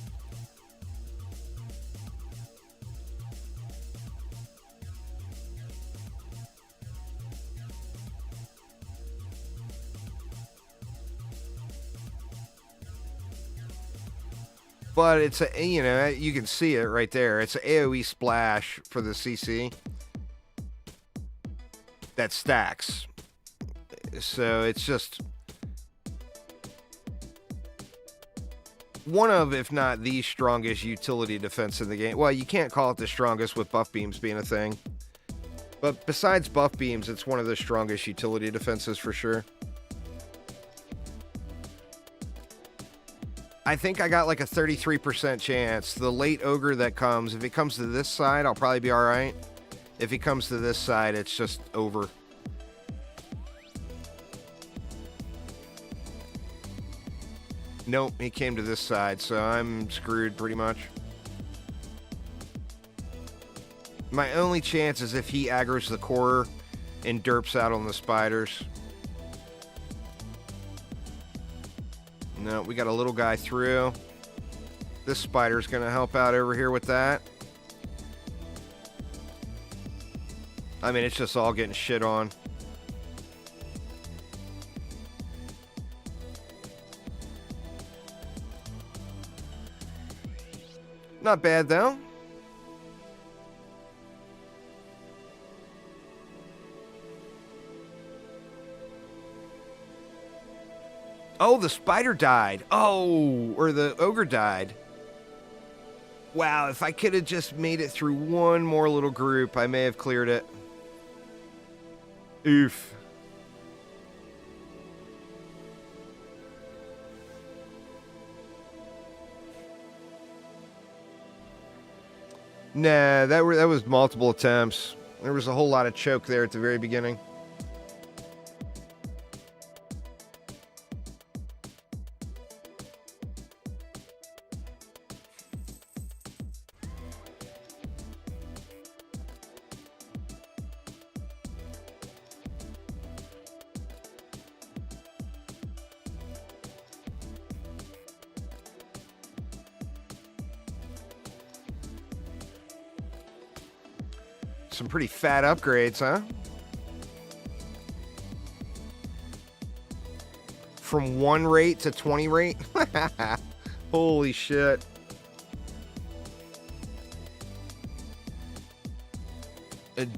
But it's a, you know, you can see it right there. It's an AoE splash for the CC that stacks. So it's just one of, if not the strongest utility defense in the game. Well, you can't call it the strongest with buff beams being a thing. But besides buff beams, it's one of the strongest utility defenses for sure. I think I got like a 33% chance. The late ogre that comes, if he comes to this side, I'll probably be alright. If he comes to this side, it's just over. Nope, he came to this side, so I'm screwed pretty much. My only chance is if he aggroes the core and derps out on the spiders. No, we got a little guy through. This spider's going to help out over here with that. I mean, it's just all getting shit on. Not bad, though. Oh, the spider died. Oh, or the ogre died. Wow, if I could have just made it through one more little group, I may have cleared it. Oof. Nah, that was multiple attempts. There was a whole lot of choke there at the very beginning. Some pretty fat upgrades, huh? From 1 rate to 20 rate? Holy shit.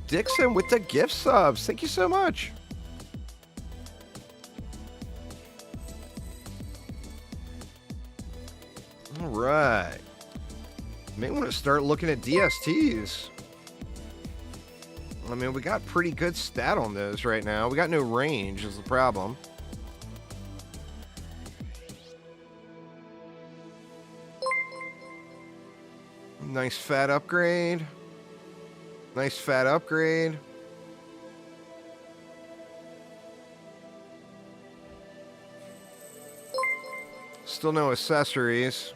Dixon with the gift subs. Thank you so much. All right. May want to start looking at DSTs. I mean, we got pretty good stat on those right now. We got no range is the problem. Nice fat upgrade. Nice fat upgrade. Still no accessories.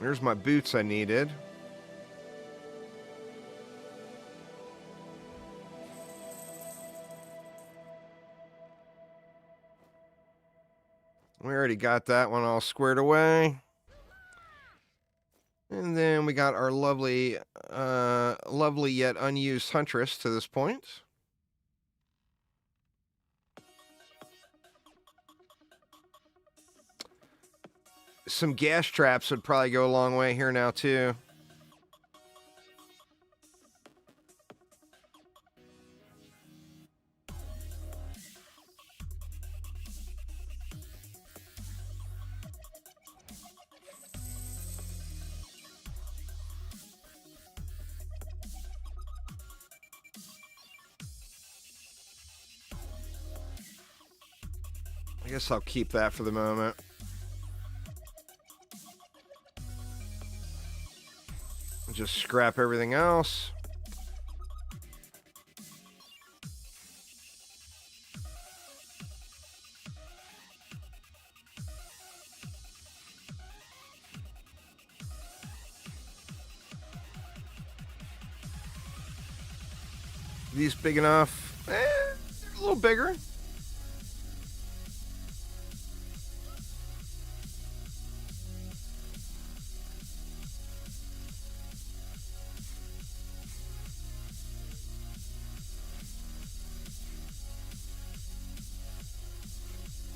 There's my boots I needed. We already got that one all squared away. And then we got our lovely yet unused huntress to this point. Some gas traps would probably go a long way here now, too. I guess I'll keep that for the moment. Just scrap everything else. These big enough? A little bigger.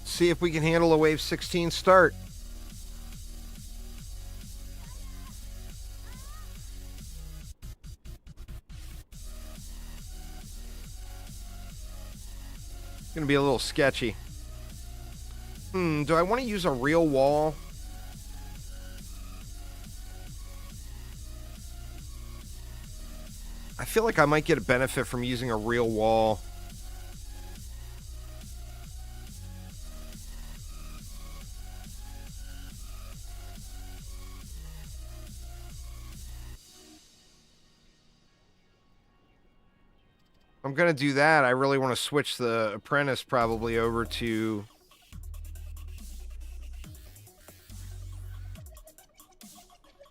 See if we can handle a wave 16 start. It's gonna be a little sketchy. Do I want to use a real wall? I feel like I might get a benefit from using a real wall. I'm going to do that. I really want to switch the apprentice probably over to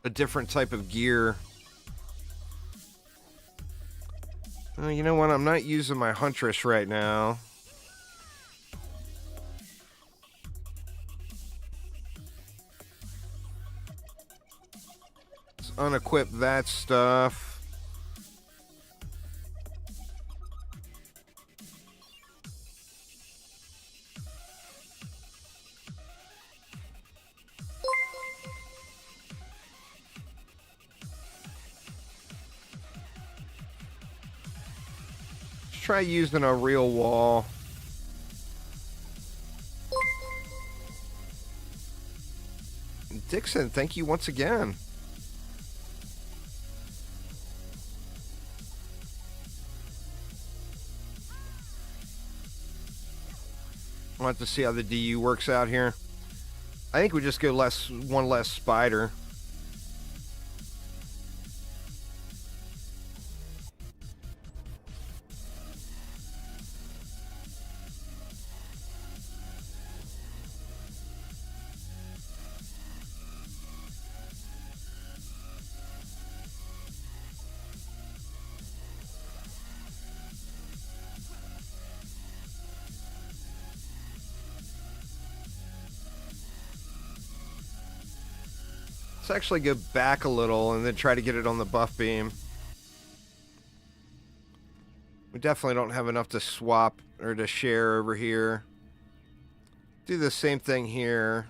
a different type of gear. You know what? I'm not using my huntress right now. Let's unequip that stuff. Try using a real wall. Dixon, thank you once again. I'll have to see how the DU works out here. I think we just go one less spider. Let's actually go back a little and then try to get it on the buff beam. We definitely don't have enough to swap or to share over here. Do the same thing here.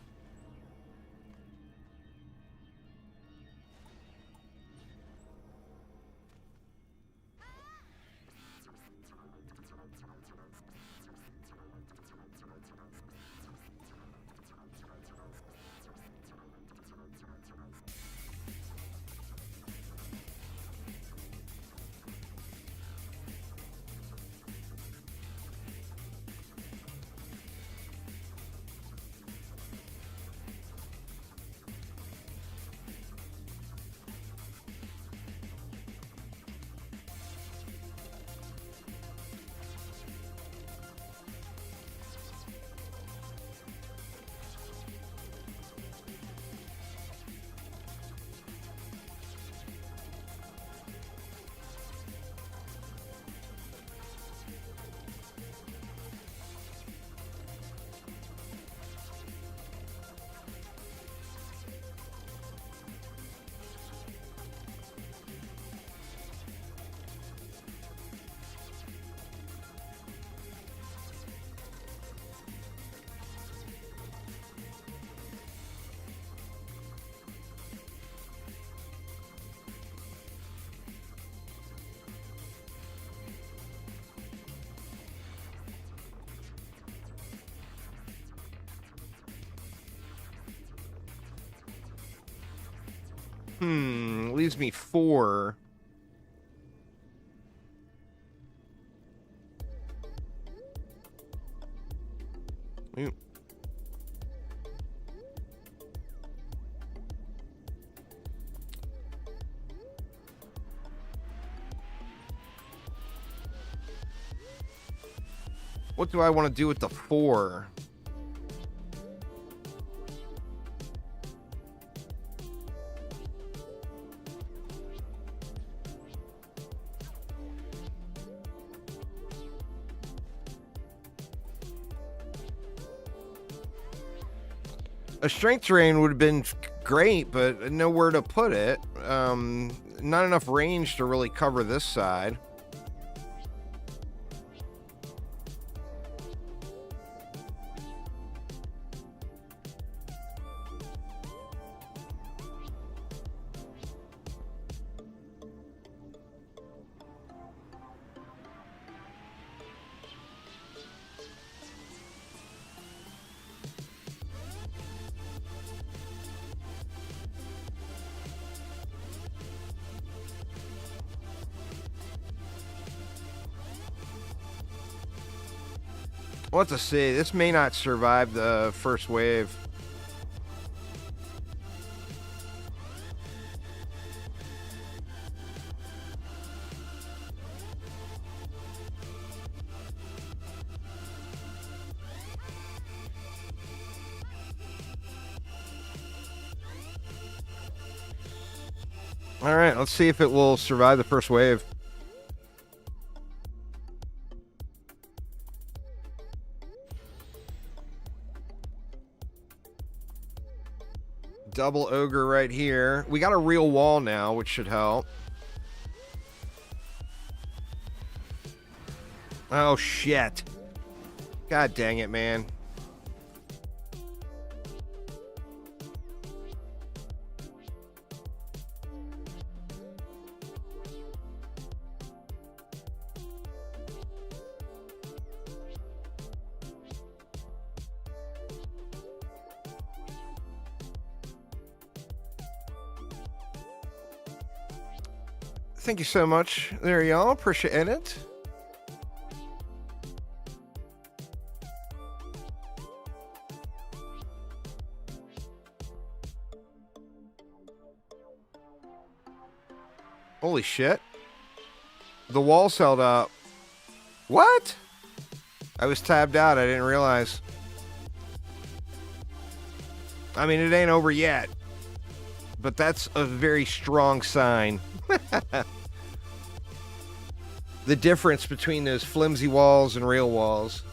Leaves me 4. What do I want to do with the 4? A strength terrain would have been great, but nowhere to put it. Not enough range to really cover this side. We'll have to see. This may not survive the first wave. All right, let's see if it will survive the first wave. Double ogre right here. We got a real wall now, which should help. Oh, shit. God dang it, man. Thank you so much there, y'all. Appreciate it. Holy shit. The wall's held up. What? I was tabbed out. I didn't realize. I mean, it ain't over yet. But that's a very strong sign. The difference between those flimsy walls and real walls.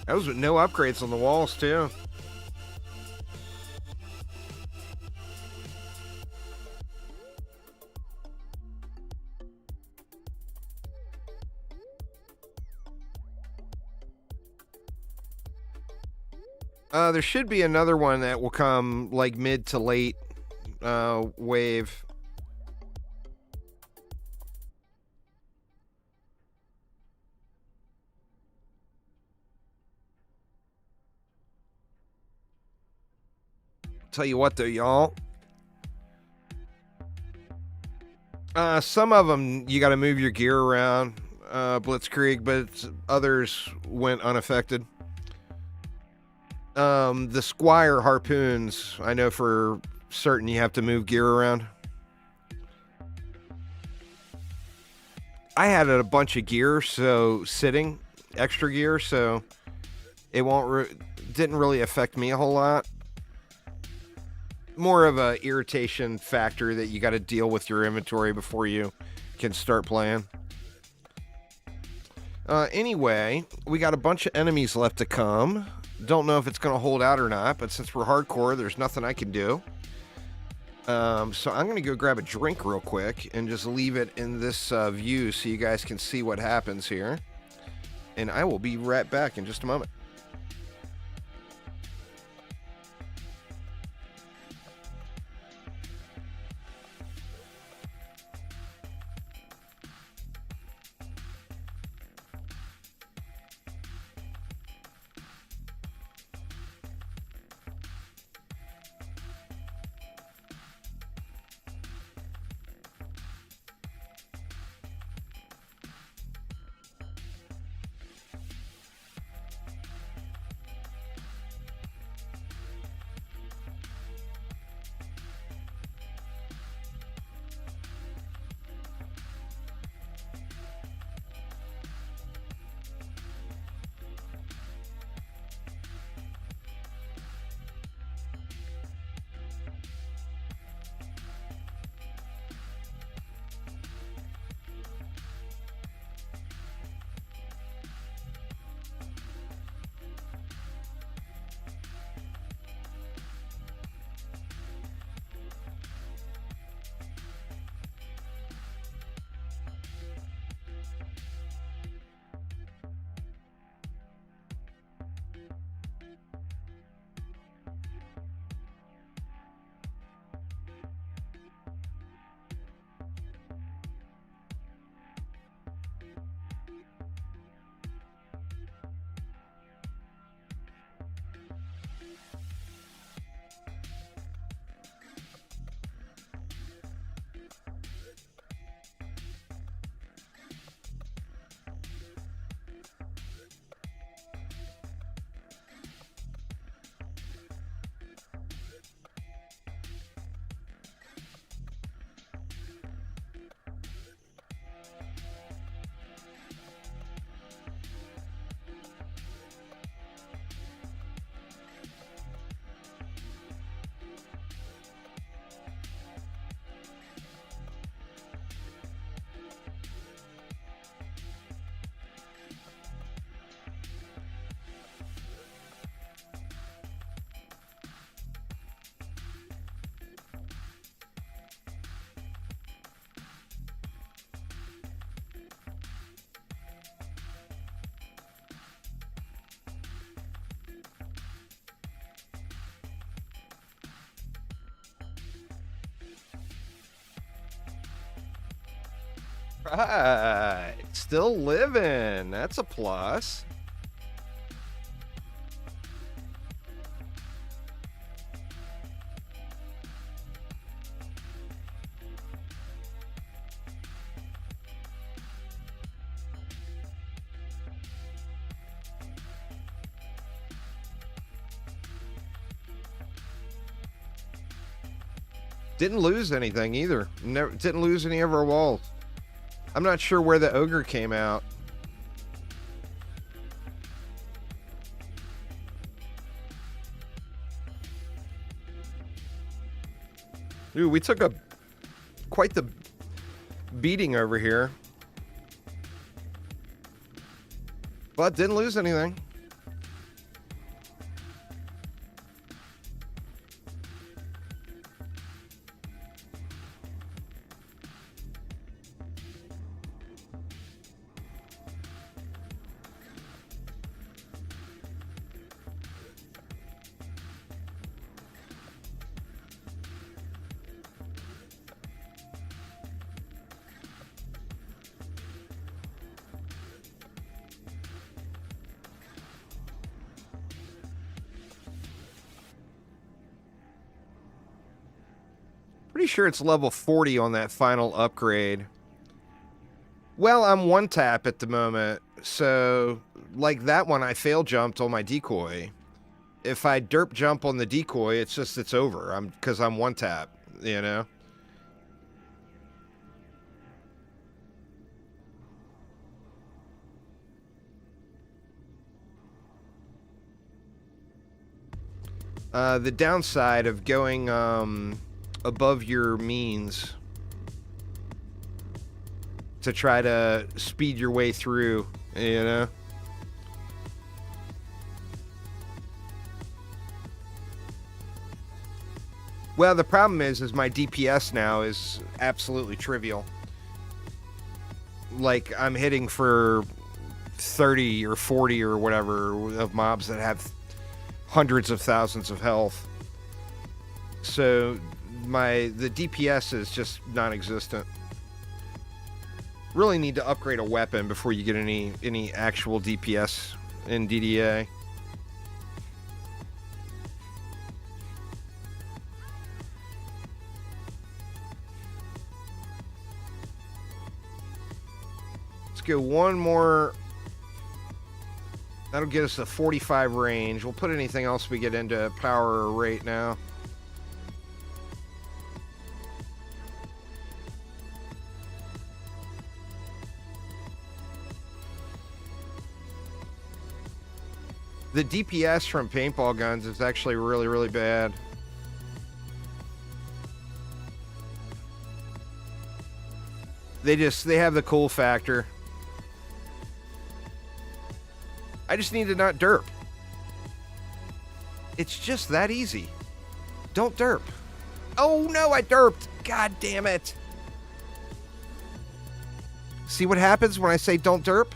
That was with no upgrades on the walls, too. There should be another one that will come like mid to late wave. Tell you what though, y'all. Some of them you got to move your gear around, Blitzkrieg, but others went unaffected. The Squire harpoons, I know for certain you have to move gear around. I had a bunch of gear, so sitting, extra gear, so it didn't really affect me a whole lot. More of a irritation factor that you got to deal with your inventory before you can start playing. Anyway, we got a bunch of enemies left to come. Don't know if it's going to hold out or not, but since we're hardcore, there's nothing I can do. So I'm going to go grab a drink real quick and just leave it in this view so you guys can see what happens here. And I will be right back in just a moment. Right. Still living. That's a plus. Didn't lose anything either. Never didn't lose any of our walls. I'm not sure where the ogre came out. Ooh, we took quite the beating over here. But didn't lose anything. Pretty sure it's level 40 on that final upgrade. Well, I'm one tap at the moment, so like that one I fail jumped on my decoy. If I derp jump on the decoy, it's over. Because I'm one tap, you know. The downside of going above your means to try to speed your way through, you know? Well, the problem is my DPS now is absolutely trivial. Like, I'm hitting for 30 or 40 or whatever of mobs that have hundreds of thousands of health. So the DPS is just non-existent. Really need to upgrade a weapon before you get any actual DPS in DDA. Let's go one more. That'll get us a 45 range. We'll put anything else we get into power or rate now. The DPS from paintball guns is actually really, really bad. They have the cool factor. I just need to not derp. It's just that easy. Don't derp. Oh no, I derped. God damn it. See what happens when I say don't derp?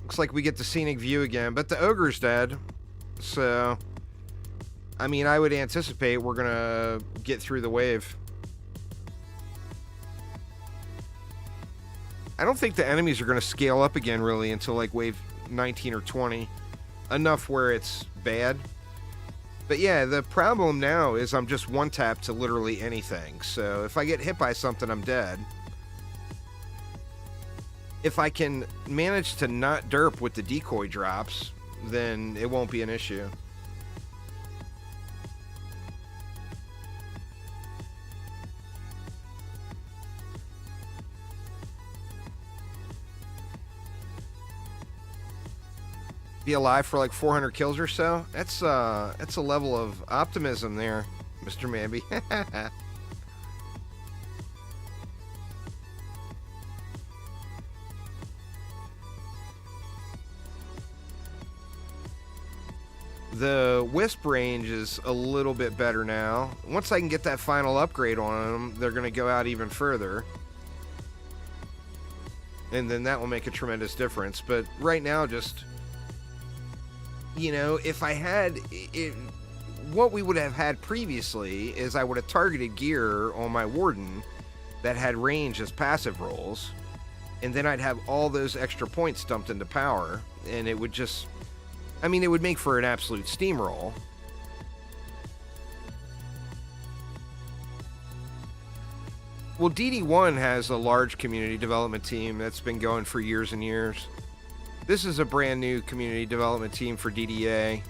Looks like we get the scenic view again, but the ogre's dead. So, I mean, I would anticipate we're gonna get through the wave. I don't think the enemies are gonna scale up again really until like wave 19 or 20. Enough where it's bad. But yeah, the problem now is I'm just one tap to literally anything. So if I get hit by something, I'm dead. If I can manage to not derp with the decoy drops, then it won't be an issue. Be alive for like 400 kills or so. That's a level of optimism there, Mr. Mamby. The wisp range is a little bit better now. Once I can get that final upgrade on them, they're going to go out even further. And then that will make a tremendous difference. But right now, just, if I had it, what we would have had previously is I would have targeted gear on my Warden that had range as passive rolls, and then I'd have all those extra points dumped into power, and it would just, it would make for an absolute steamroll. Well, DD1 has a large community development team that's been going for years and years. This is a brand new community development team for DDA,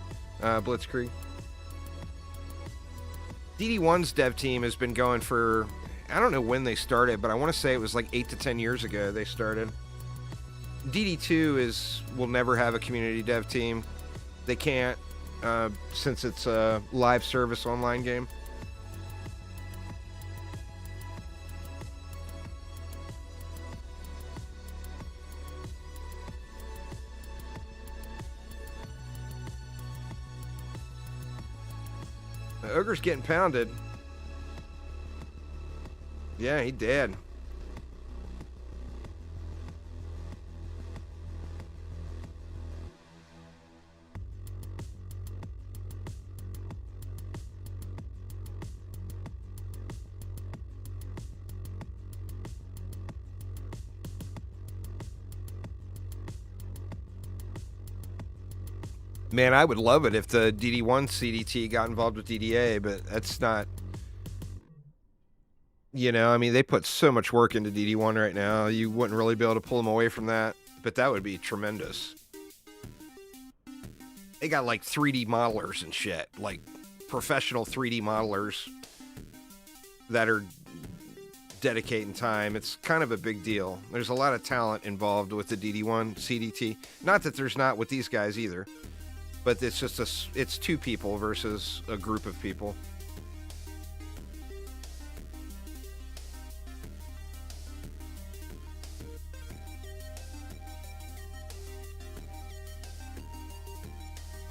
Blitzkrieg. DD1's dev team has been going for, I don't know when they started, but I want to say it was like 8 to 10 years ago they started. DD2 will never have a community dev team. They can't, since it's a live service online game. The ogre's getting pounded. Yeah, he did. Man, I would love it if the DD1 CDT got involved with DDA, but that's not... they put so much work into DD1 right now, you wouldn't really be able to pull them away from that, but that would be tremendous. They got, like, 3D modelers and shit, like, professional 3D modelers that are dedicating time. It's kind of a big deal. There's a lot of talent involved with the DD1 CDT. Not that there's not with these guys either, but it's just it's two people versus a group of people.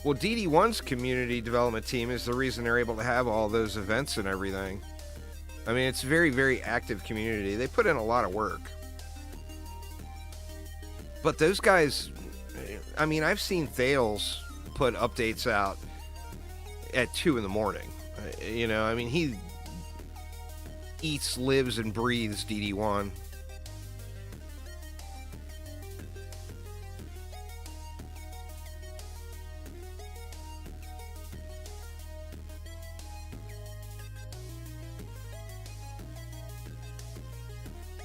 Well, DD1's community development team is the reason they're able to have all those events and everything. It's a very, very active community. They put in a lot of work. But those guys, I've seen Thales put updates out at 2 in the morning. He eats, lives, and breathes DD1.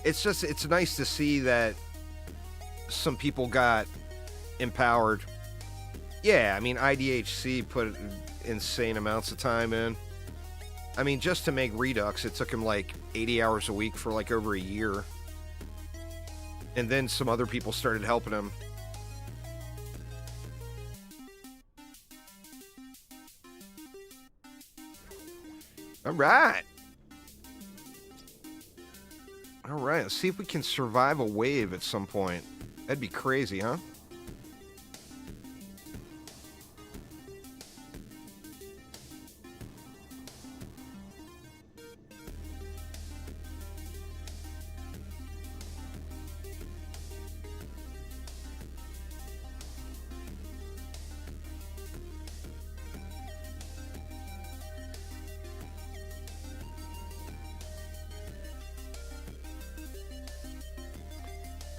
It's nice to see that some people got empowered. Yeah, IDHC put insane amounts of time in. Just to make Redux, it took him like 80 hours a week for like over a year. And then some other people started helping him. All right. All right, let's see if we can survive a wave at some point. That'd be crazy, huh?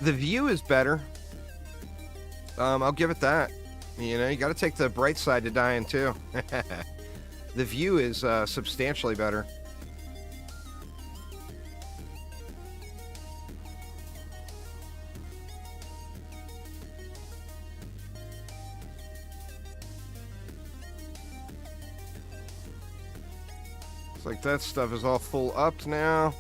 The view is better. I'll give it that. You got to take the bright side to dying, too. The view is substantially better. It's like that stuff is all full up now.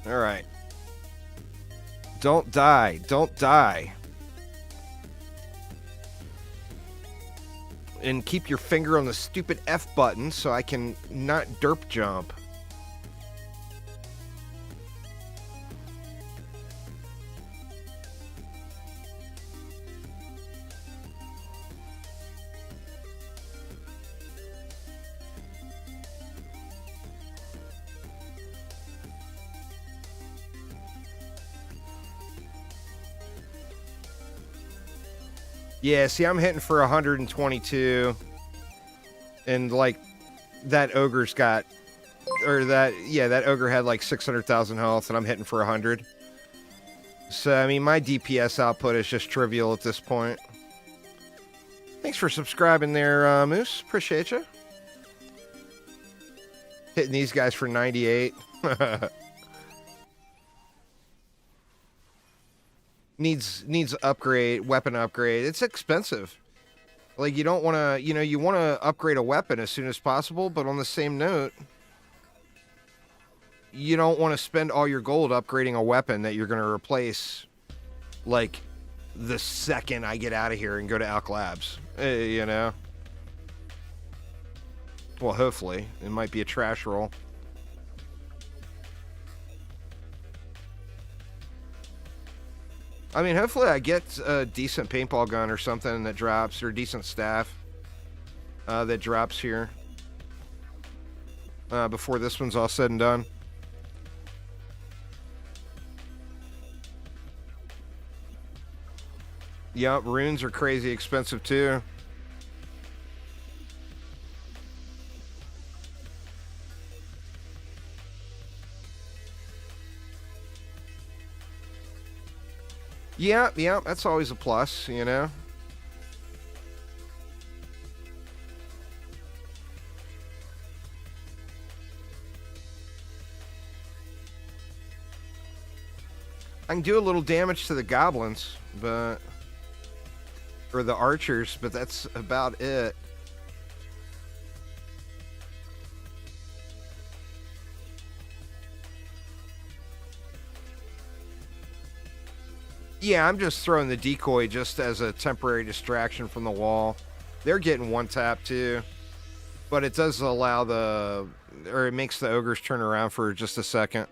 All right. Don't die. Don't die. And keep your finger on the stupid F button so I can not derp jump. Yeah, see, I'm hitting for 122. And, like, that ogre's got... Or that... Yeah, that ogre had, like, 600,000 health, and I'm hitting for 100. So, I mean, my DPS output is just trivial at this point. Thanks for subscribing there, Moose. Appreciate you. Hitting these guys for 98. Needs upgrade, weapon upgrade. It's expensive. Like, you don't want to, you want to upgrade a weapon as soon as possible, but on the same note, you don't want to spend all your gold upgrading a weapon that you're going to replace, like, the second I get out of here and go to Alk Labs, you know? Well, hopefully. It might be a trash roll. I mean, hopefully I get a decent paintball gun or something that drops, or a decent staff that drops here before this one's all said and done. Yep, runes are crazy expensive too. Yeah, that's always a plus, you know? I can do a little damage to the goblins, but... Or the archers, but that's about it. Yeah, I'm just throwing the decoy just as a temporary distraction from the wall. They're getting one tap too. But it does allow or it makes the ogres turn around for just a second.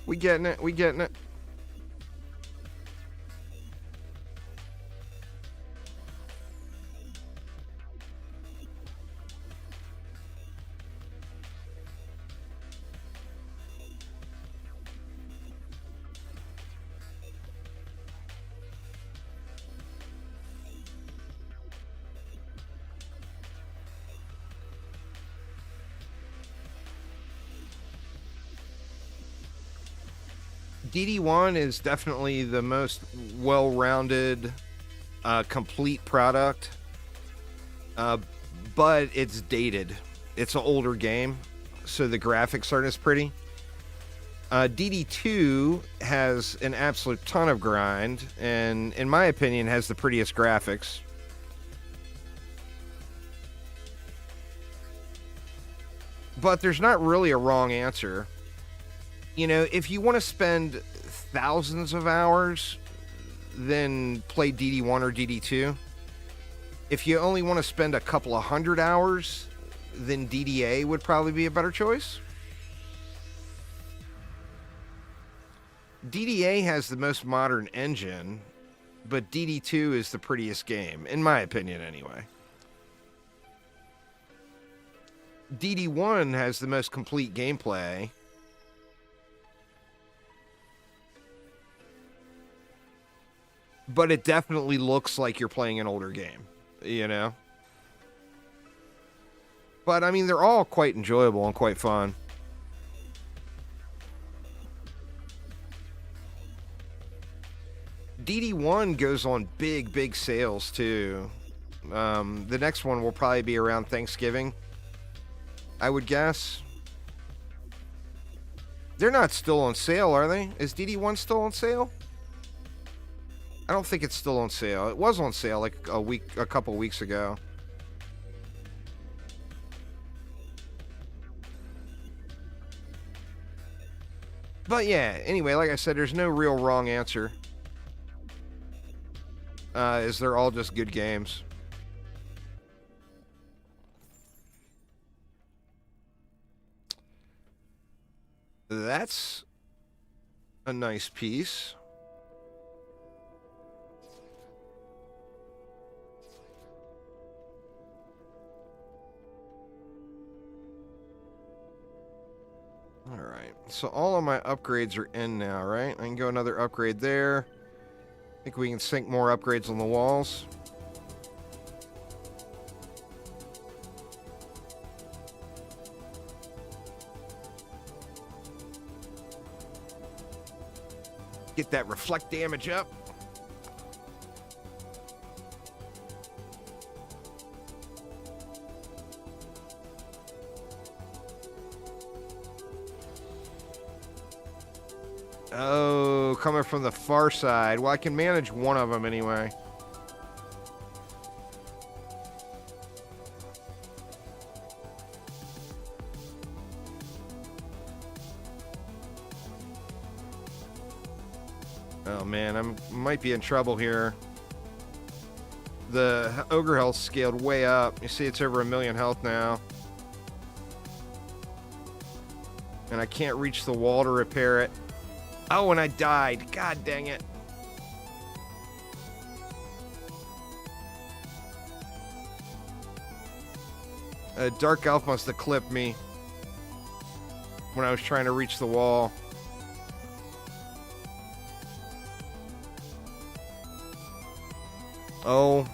We getting it. We getting it. DD1 is definitely the most well-rounded, complete product, but it's dated. It's an older game, so the graphics aren't as pretty. DD2 has an absolute ton of grind, and in my opinion has the prettiest graphics. But there's not really a wrong answer. You know, if you want to spend thousands of hours, then play DD1 or DD2. If you only want to spend a couple of hundred hours, then DDA would probably be a better choice. DDA has the most modern engine, but DD2 is the prettiest game, in my opinion anyway. DD1 has the most complete gameplay, but it definitely looks like you're playing an older game, you know? But, I mean, they're all quite enjoyable and quite fun. DD1 goes on big sales, too. The next one will probably be around Thanksgiving, I would guess. They're not still on sale, are they? Is DD1 still on sale? I don't think it's still on sale. It was on sale like a couple weeks ago. But yeah, anyway, like I said, there's no real wrong answer. Is they're all just good games. That's a nice piece. All right, so all of my upgrades are in now, right? I can go another upgrade there. I think we can sink more upgrades on the walls. Get that reflect damage up. Oh, coming from the far side. Well, I can manage one of them anyway. Oh man, I might be in trouble here. The ogre health scaled way up. You see it's over 1 million health now. And I can't reach the wall to repair it. Oh, and I died. God dang it. Dark Elf must have clipped me when I was trying to reach the wall. Oh,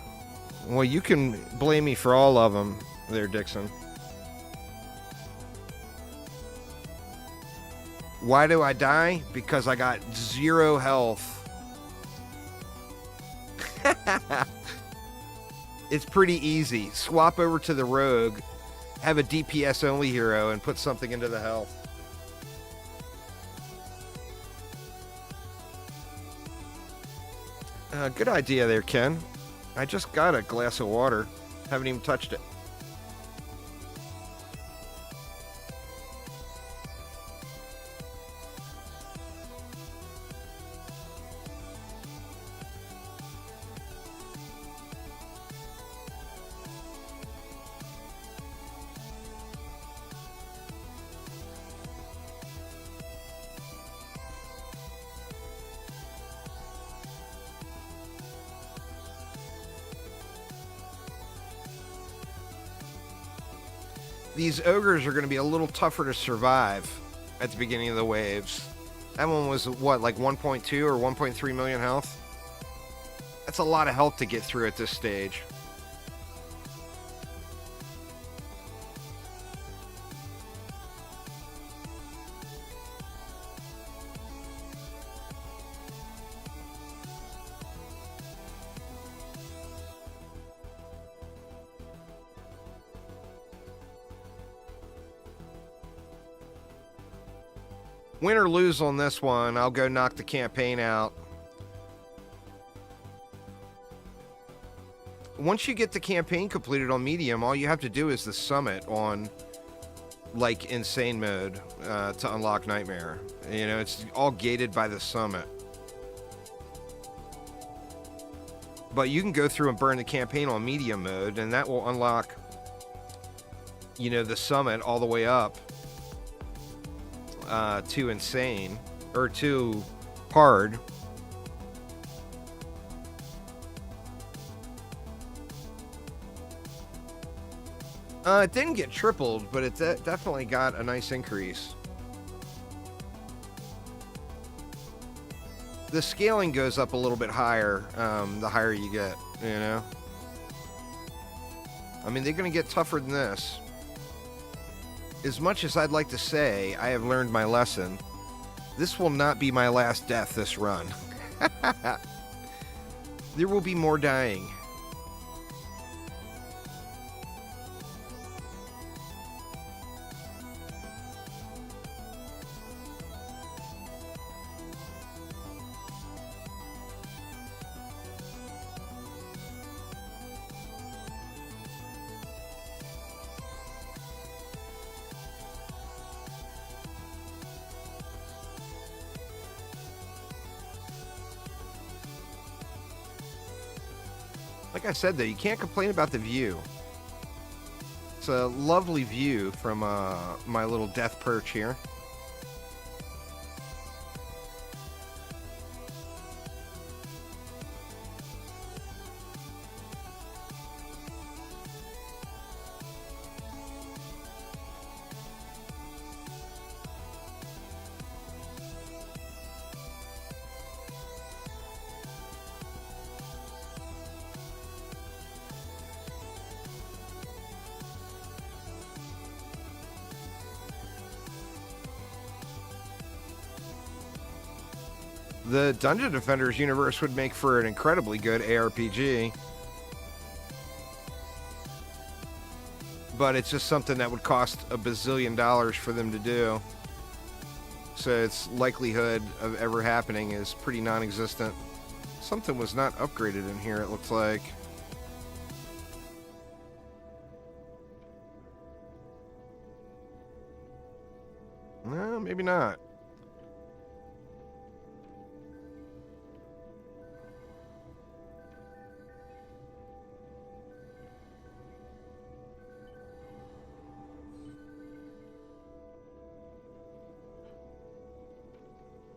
well, you can blame me for all of them there, Dixon. Why do I die? Because I got 0 health. It's pretty easy. Swap over to the rogue, have a DPS only hero, and put something into the health. Good idea there, Ken. I just got a glass of water. Haven't even touched it. These ogres are going to be a little tougher to survive at the beginning of the waves. That one was, what, like 1.2 or 1.3 million health? That's a lot of health to get through at this stage. Win or lose on this one, I'll go knock the campaign out. Once you get the campaign completed on medium, all you have to do is the summit on, like, insane mode to unlock Nightmare. You know, it's all gated by the summit. But you can go through and burn the campaign on medium mode, and that will unlock, you know, the summit all the way up to insane, or to hard. It didn't get tripled, but it definitely got a nice increase. The scaling goes up a little bit higher, the higher you get, you know? I mean, they're going to get tougher than this. As much as I'd like to say I have learned my lesson, this will not be my last death this run. There will be more dying. Like I said, though, you can't complain about the view. It's a lovely view from my little death perch here. The Dungeon Defenders universe would make for an incredibly good ARPG. But it's just something that would cost $1 bazillion for them to do. So its likelihood of ever happening is pretty non-existent. Something was not upgraded in here, it looks like. No, maybe not.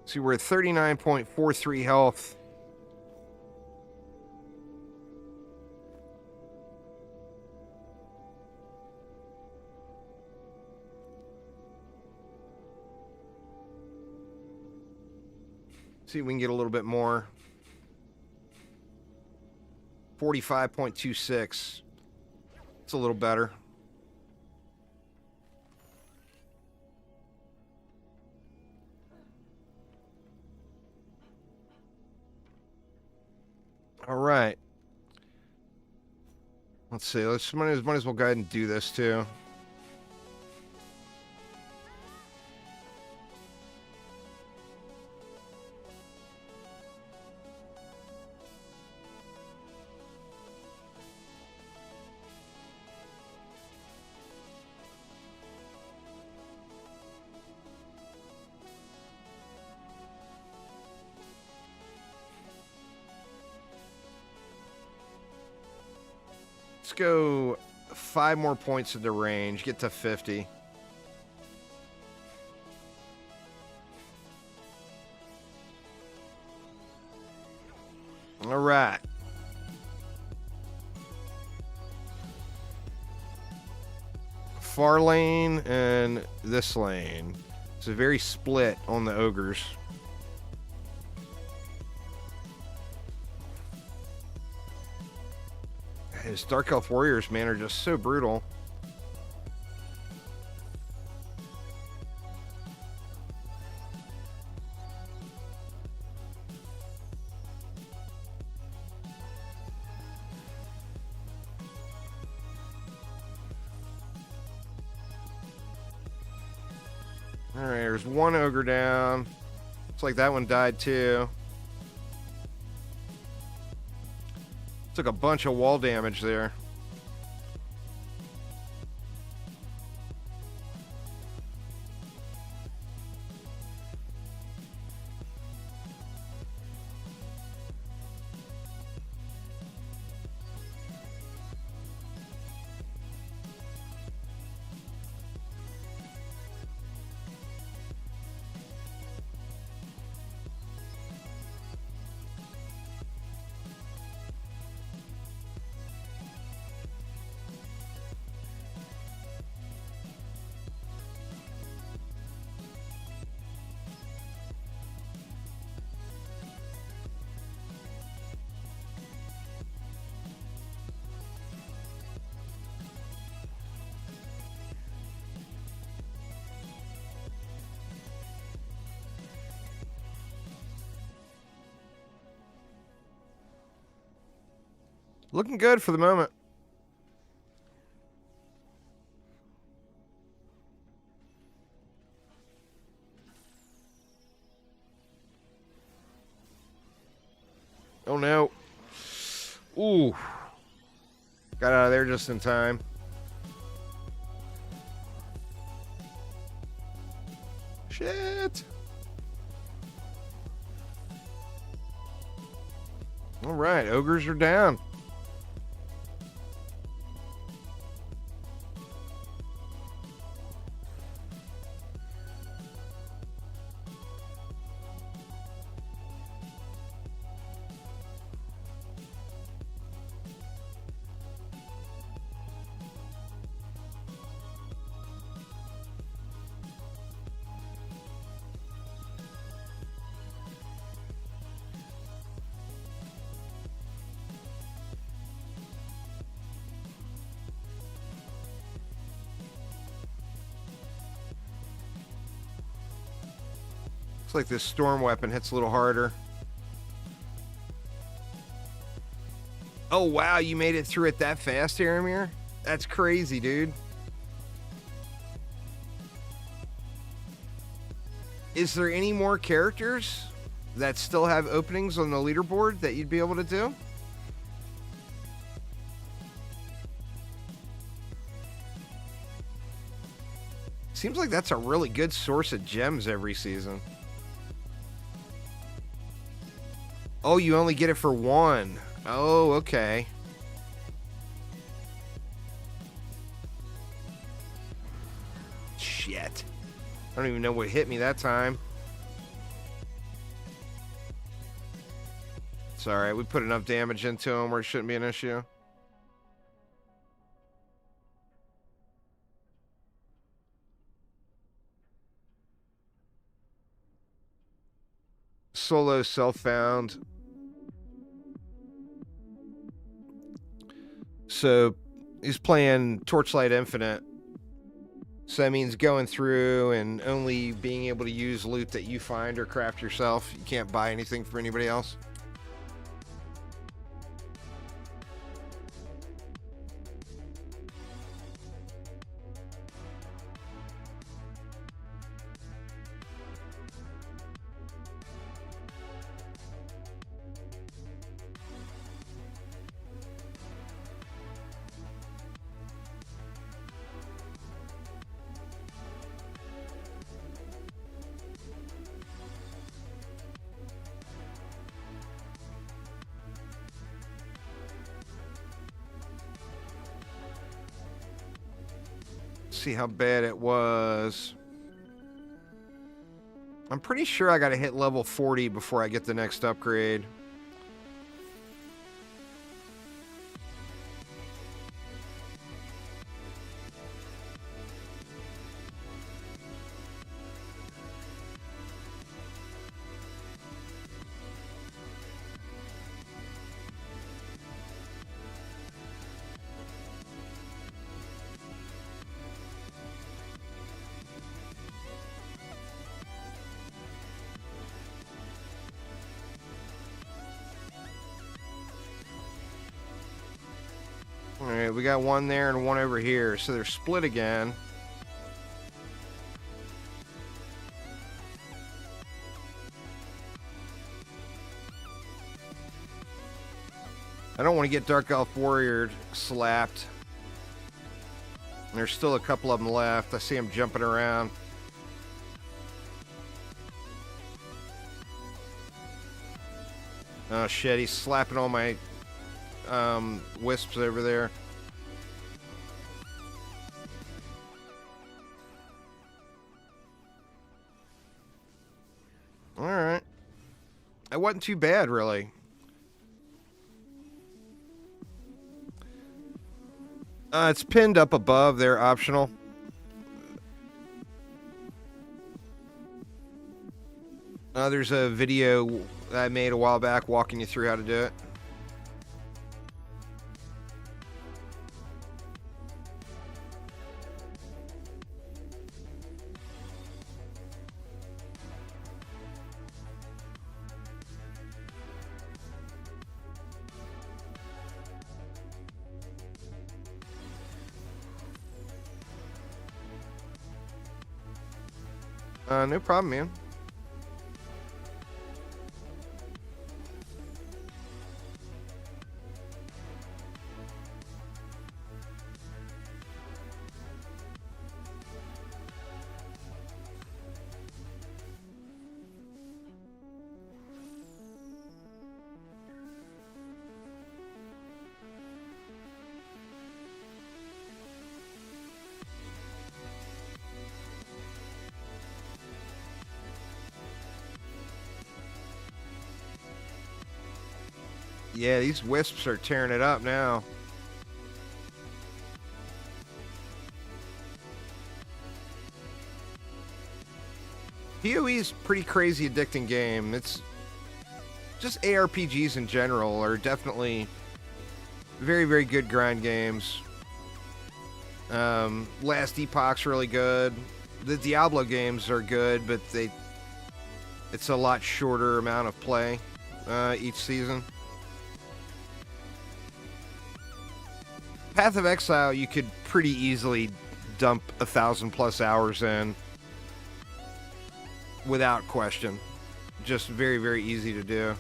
See, we're at 39.43 health. See if we can get a little bit more. 45.26. It's a little better. All right. Let's see. Might as well go ahead and do this too. Let's go 5 more points into range, get to 50. All right. Far lane and this lane. It's a very split on the ogres. His Dark Elf Warriors, man, are just so brutal. Alright, there's one ogre down. Looks like that one died too. Took a bunch of wall damage there. Looking good for the moment. Oh no. Ooh. Got out of there just in time. Shit. All right, ogres are down. Looks like this storm weapon hits a little harder. Oh, wow, you made it through it that fast, Aramir? That's crazy, dude. Is there any more characters that still have openings on the leaderboard that you'd be able to do? Seems like that's a really good source of gems every season. Oh, you only get it for one. Oh, okay. Shit. I don't even know what hit me that time. It's alright, we put enough damage into him where it shouldn't be an issue. Solo self-found. So he's playing Torchlight Infinite. So that means going through and only being able to use loot that you find or craft yourself. You can't buy anything from anybody else. See how bad it was. I'm pretty sure I gotta hit level 40 before I get the next upgrade. Alright, we got one there and one over here, so they're split again. I don't want to get Dark Elf Warrior slapped. And there's still a couple of them left. I see them jumping around. Oh shit, he's slapping all my wisps over there. Alright. It wasn't too bad, really. It's pinned up above. They're optional. There's a video that I made a while back walking you through how to do it. No problem, man. Yeah, these wisps are tearing it up now. PoE's pretty crazy addicting game. It's just ARPGs in general are definitely very, very good grind games. Last Epoch's really good. The Diablo games are good, but It's a lot shorter amount of play each season. Path of Exile, you could pretty easily dump 1,000+ hours in without question. Just very, very easy to do.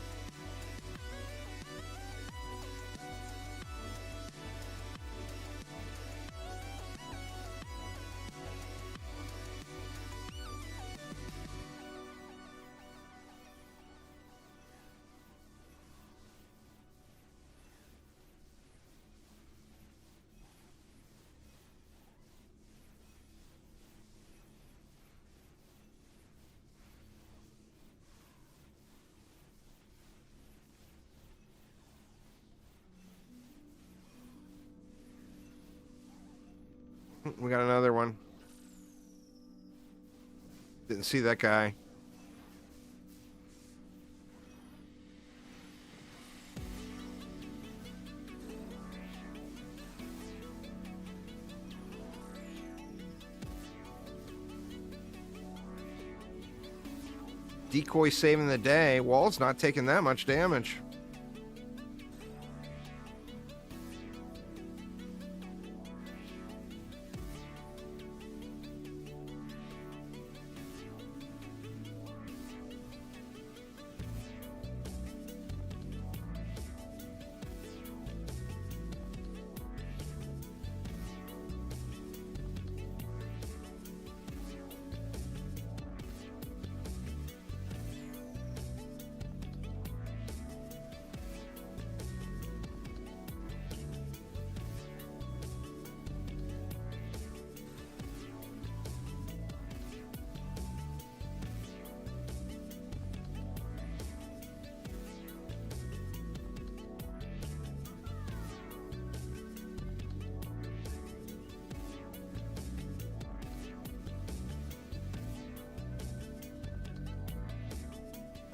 We got another one. Didn't see that guy. Decoy saving the day. Wall's not taking that much damage.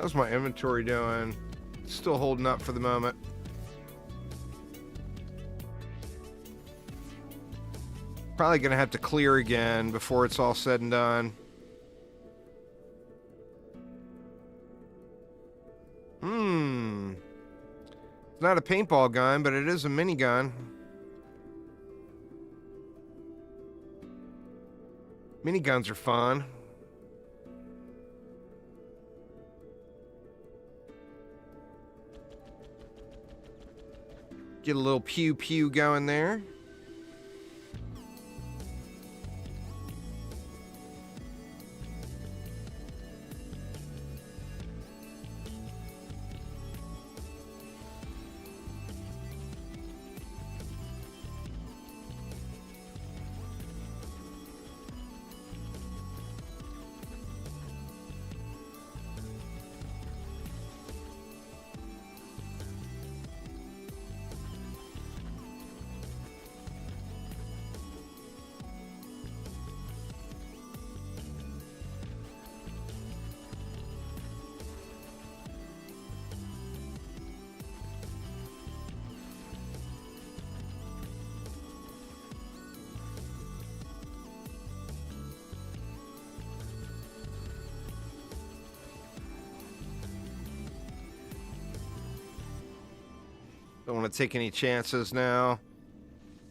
How's my inventory doing? Still holding up for the moment. Probably gonna have to clear again before it's all said and done. It's not a paintball gun, but it is a minigun. Miniguns are fun. Get a little pew pew going there. Don't want to take any chances now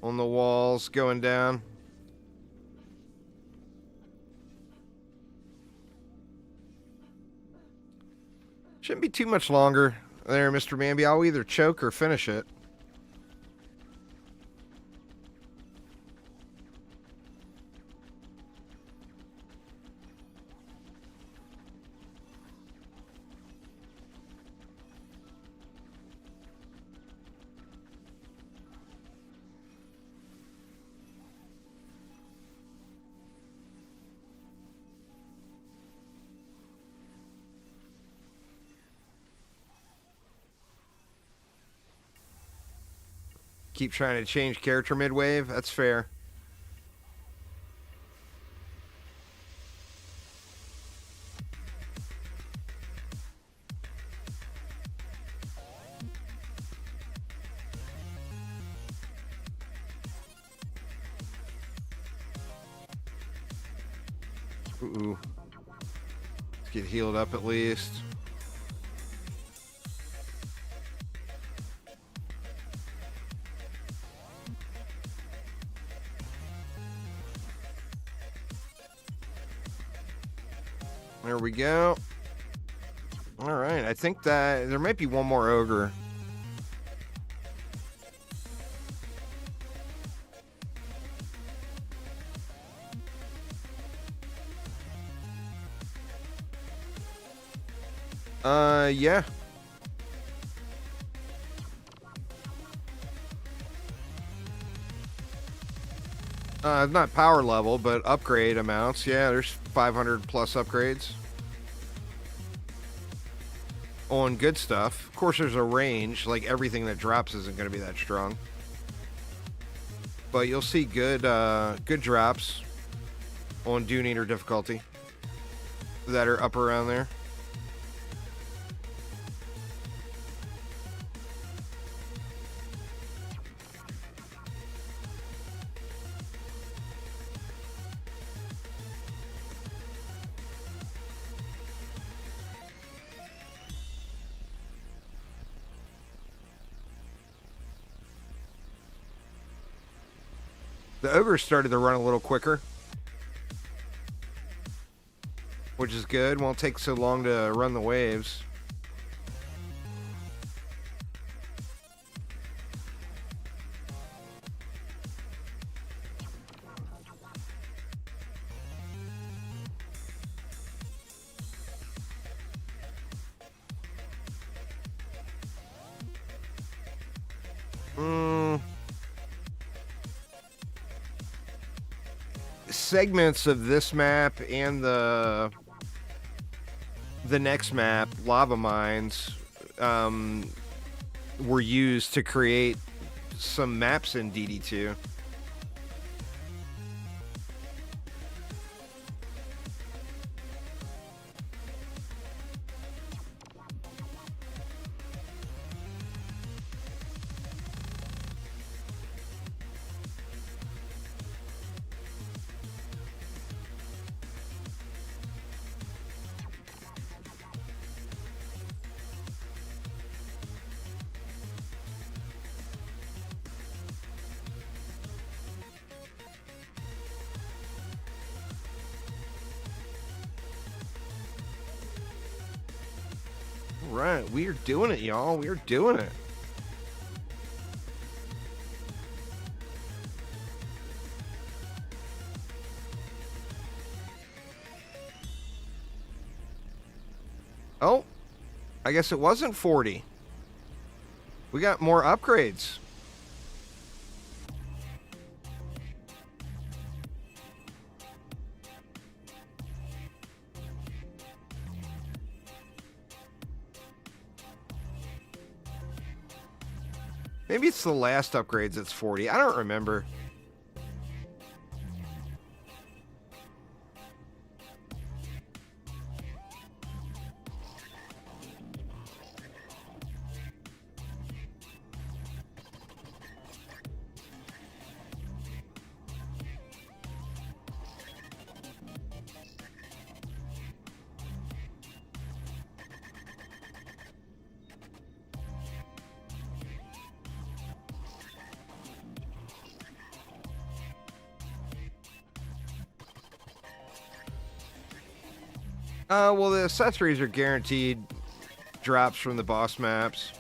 on the walls going down. Shouldn't be too much longer there, Mr. Bambi. I'll either choke or finish it. Keep trying to change character mid-wave. That's fair. Ooh. Get healed up at least. There we go. All right, I think that there might be one more ogre. Yeah. Not power level, but upgrade amounts. Yeah, there's 500 plus upgrades on good stuff. Of course, there's a range. Like, everything that drops isn't going to be that strong. But you'll see good drops on Dune Eater difficulty that are up around there. The ogre started to run a little quicker, which is good. Won't take so long to run the waves. Segments of this map and the next map, lava mines, were used to create some maps in DD2. Right, we are doing it, y'all. We are doing it. Oh, I guess it wasn't 40. We got more upgrades. Maybe it's the last upgrades that's 40. I don't remember. Well, the accessories are guaranteed drops from the boss maps.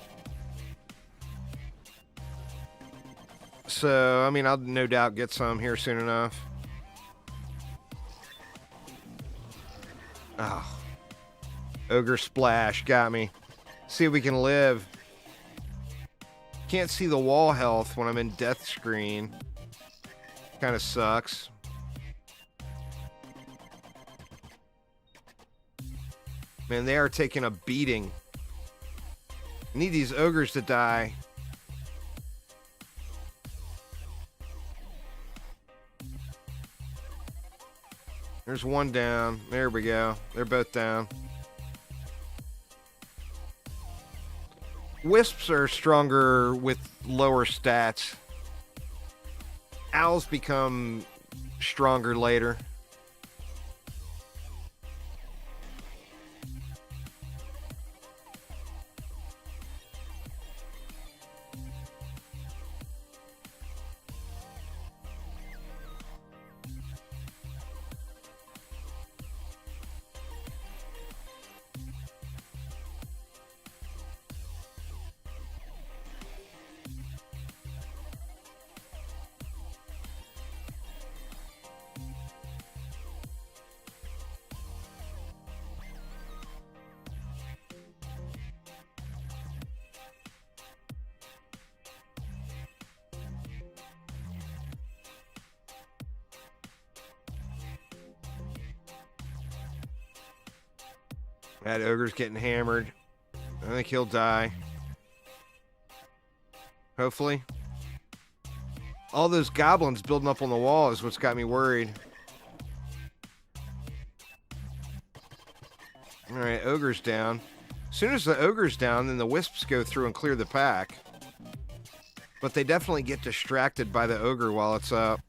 So, I mean, I'll no doubt get some here soon enough. Oh. Ogre Splash got me. See if we can live. Can't see the wall health when I'm in death screen. Kind of sucks. Man, they are taking a beating. I need these ogres to die. There's one down. There we go. They're both down. Wisps are stronger with lower stats. Owls become stronger later. That ogre's getting hammered. I think he'll die. Hopefully. All those goblins building up on the wall is what's got me worried. Alright, ogre's down. As soon as the ogre's down, then the wisps go through and clear the pack. But they definitely get distracted by the ogre while it's up.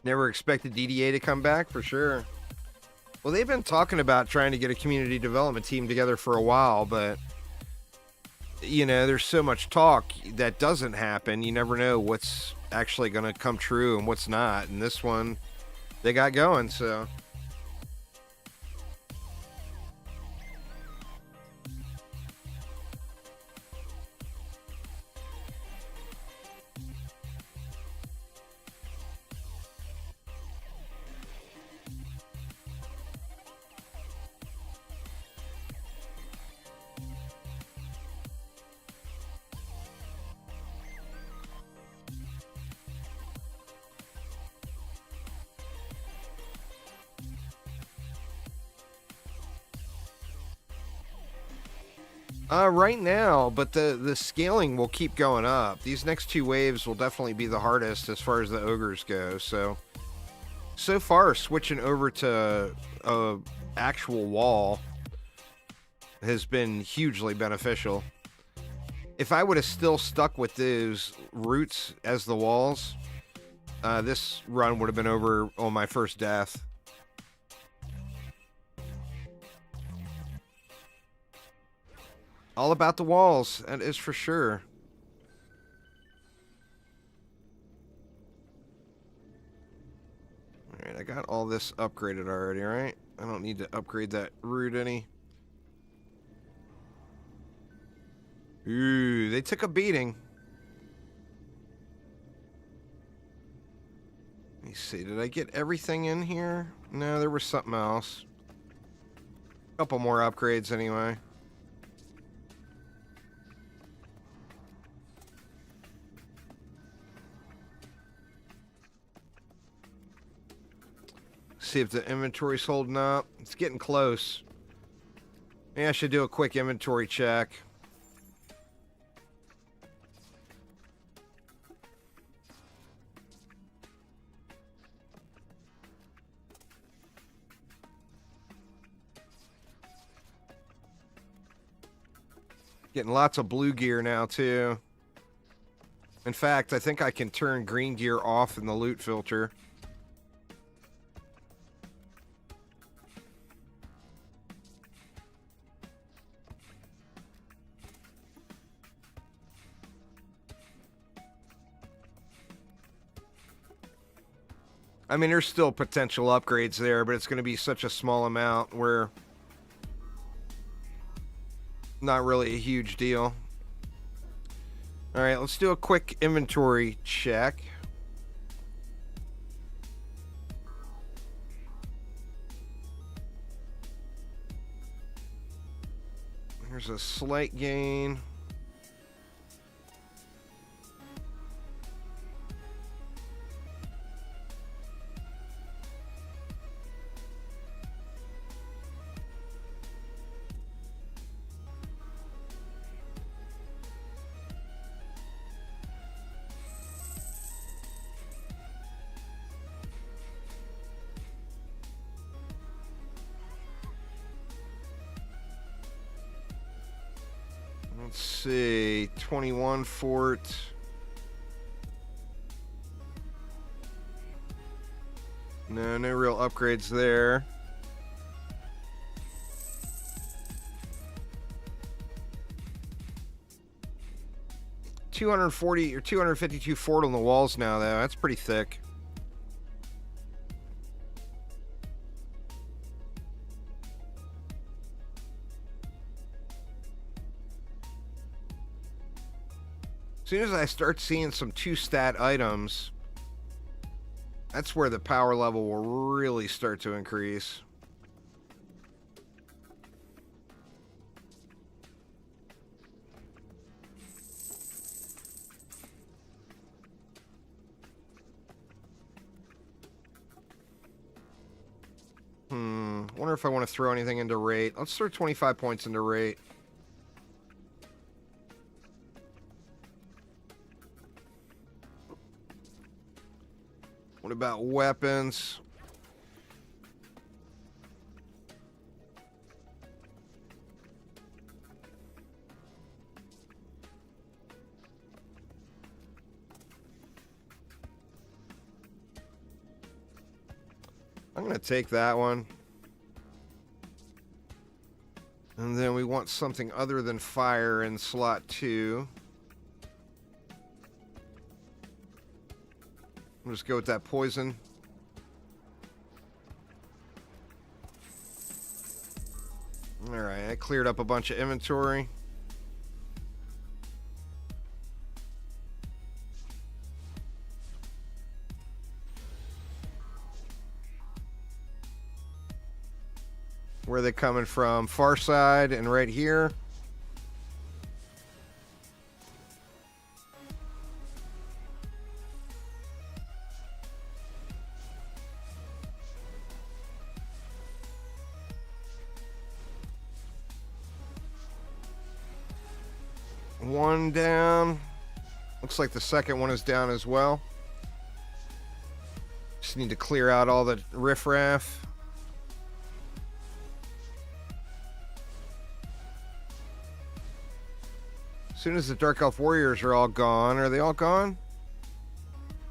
Never expected DDA to come back, for sure. Well, they've been talking about trying to get a community development team together for a while, but, you know, there's so much talk that doesn't happen. You never know what's actually going to come true and what's not. And this one, they got going, so... Right now, but the scaling will keep going up. These next two waves will definitely be the hardest as far as the ogres go. So far, switching over to a actual wall has been hugely beneficial. If I would have still stuck with those roots as the walls, this run would have been over on my first death. All about the walls, that is for sure. Alright, I got all this upgraded already, right? I don't need to upgrade that root any. Ooh, they took a beating. Let me see, did I get everything in here? No, there was something else. A couple more upgrades anyway. See if the inventory's holding up. It's getting close. Maybe I should do a quick inventory check. Getting lots of blue gear now, too. In fact, I think I can turn green gear off in the loot filter. I mean, there's still potential upgrades there, but it's going to be such a small amount where not really a huge deal. All right, let's do a quick inventory check. There's a slight gain. Let's see, 21 fort. No real upgrades there. 240 or 252 fort on the walls now, though. That's pretty thick. As soon as I start seeing some 2-stat items, that's where the power level will really start to increase. Wonder if I want to throw anything into rate. Let's throw 25 points into rate. What about weapons? I'm going to take that one. And then we want something other than fire in slot 2. We'll just go with that poison. Alright, I cleared up a bunch of inventory. Where are they coming from? Far side and right here. One down. Looks like the second one is down as well. Just need to clear out all the riffraff. As soon as the Dark Elf Warriors are all gone, are they all gone?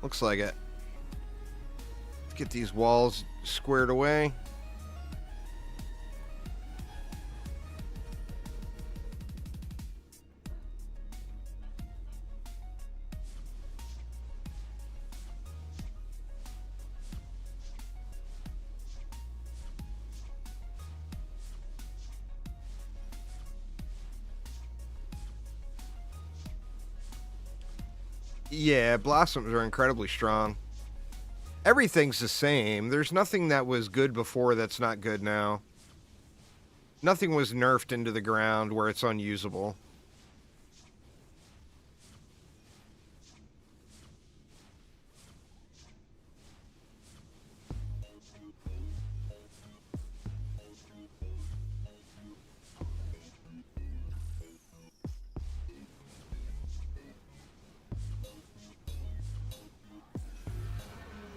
Looks like it. Let's get these walls squared away. Yeah, blossoms are incredibly strong. Everything's the same. There's nothing that was good before that's not good now. Nothing was nerfed into the ground where it's unusable.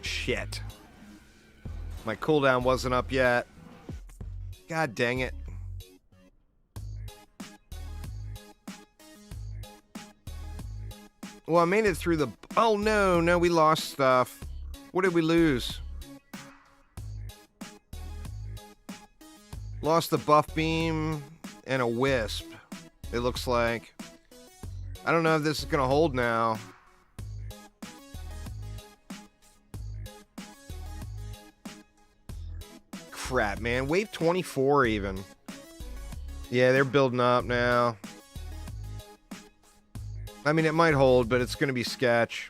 Shit. My cooldown wasn't up yet. God dang it. Well, I made it through the... Oh, no, we lost stuff. What did we lose? Lost the buff beam and a wisp, it looks like. I don't know if this is going to hold now. Crap, man. Wave 24 even. Yeah, they're building up now. I mean, it might hold, but it's going to be sketch.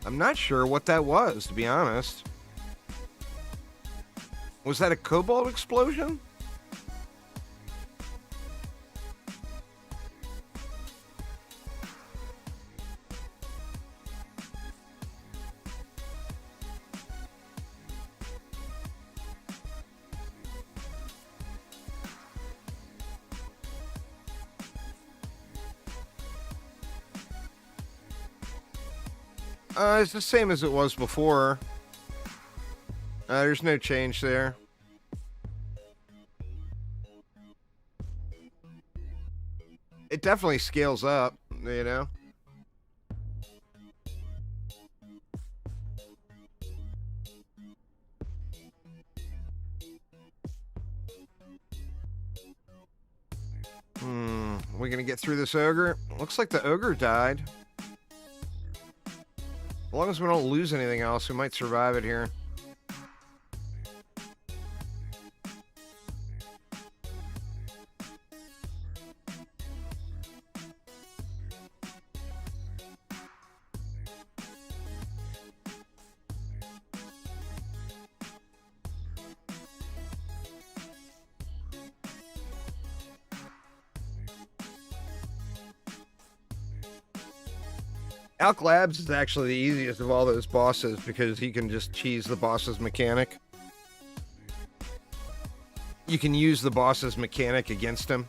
I'm not sure what that was, to be honest. Was that a cobalt explosion? It's the same as it was before. There's no change there. It definitely scales up, you know? we gonna get through this ogre? Looks like the ogre died. As long as we don't lose anything else, we might survive it here. Alk Labs is actually the easiest of all those bosses because he can just cheese the boss's mechanic. You can use the boss's mechanic against him.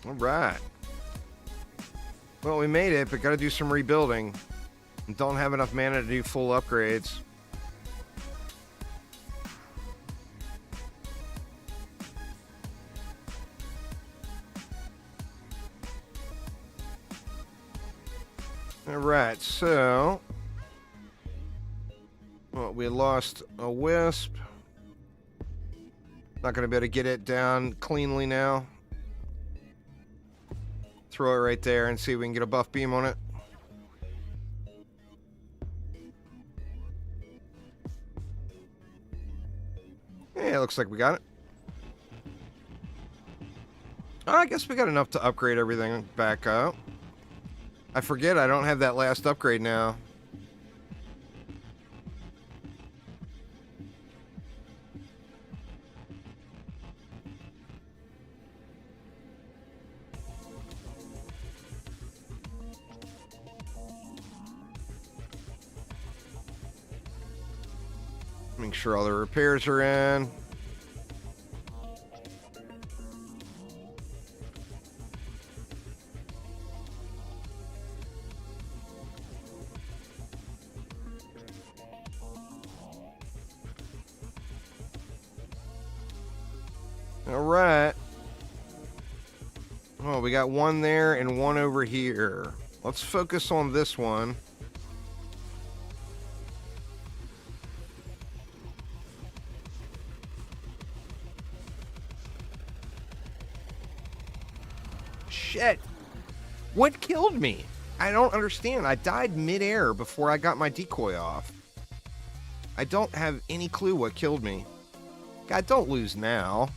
All right. Well, we made it, but got to do some rebuilding. Don't have enough mana to do full upgrades. Alright, so... well, we lost a wisp. Not going to be able to get it down cleanly now. Throw it right there and see if we can get a buff beam on it. Yeah, looks like we got it. Oh, I guess we got enough to upgrade everything back up. I forget I don't have that last upgrade now. Make sure all the repairs are in. All right. Well, we got one there and one over here. Let's focus on this one. Shit. What killed me? I don't understand. I died midair before I got my decoy off. I don't have any clue what killed me. God, don't lose now.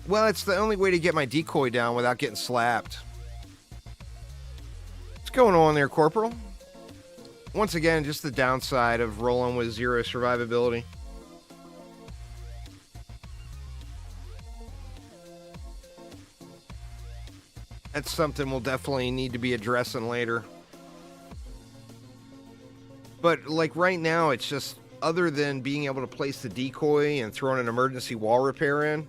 Well, it's the only way to get my decoy down without getting slapped. What's going on there, Corporal? Once again, just the downside of rolling with 0 survivability. That's something we'll definitely need to be addressing later. But, like, right now, it's just, other than being able to place the decoy and throwing an emergency wall repair in,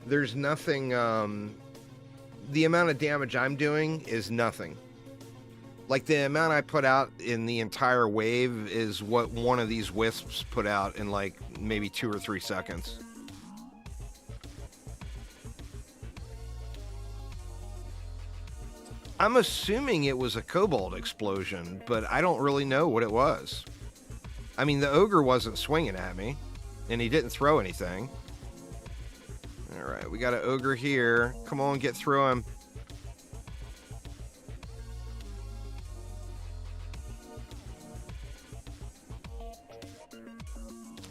there's nothing, the amount of damage I'm doing is nothing. Like, the amount I put out in the entire wave is what one of these wisps put out in, like, maybe 2 or 3 seconds. I'm assuming it was a cobalt explosion, but I don't really know what it was. I mean, the ogre wasn't swinging at me, and he didn't throw anything. Alright, we got an ogre here. Come on, get through him.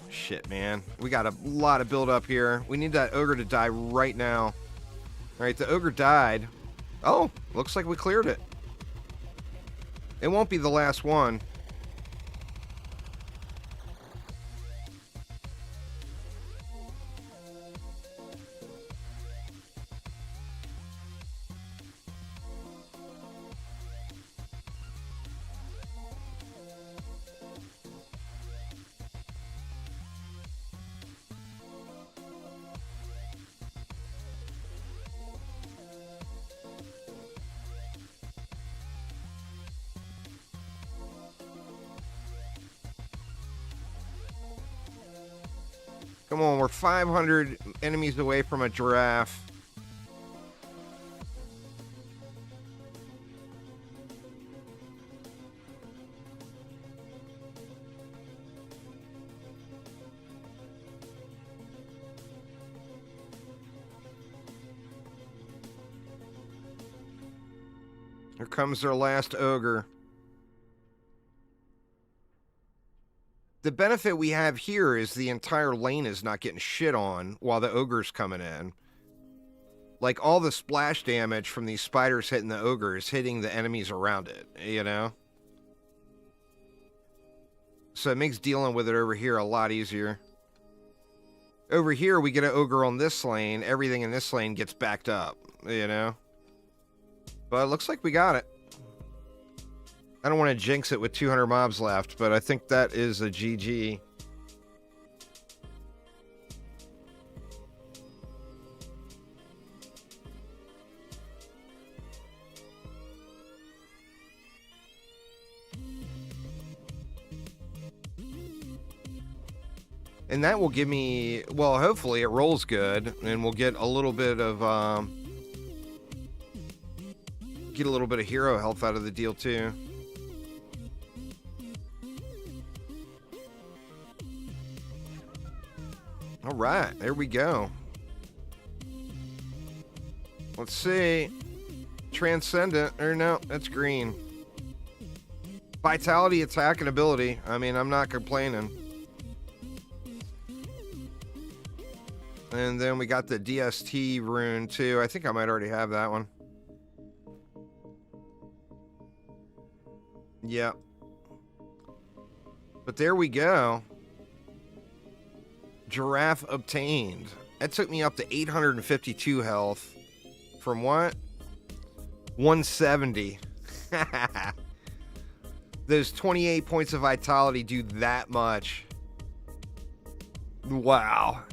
Shit, man. We got a lot of build up here. We need that ogre to die right now. Alright, the ogre died. Oh, looks like we cleared it. It won't be the last one. Come on, we're 500 enemies away from a giraffe. Here comes our last ogre. The benefit we have here is the entire lane is not getting shit on while the ogre's coming in. Like, all the splash damage from these spiders hitting the ogre is hitting the enemies around it, you know? So it makes dealing with it over here a lot easier. Over here, we get an ogre on this lane. Everything in this lane gets backed up, you know? But it looks like we got it. I don't want to jinx it with 200 mobs left, but I think that is a GG. And that will give me, well, hopefully it rolls good, and we'll get a little bit of, hero health out of the deal, too. All right, there we go. Let's see. Transcendent, or no, that's green. Vitality, attack, and ability. I mean, I'm not complaining. And then we got the DST rune, too. I think I might already have that one. Yep. But there we go. Giraffe obtained. That took me up to 852 health. From what? 170. Those 28 points of vitality do that much. Wow.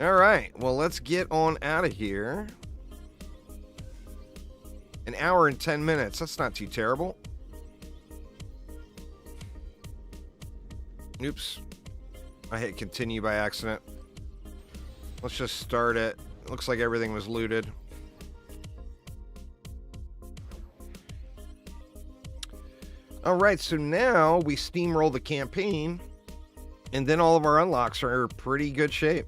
All right. Well, let's get on out of here. An hour and 10 minutes. That's not too terrible. Oops. I hit continue by accident. Let's just start it. Looks like everything was looted. Alright, so now we steamroll the campaign, and then all of our unlocks are in pretty good shape.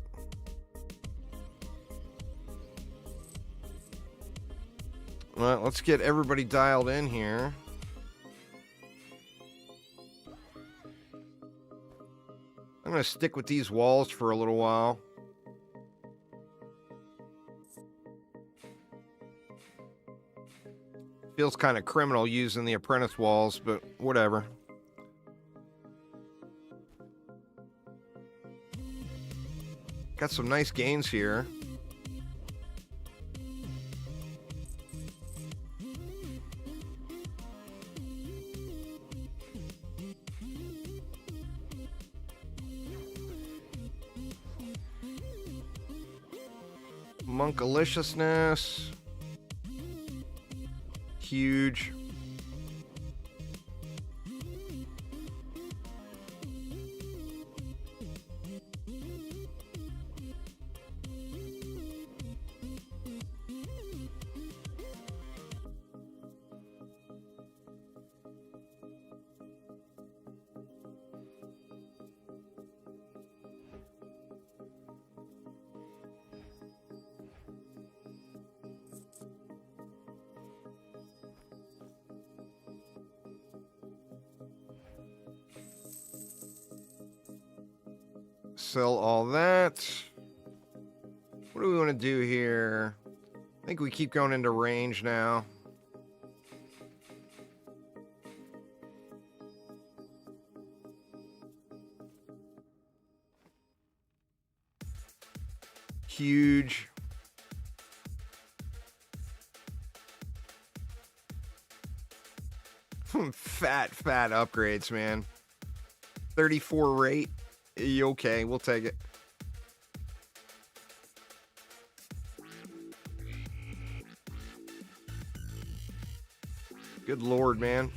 Well, let's get everybody dialed in here. I'm going to stick with these walls for a little while. Feels kind of criminal using the apprentice walls, but whatever. Got some nice gains here. Monkaliciousness. Huge. Sell all that. What do we want to do here? I think we keep going into range now. Huge. Fat upgrades, man. 34 rate. Okay, we'll take it. Good lord, man.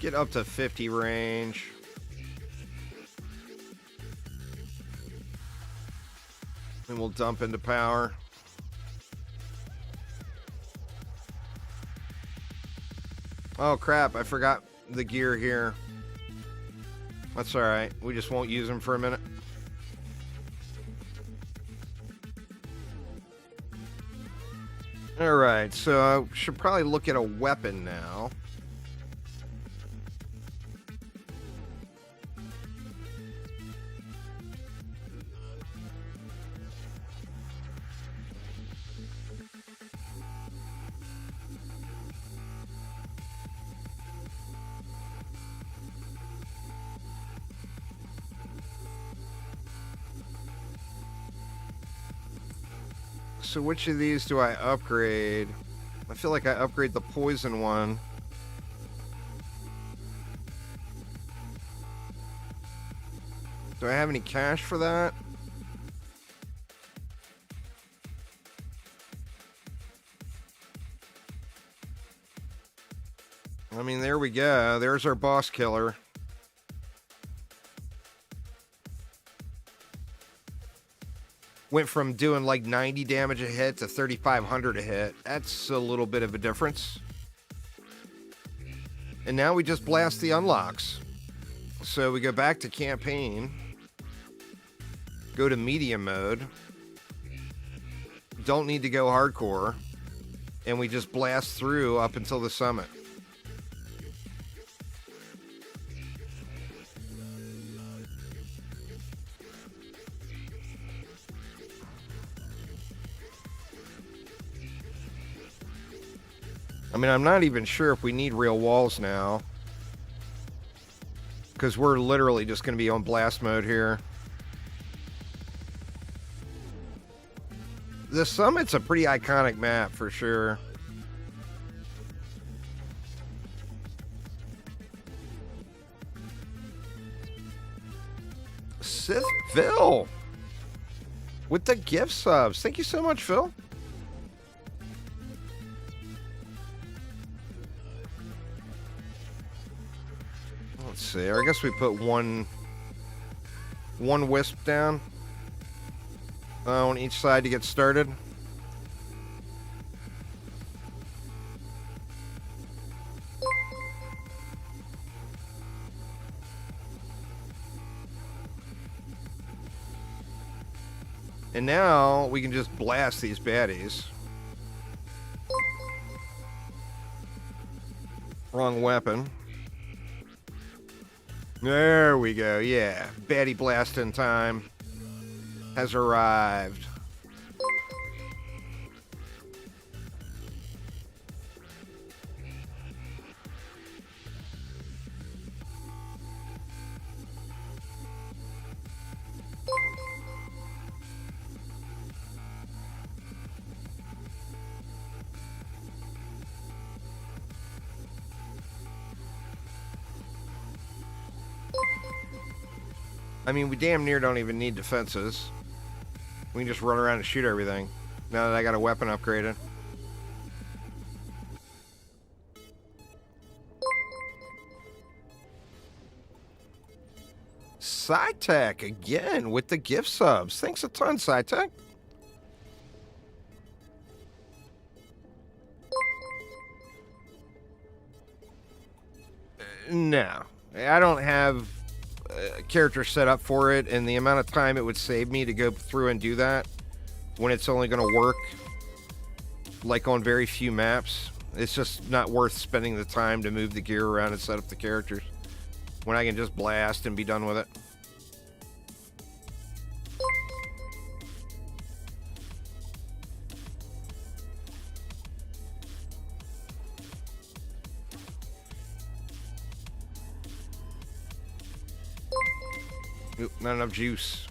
get up to 50 range. And we'll dump into power. Oh crap, I forgot the gear here. That's alright. We just won't use them for a minute. Alright, so I should probably look at a weapon now. So which of these do I upgrade? I feel like I upgrade the poison one. Do I have any cash for that? I mean, there we go. There's our boss killer. Went from doing like 90 damage a hit to 3,500 a hit. That's a little bit of a difference. And now we just blast the unlocks. So we go back to campaign. Go to medium mode. Don't need to go hardcore. And we just blast through up until the summit. I mean, I'm not even sure if we need real walls now. Because we're literally just going to be on blast mode here. The summit's a pretty iconic map for sure. Sith Phil with the gift subs. Thank you so much, Phil. Let's see. I guess we put one wisp down on each side to get started. And now we can just blast these baddies. Wrong weapon. There we go, yeah. Baddie blasting time has arrived. I mean, we damn near don't even need defenses. We can just run around and shoot everything. Now that I got a weapon upgraded. SciTech again with the gift subs. Thanks a ton, SciTech. No, I don't have character set up for it, and the amount of time it would save me to go through and do that when it's only going to work like on very few maps. It's just not worth spending the time to move the gear around and set up the characters when I can just blast and be done with it. Oop, not enough juice.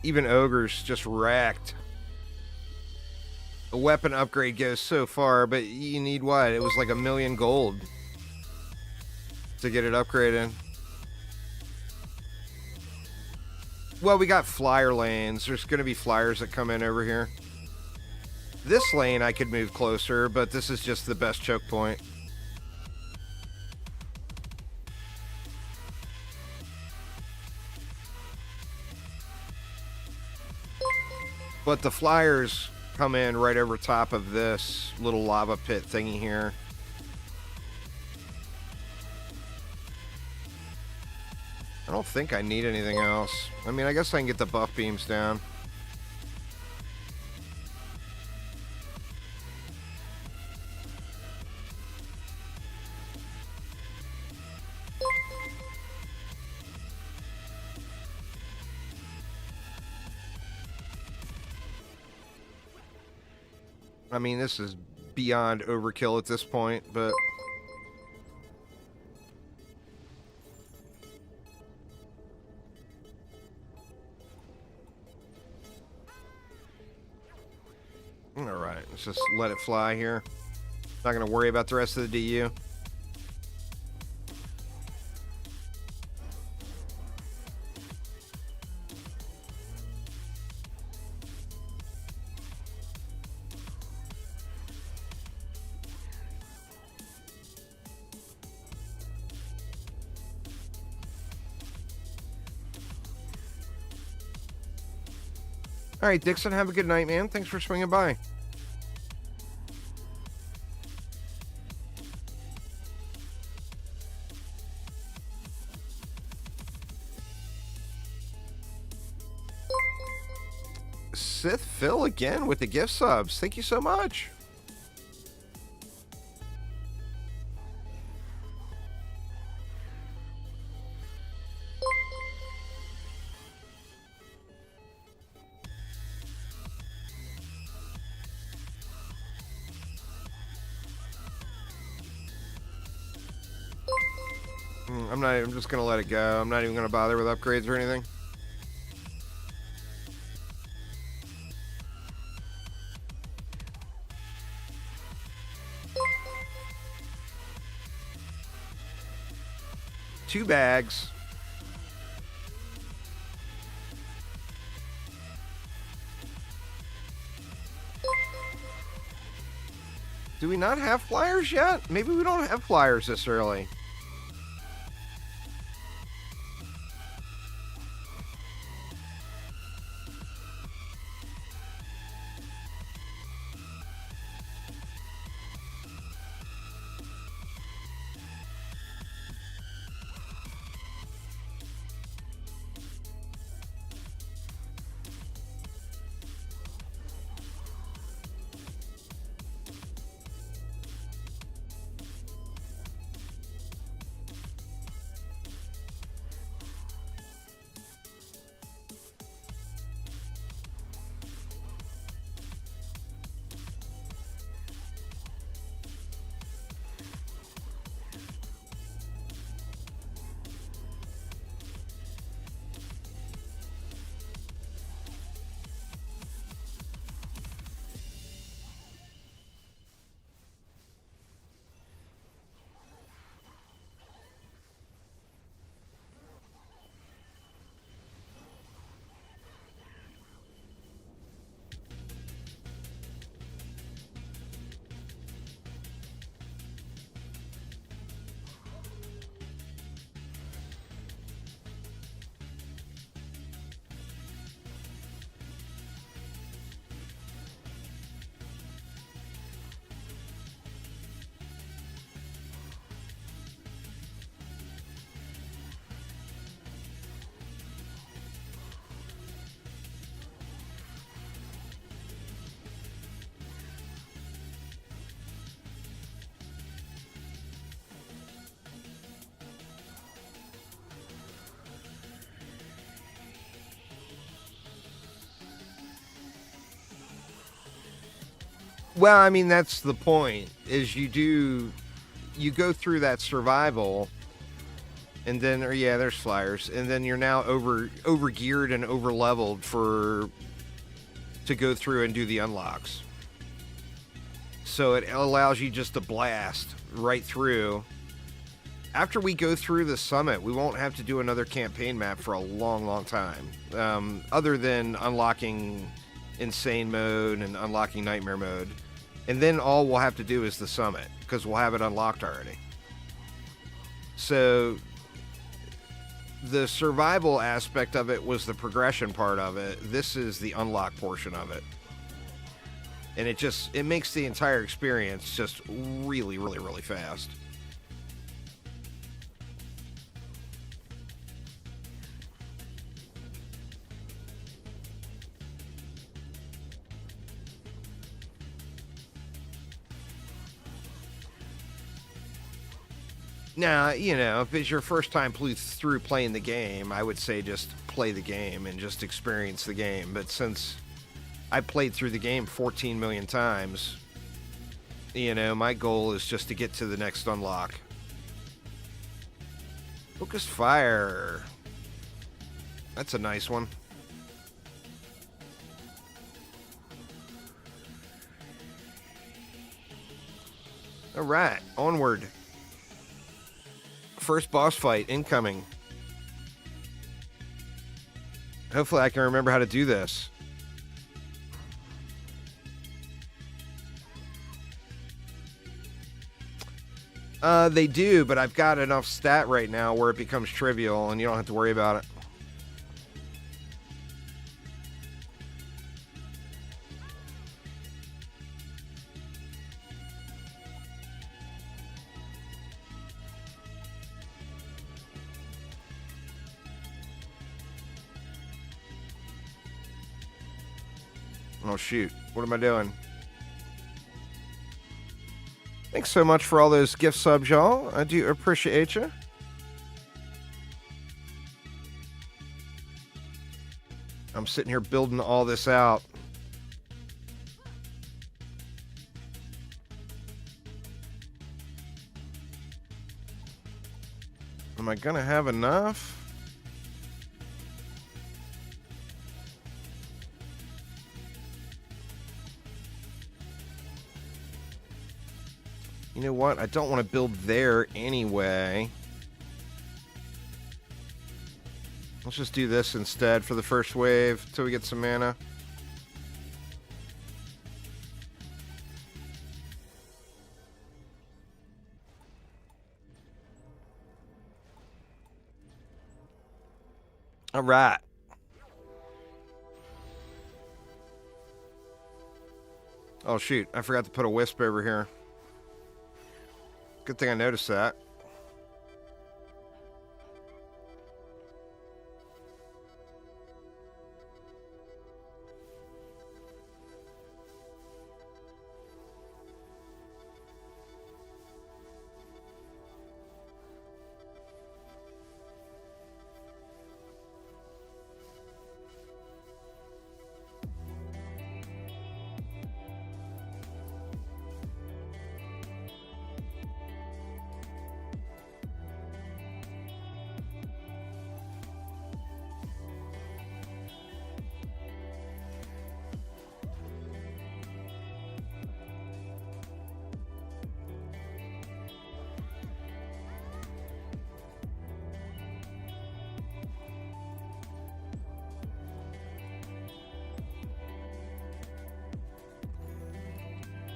Even ogres just wrecked. A weapon upgrade goes so far, but you need what? It was like 1,000,000 gold to get it upgraded. Well, we got flyer lanes. There's going to be flyers that come in over here. This lane I could move closer, but this is just the best choke point. But the flyers come in right over top of this little lava pit thingy here. I don't think I need anything else. I mean, I guess I can get the buff beams down. I mean, this is beyond overkill at this point, but... Alright, let's just let it fly here. Not going to worry about the rest of the DU. All right, Dixon, have a good night, man. Thanks for swinging by. Sith Phil again with the gift subs. Thank you so much. I'm just gonna let it go. I'm not even gonna bother with upgrades or anything. Two bags. Do we not have flyers yet? Maybe we don't have flyers this early. Well, I mean, that's the point, is you go through that survival, and then, or yeah, there's flyers, and then you're now over geared and over leveled to go through and do the unlocks. So it allows you just to blast right through After we go through the summit, we won't have to do another campaign map for a long, long time. Other than unlocking insane mode and unlocking nightmare mode. And then all we'll have to do is the summit, because we'll have it unlocked already. So the survival aspect of it was the progression part of it. This is the unlock portion of it. And it makes the entire experience just really, really, really fast. Now, you know, if it's your first time through playing the game, I would say just play the game and just experience the game. But since I played through the game 14 million times, you know, my goal is just to get to the next unlock. Focused fire. That's a nice one. All right, onward. First boss fight incoming. Hopefully I can remember how to do this. They do, but I've got enough stat right now where it becomes trivial and you don't have to worry about it. Oh, shoot. What am I doing? Thanks so much for all those gift subs, y'all. I do appreciate you. I'm sitting here building all this out. Am I gonna have enough? You know what? I don't want to build there anyway. Let's just do this instead for the first wave till we get some mana. All right. Oh, shoot. I forgot to put a wisp over here. Good thing I noticed that.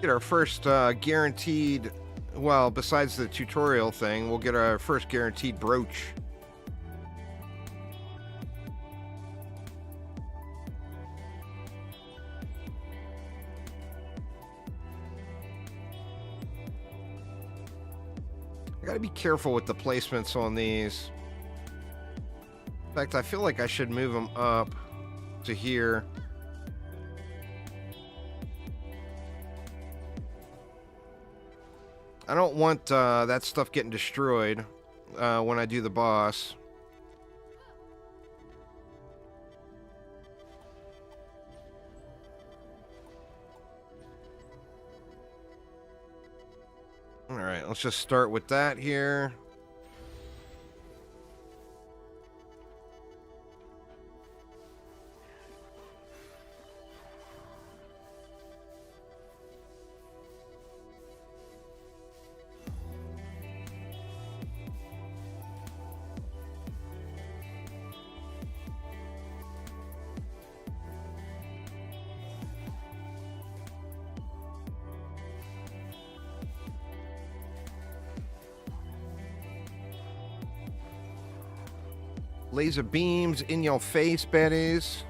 Get our first guaranteed, well, besides the tutorial thing, we'll get our first guaranteed brooch. I gotta be careful with the placements on these. In fact, I feel like I should move them up to here. I don't want that stuff getting destroyed when I do the boss. Alright, let's just start with that here. Laser beams in your face, baddies.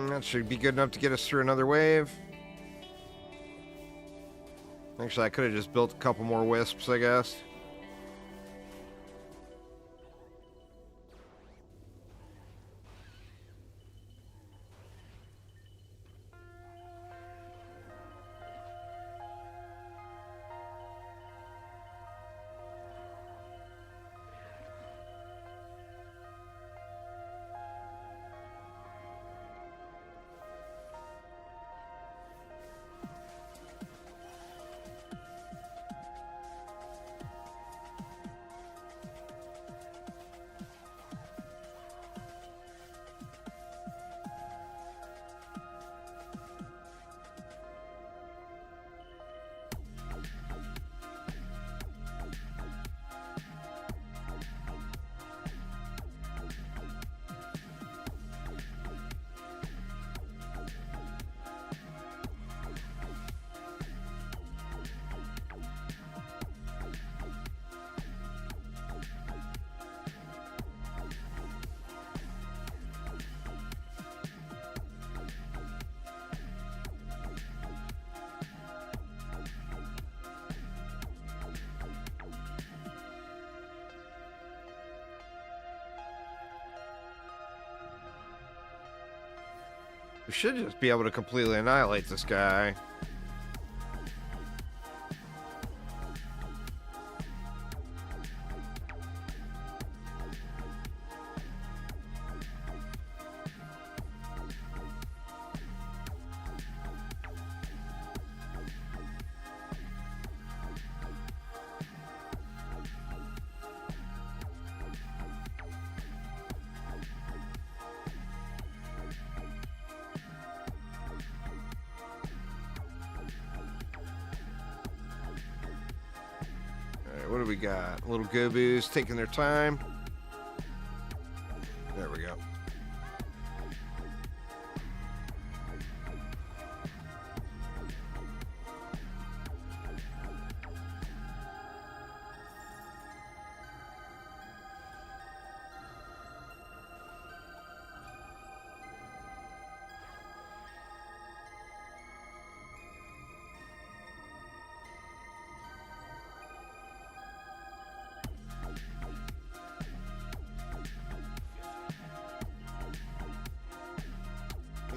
That should be good enough to get us through another wave. Actually, I could have just built a couple more wisps, I guess. We should just be able to completely annihilate this guy. What do we got? Little Gobus taking their time. There we go.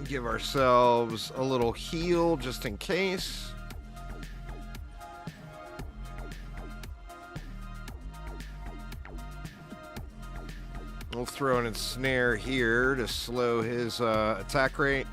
Give ourselves a little heal just in case. We'll throw in a snare here to slow his attack rate.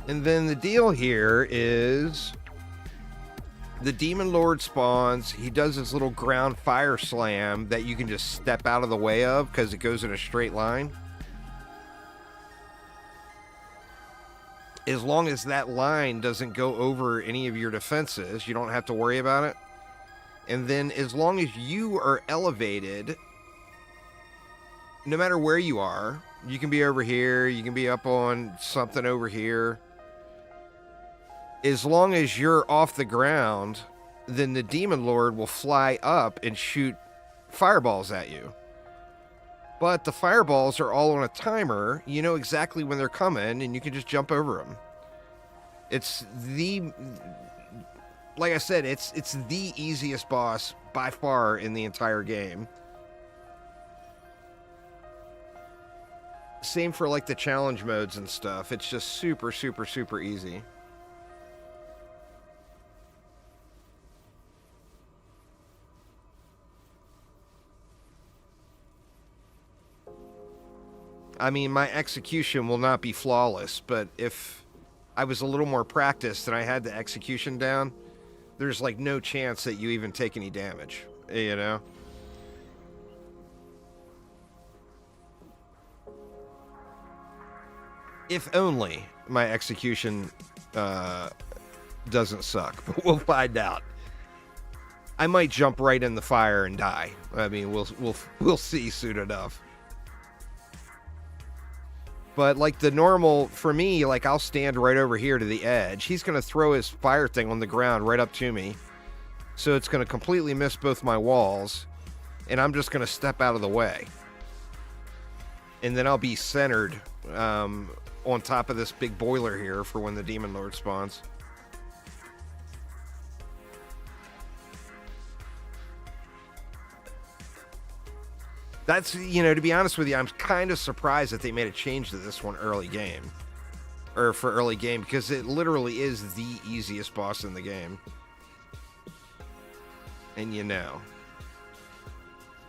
And then the deal here is the Demon Lord spawns. He does his little ground fire slam that you can just step out of the way of because it goes in a straight line. As long as that line doesn't go over any of your defenses, you don't have to worry about it. And then as long as you are elevated, no matter where you are, you can be over here, you can be up on something over here. As long as you're off the ground, then the Demon Lord will fly up and shoot fireballs at you. But the fireballs are all on a timer. You know exactly when they're coming, and you can just jump over them. It's the... Like I said, it's the easiest boss by far in the entire game. Same for like the challenge modes and stuff. It's just super, super, super easy. I mean, my execution will not be flawless, but if I was a little more practiced and I had the execution down, there's like no chance that you even take any damage, you know? If only my execution doesn't suck, but we'll find out. I might jump right in the fire and die. I mean, we'll see soon enough. But like the normal, for me, like I'll stand right over here to the edge. He's going to throw his fire thing on the ground right up to me. So it's going to completely miss both my walls. And I'm just going to step out of the way. And then I'll be centered on top of this big boiler here for when the Demon Lord spawns. That's, you know, to be honest with you, I'm kind of surprised that they made a change to this one early game. Or for early game, because it literally is the easiest boss in the game. And you know.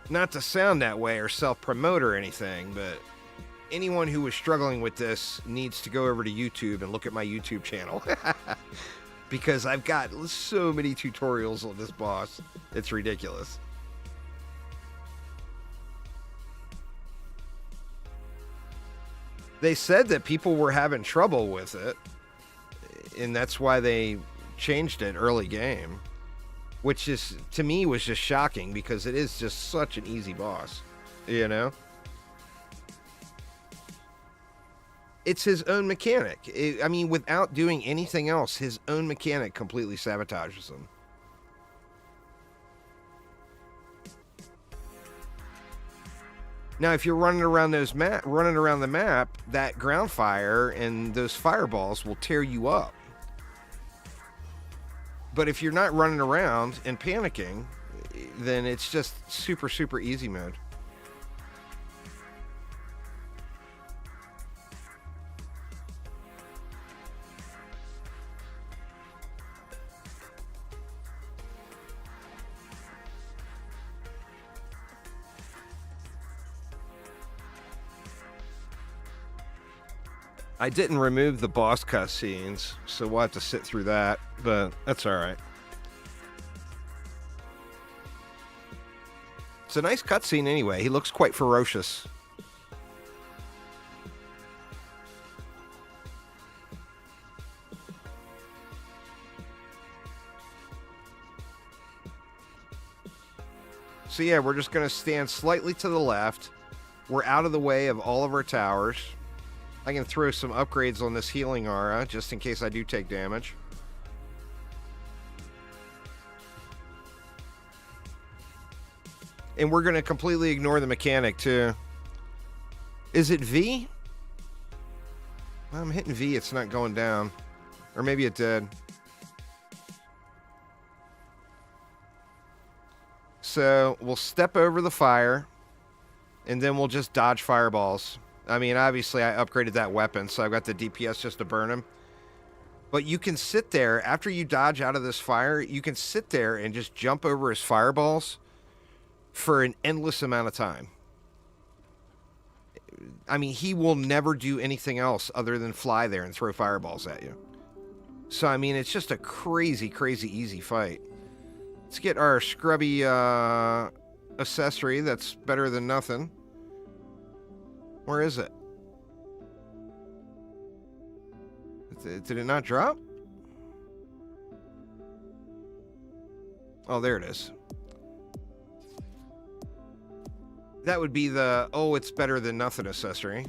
Not to sound that way or self-promote or anything, but anyone who was struggling with this needs to go over to YouTube and look at my YouTube channel. Because I've got so many tutorials on this boss. It's ridiculous. They said that people were having trouble with it, and that's why they changed it early game, which is, to me, was just shocking because it is just such an easy boss, you know? It's his own mechanic. I mean, without doing anything else, his own mechanic completely sabotages him. Now, if you're running around the map, that ground fire and those fireballs will tear you up. But if you're not running around and panicking, then it's just super, super easy mode. I didn't remove the boss cutscenes, so we'll have to sit through that, but that's alright. It's a nice cutscene anyway. He looks quite ferocious. So yeah, we're just going to stand slightly to the left. We're out of the way of all of our towers. I can throw some upgrades on this healing aura, just in case I do take damage. And we're going to completely ignore the mechanic, too. Is it V? I'm hitting V, it's not going down. Or maybe it did. So, we'll step over the fire, and then we'll just dodge fireballs. I mean, obviously, I upgraded that weapon, so I've got the DPS just to burn him. But you can sit there, after you dodge out of this fire, you can sit there and just jump over his fireballs for an endless amount of time. I mean, he will never do anything else other than fly there and throw fireballs at you. So, I mean, it's just a crazy, crazy easy fight. Let's get our scrubby accessory that's better than nothing. Where is it? Did it not drop? Oh, there it is. That would be the, oh, it's better than nothing accessory.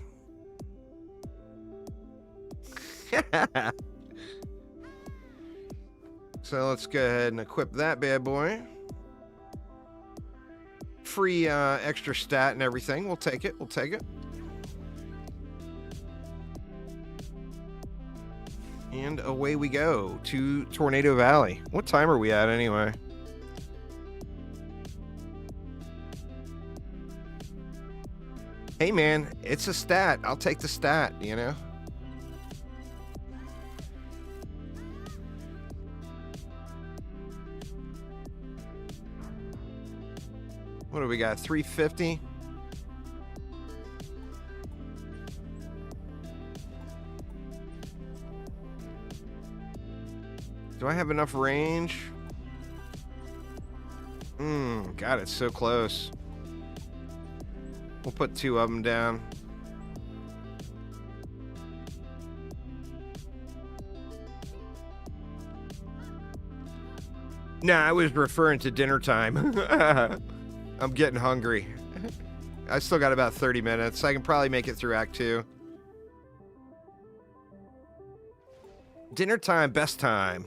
So let's go ahead and equip that bad boy. Free extra stat and everything. We'll take it. We'll take it. And away we go to Tornado Valley. What time are we at anyway? Hey man, it's a stat. I'll take the stat, you know? What do we got? 350? Do I have enough range? God, it's so close. We'll put 2 of them down. Nah, I was referring to dinner time. I'm getting hungry. I still got about 30 minutes. I can probably make it through Act 2. Dinner time, best time.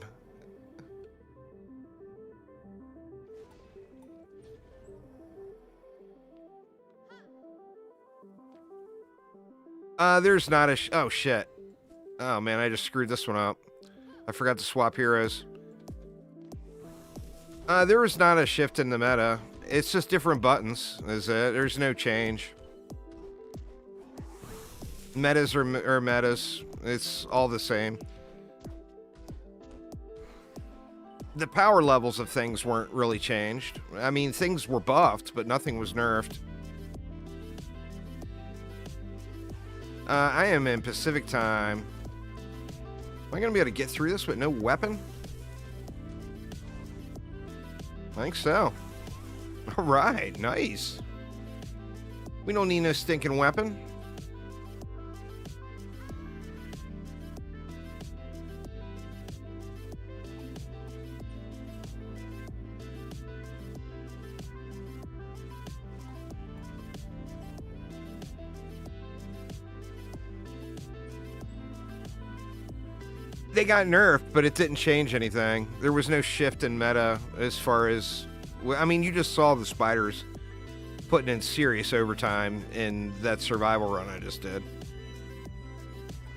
There's not a... oh, shit. Oh, man, I just screwed this one up. I forgot to swap heroes. There was not a shift in the meta. It's just different buttons, is it? There's no change. Metas are metas. It's all the same. The power levels of things weren't really changed. I mean, things were buffed, but nothing was nerfed. I am in Pacific time. Am I going to be able to get through this with no weapon? I think so. All right, nice. We don't need no stinking weapon. They got nerfed, but it didn't change anything. There was no shift in meta as far as... I mean, you just saw the spiders putting in serious overtime in that survival run I just did.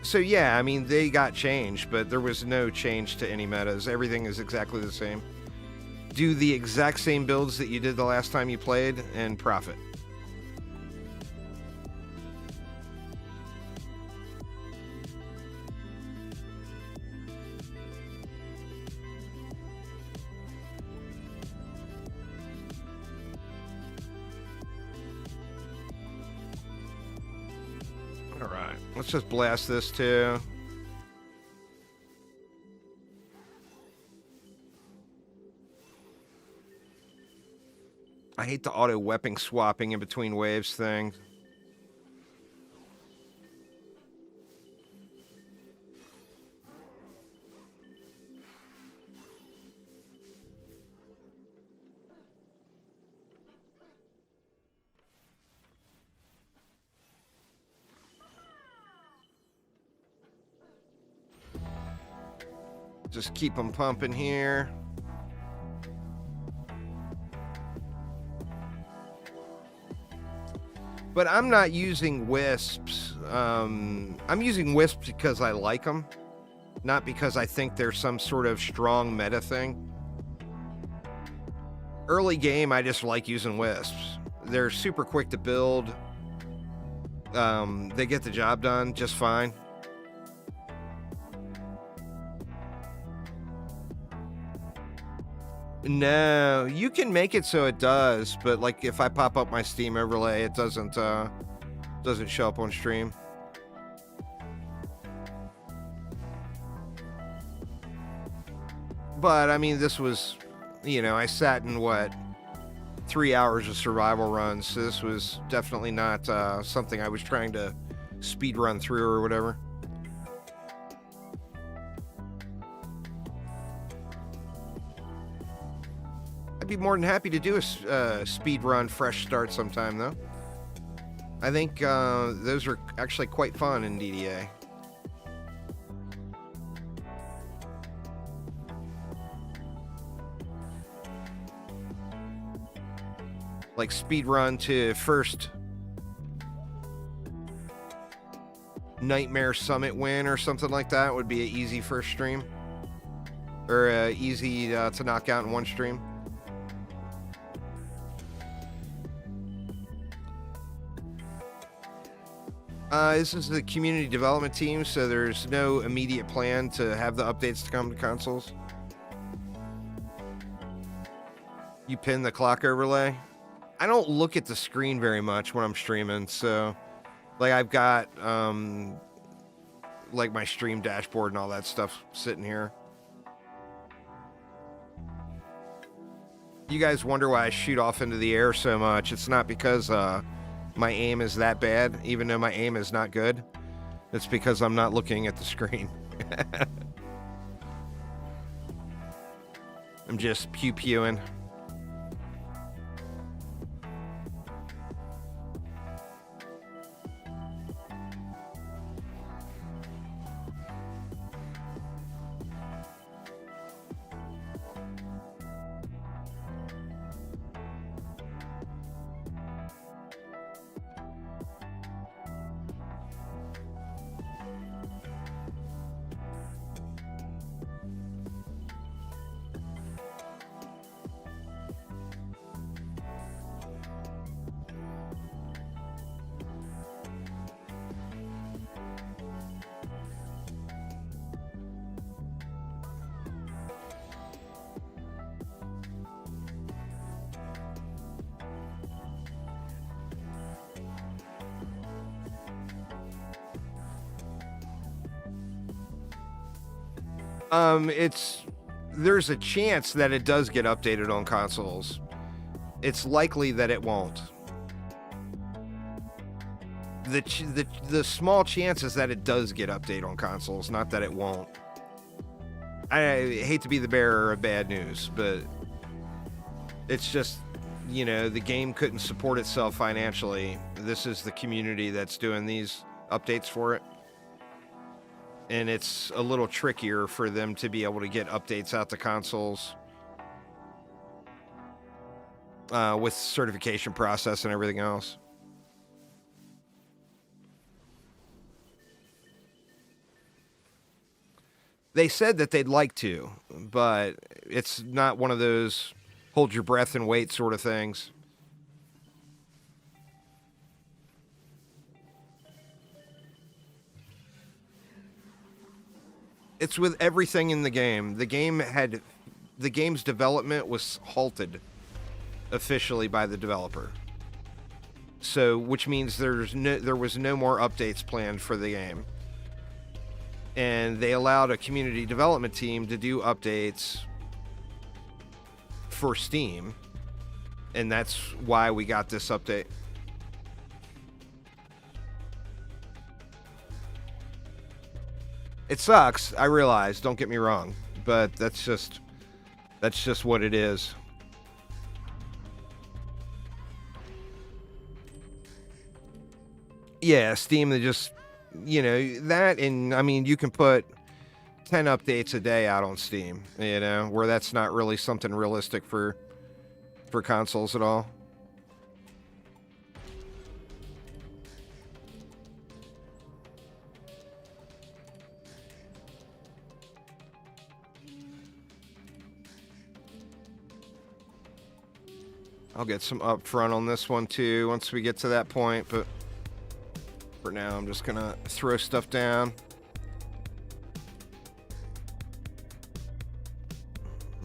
So yeah, I mean, they got changed, but there was no change to any metas. Everything is exactly the same. Do the exact same builds that you did the last time you played and profit. Alright, let's just blast this too. I hate the auto weapon swapping in between waves thing. Just keep them pumping here. But I'm not using wisps. I'm using wisps because I like them, not because I think they're some sort of strong meta thing. Early game, I just like using wisps. They're super quick to build. They get the job done just fine. No, you can make it so it does, but like if I pop up my Steam overlay, it doesn't Doesn't show up on stream. But, I mean, this was, you know, I sat in, 3 hours of survival runs, so this was definitely not something I was trying to speed run through or whatever. I'd be more than happy to do a speed run fresh start sometime, though. I think those are actually quite fun in DDA. Like speed run to first Nightmare Summit win or something like that would be an easy first stream. Or easy to knock out in one stream. This is the community development team, so there's no immediate plan to have the updates to come to consoles. You pin the clock overlay. I don't look at the screen very much when I'm streaming, so like I've got like my stream dashboard and all that stuff sitting here. You guys wonder why I shoot off into the air so much. It's not because my aim is that bad, even though my aim is not good. It's because I'm not looking at the screen. I'm just pew-pewing. There's a chance that it does get updated on consoles. It's likely that it won't. The small chance is that it does get updated on consoles, not that it won't. I hate to be the bearer of bad news, but it's just, you know, the game couldn't support itself financially. This is the community that's doing these updates for it. And it's a little trickier for them to be able to get updates out to consoles with certification process and everything else. They said that they'd like to, but it's not one of those hold your breath and wait sort of things. It's with everything in the game. The game's development was halted officially by the developer. So, which means there was no more updates planned for the game. And they allowed a community development team to do updates for Steam. And that's why we got this update. It sucks, I realize, don't get me wrong, but that's just what it is. Yeah, Steam, they just, you know, that, and I mean, you can put 10 updates a day out on Steam, you know, where that's not really something realistic for consoles at all. I'll get some upfront on this one too once we get to that point, but for now I'm just gonna throw stuff down.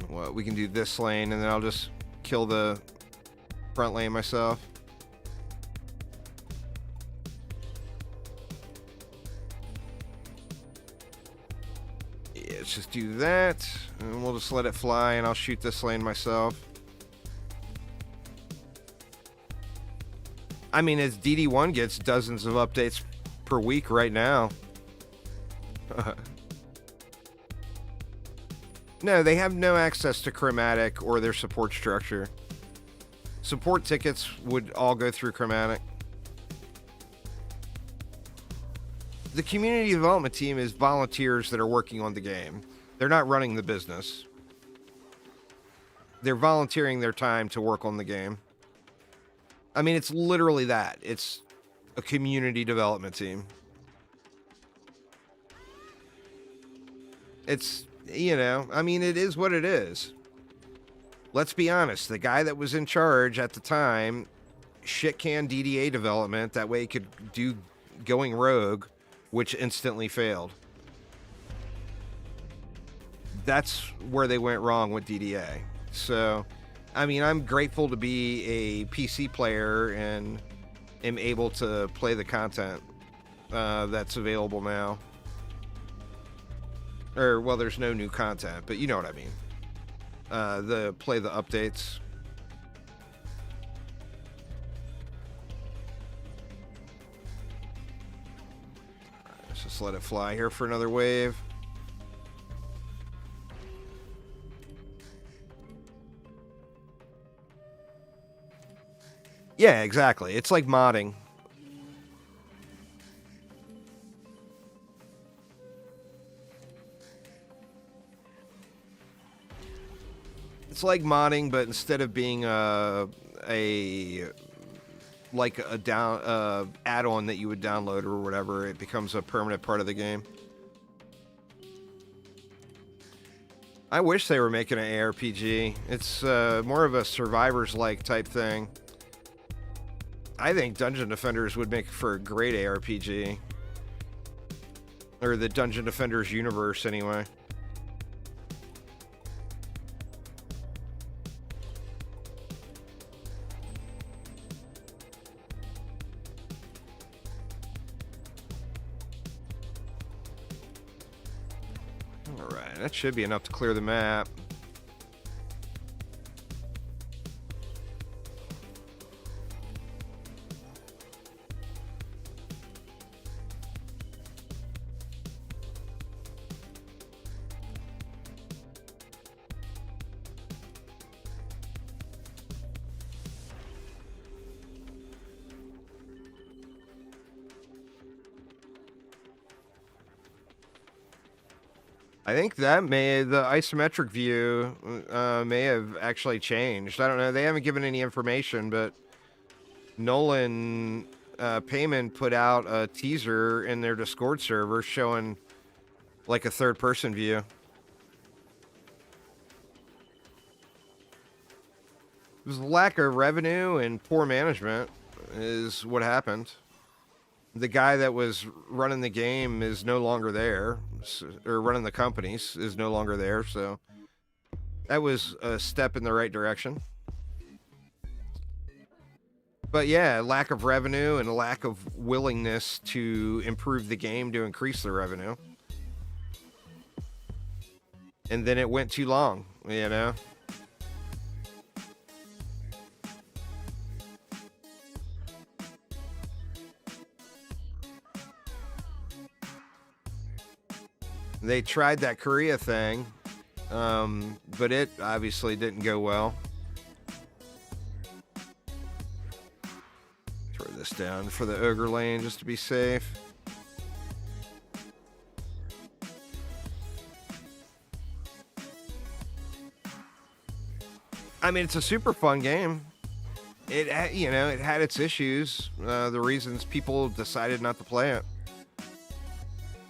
Well, we can do this lane and then I'll just kill the front lane myself. let's just do that. And we'll just let it fly, and I'll shoot this lane myself. I mean, as DD1 gets dozens of updates per week right now. No, they have no access to Chromatic or their support structure. Support tickets would all go through Chromatic. The community development team is volunteers that are working on the game. They're not running the business. They're volunteering their time to work on the game. I mean, it's literally that. It's a community development team. It's, you know, I mean, it is what it is. Let's be honest. The guy that was in charge at the time shit-canned DDA development. That way he could do going rogue, which instantly failed. That's where they went wrong with DDA. So, I mean, I'm grateful to be a PC player and am able to play the content that's available now. Or, well, there's no new content, but you know what I mean. Play the updates. Let's just let it fly here for another wave. Yeah, exactly. It's like modding. It's like modding, but instead of being like a add-on that you would download or whatever, it becomes a permanent part of the game. I wish they were making an ARPG. It's more of a survivors-like type thing. I think Dungeon Defenders would make for a great ARPG. Or the Dungeon Defenders universe, anyway. Alright, that should be enough to clear the map. I think that the isometric view may have actually changed. I don't know. They haven't given any information, but Nolan Payman put out a teaser in their Discord server showing like a third-person view. It was lack of revenue and poor management is what happened. The guy that was running the game is no longer there, or running the companies is no longer there, so that was a step in the right direction. But yeah, lack of revenue and a lack of willingness to improve the game to increase the revenue. And then it went too long, you know? They tried that Korea thing, but it obviously didn't go well. Throw this down for the ogre lane just to be safe. I mean, it's a super fun game. It had its issues, the reasons people decided not to play it.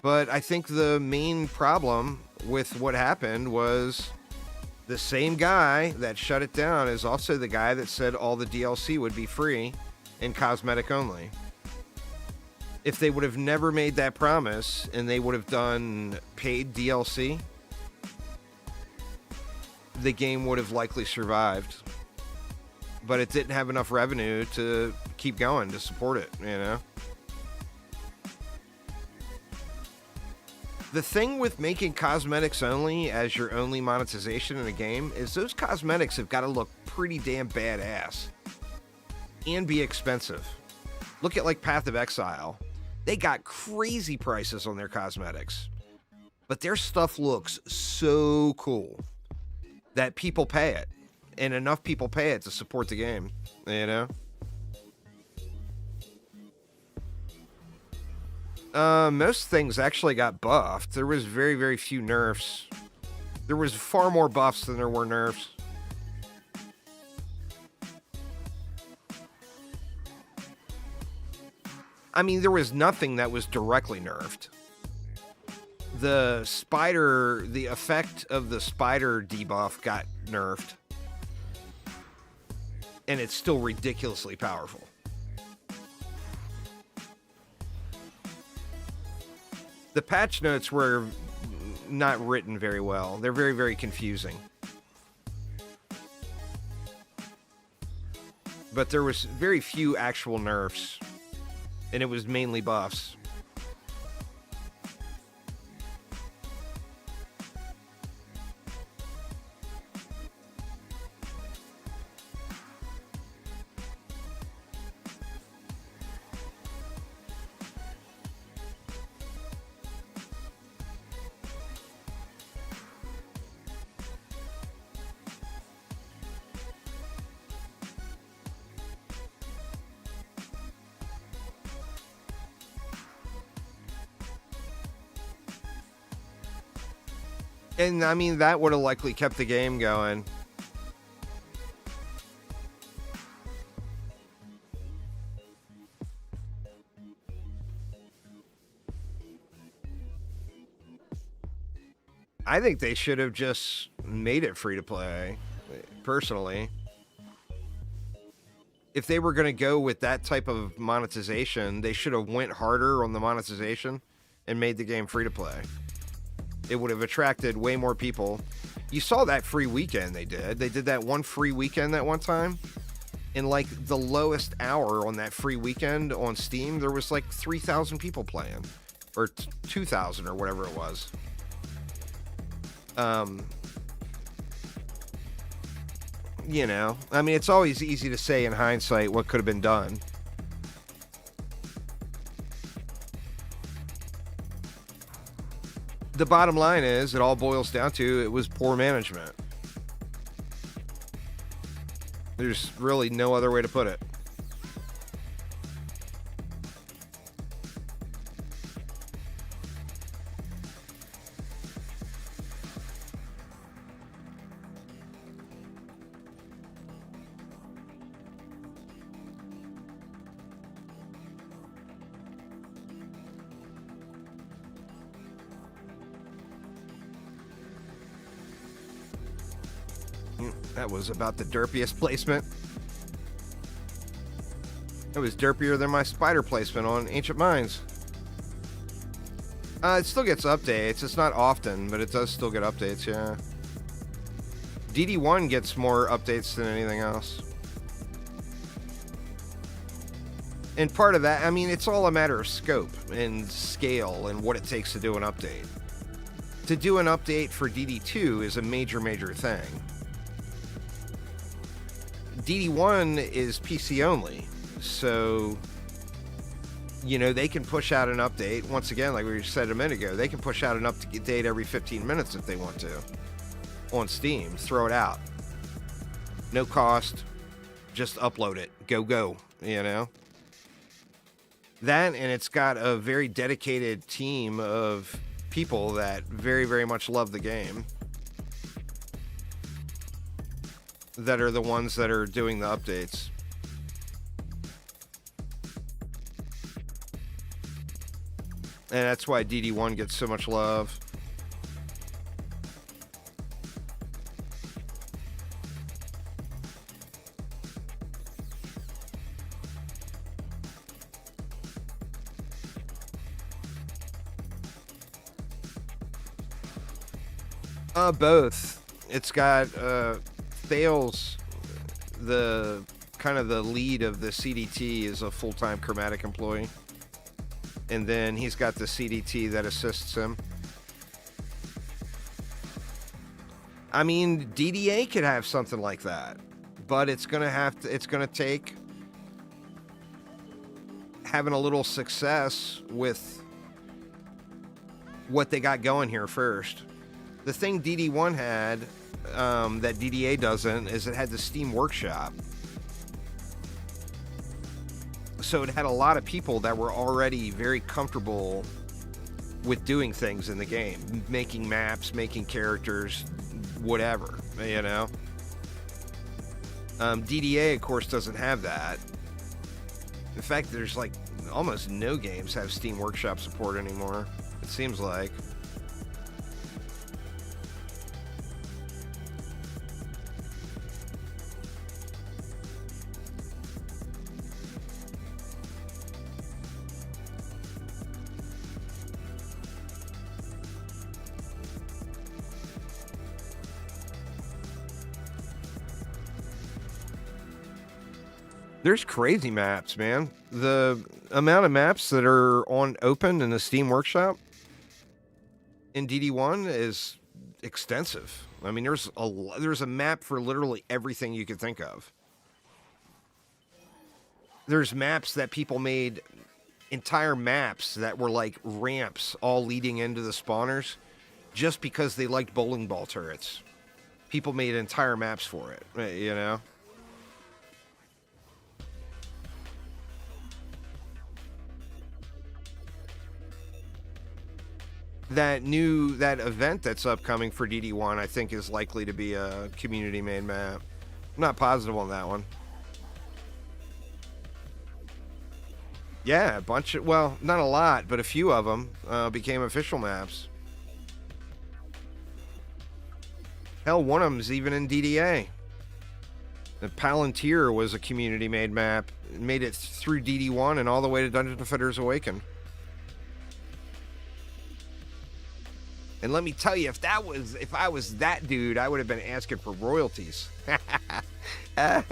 But I think the main problem with what happened was the same guy that shut it down is also the guy that said all the DLC would be free and cosmetic only. If they would have never made that promise and they would have done paid DLC, the game would have likely survived. But it didn't have enough revenue to keep going, to support it, you know? The thing with making cosmetics only as your only monetization in a game is those cosmetics have got to look pretty damn badass and be expensive. Look at like Path of Exile. They got crazy prices on their cosmetics, but their stuff looks so cool that people pay it, and enough people pay it to support the game, you know? Most things actually got buffed. There was very, very few nerfs. There was far more buffs than there were nerfs. I mean, there was nothing that was directly nerfed. The effect of the spider debuff got nerfed. And it's still ridiculously powerful. The patch notes were not written very well. They're very, very confusing. But there was very few actual nerfs. And it was mainly buffs. And I mean, that would have likely kept the game going. I think they should have just made it free to play, personally. If they were going to go with that type of monetization, they should have went harder on the monetization and made the game free to play. It would have attracted way more people. You saw that free weekend they did. They did that one free weekend that one time. In like the lowest hour on that free weekend on Steam, there was like 3,000 people playing. Or 2,000 or whatever it was. You know, I mean, it's always easy to say in hindsight what could have been done. The bottom line is, it all boils down to, it was poor management. There's really no other way to put it. That was about the derpiest placement. It was derpier than my spider placement on Ancient Mines. It still gets updates. It's not often, but it does still get updates, yeah. DD1 gets more updates than anything else. And part of that, I mean, it's all a matter of scope and scale and what it takes to do an update. To do an update for DD2 is a major, major thing. DD1 is PC only, so, you know, they can push out an update. Once again, like we said a minute ago, they can push out an update every 15 minutes if they want to on Steam. Throw it out. No cost. Just upload it. Go, you know? That, and it's got a very dedicated team of people that very, very much love the game. That are the ones that are doing the updates. And that's why DD1 gets so much love. Both. It's got, Thales, the kind of the lead of the CDT, is a full-time Chromatic employee. And then he's got the CDT that assists him. I mean, DDA could have something like that, but it's gonna take having a little success with what they got going here first. The thing DD1 had that DDA doesn't is it had the Steam Workshop. So it had a lot of people that were already very comfortable with doing things in the game, making maps, making characters, whatever, you know. DDA, of course, doesn't have that. In fact, there's like almost no games have Steam Workshop support anymore, it seems like. There's crazy maps, man. The amount of maps that are on open in the Steam Workshop in DD1 is extensive. I mean, there's a map for literally everything you could think of. There's maps that people made, entire maps that were like ramps all leading into the spawners just because they liked bowling ball turrets. People made entire maps for it, you know? That event that's upcoming for DD1, I think, is likely to be a community-made map. I'm not positive on that one. Yeah, a bunch of, well, not a lot, but a few of them became official maps. Hell, one of them's even in DDA. The Palantir was a community-made map. It made it through DD1 and all the way to Dungeon Defenders Awaken. And let me tell you, if I was that dude, I would have been asking for royalties. Right,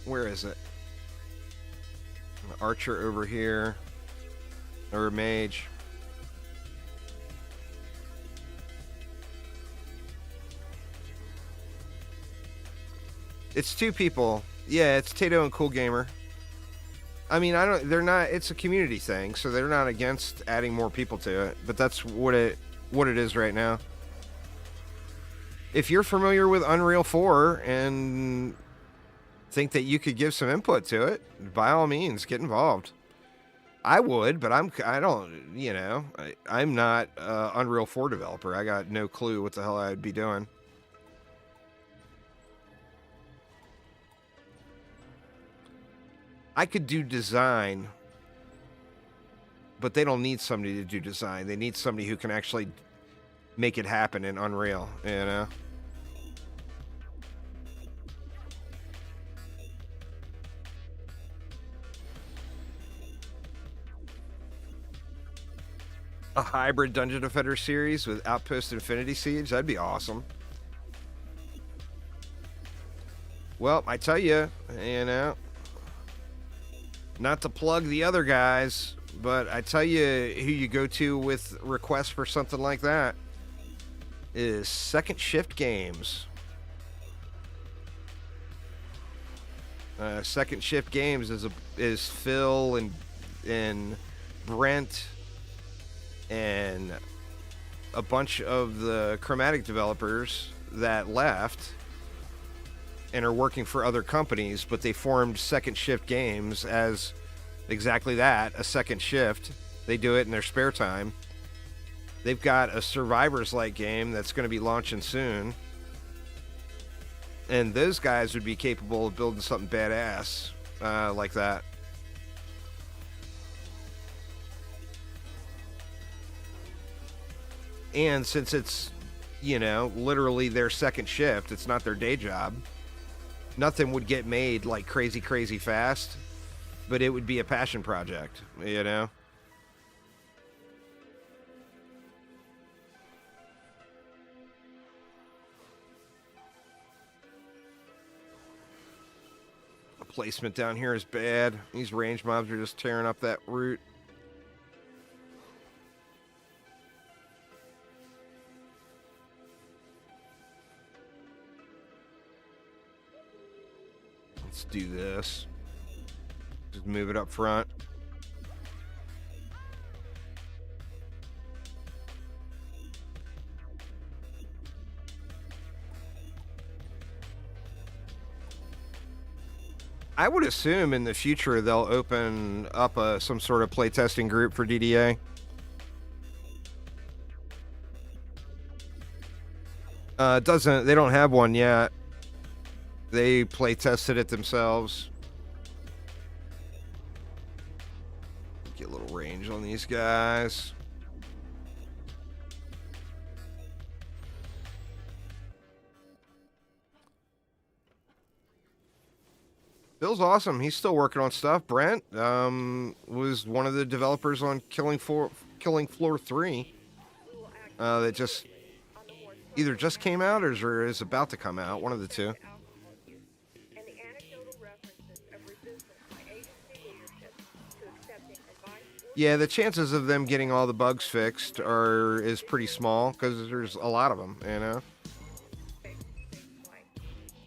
where is it? Archer over here. Or mage. It's two people. Yeah, it's Tato and Cool Gamer. I mean, they're not, it's a community thing, so they're not against adding more people to it, but that's what it is right now. If you're familiar with Unreal 4 and think that you could give some input to it, by all means, get involved. I would, but I don't, you know, I'm not an Unreal 4 developer. I got no clue what the hell I'd be doing. I could do design, but they don't need somebody to do design. They need somebody who can actually make it happen in Unreal, you know? A hybrid Dungeon Defender series with Outpost Infinity Siege, that'd be awesome. Well, I tell you, you know, not to plug the other guys, but I tell you who you go to with requests for something like that is Second Shift Games. Second Shift Games is Phil and Brent and a bunch of the Chromatic developers that left and are working for other companies, but they formed Second Shift Games as exactly that, a second shift. They do it in their spare time. They've got a Survivors-like game that's going to be launching soon. And those guys would be capable of building something badass like that. And since it's, you know, literally their second shift, it's not their day job, nothing would get made like crazy, crazy fast, but it would be a passion project, you know? placement down here is bad. These range mobs are just tearing up that route. Let's do this. Just move it up front. I would assume in the future they'll open up some sort of playtesting group for DDA. They don't have one yet. They playtested it themselves. Get a little range on these guys. Bill's awesome. He's still working on stuff. Brent was one of the developers on Killing Floor 3. That just either just came out or is about to come out. One of the two. Yeah, the chances of them getting all the bugs fixed is pretty small because there's a lot of them, you know.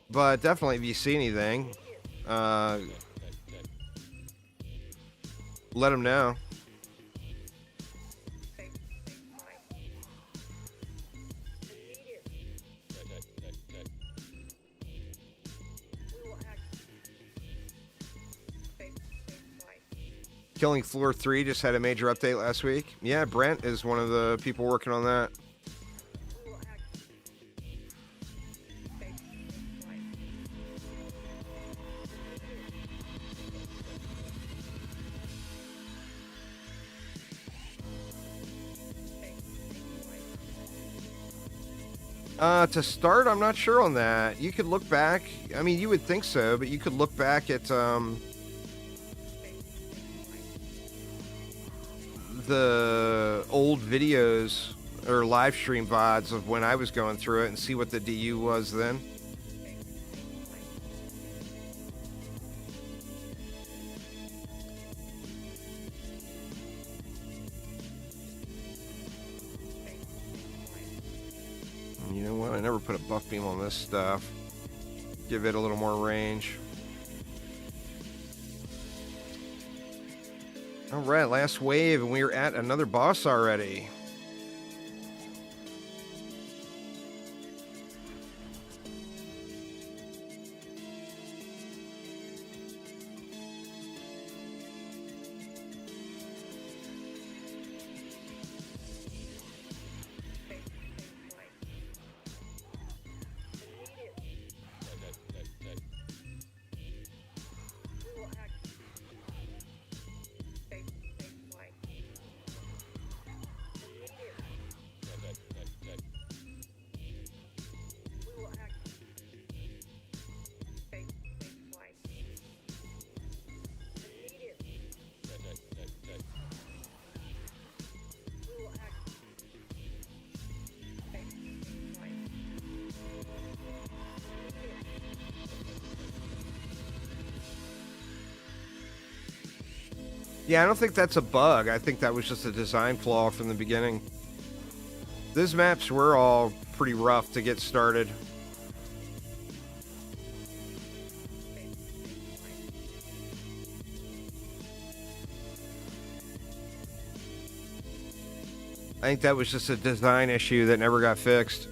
But definitely, if you see anything, let them know. Killing Floor 3 just had a major update last week. Yeah, Brent is one of the people working on that. To start, I'm not sure on that. You could look back. I mean, you would think so, but you could look back at the old videos or live stream VODs of when I was going through it and see what the DU was then. You know what? I never put a buff beam on this stuff. Give it a little more range. All right, last wave, and we're at another boss already. Yeah, I don't think that's a bug. I think that was just a design flaw from the beginning. Those maps were all pretty rough to get started. I think that was just a design issue that never got fixed.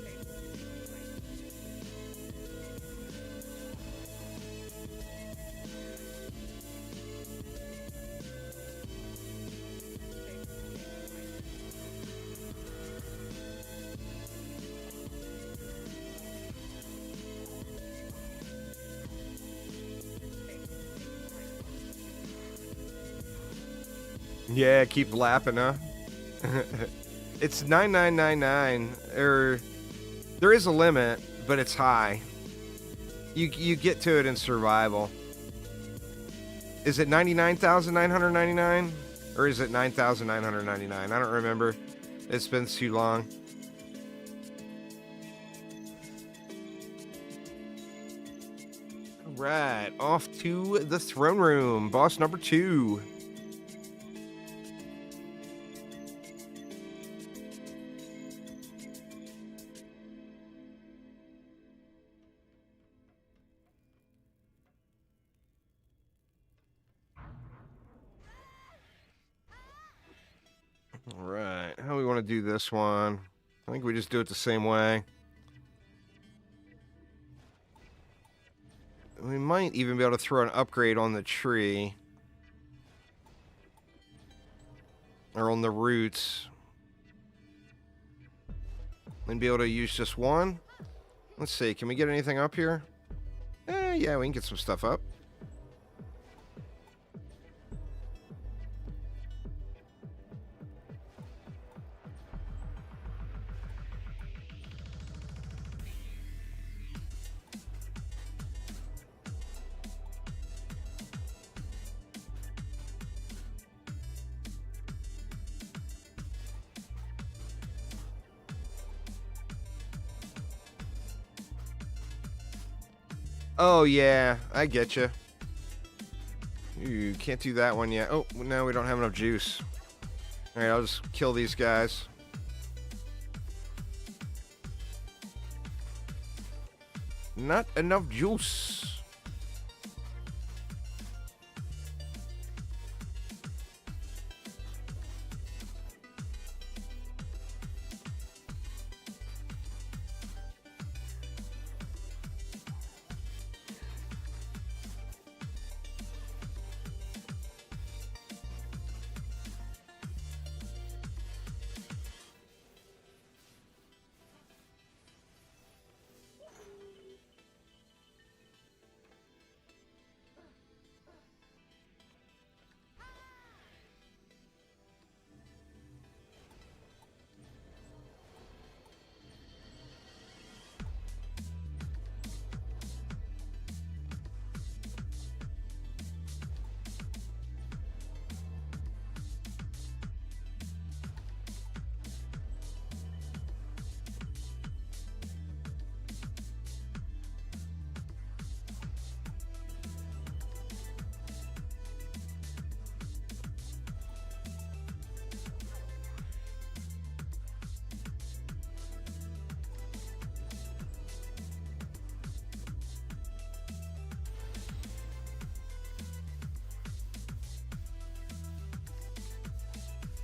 Yeah, keep lapping, huh? It's 9999, or there is a limit, but it's high. You get to it in survival. Is it 99,999 or is it 9,999? I don't remember. It's been too long. All right, off to the throne room. Boss number 2. All right, how do we want to do this one? I think we just do it the same way. We might even be able to throw an upgrade on the tree. Or on the roots. And be able to use just one. Let's see, can we get anything up here? Yeah, we can get some stuff up. Oh, yeah, I get you. Ooh, can't do that one yet. Oh, no, we don't have enough juice. Alright, I'll just kill these guys. Not enough juice.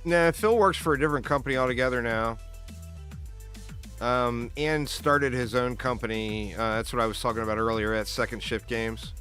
Nah, Phil works for a different company altogether now. And started his own company. That's what I was talking about earlier at Second Shift Games.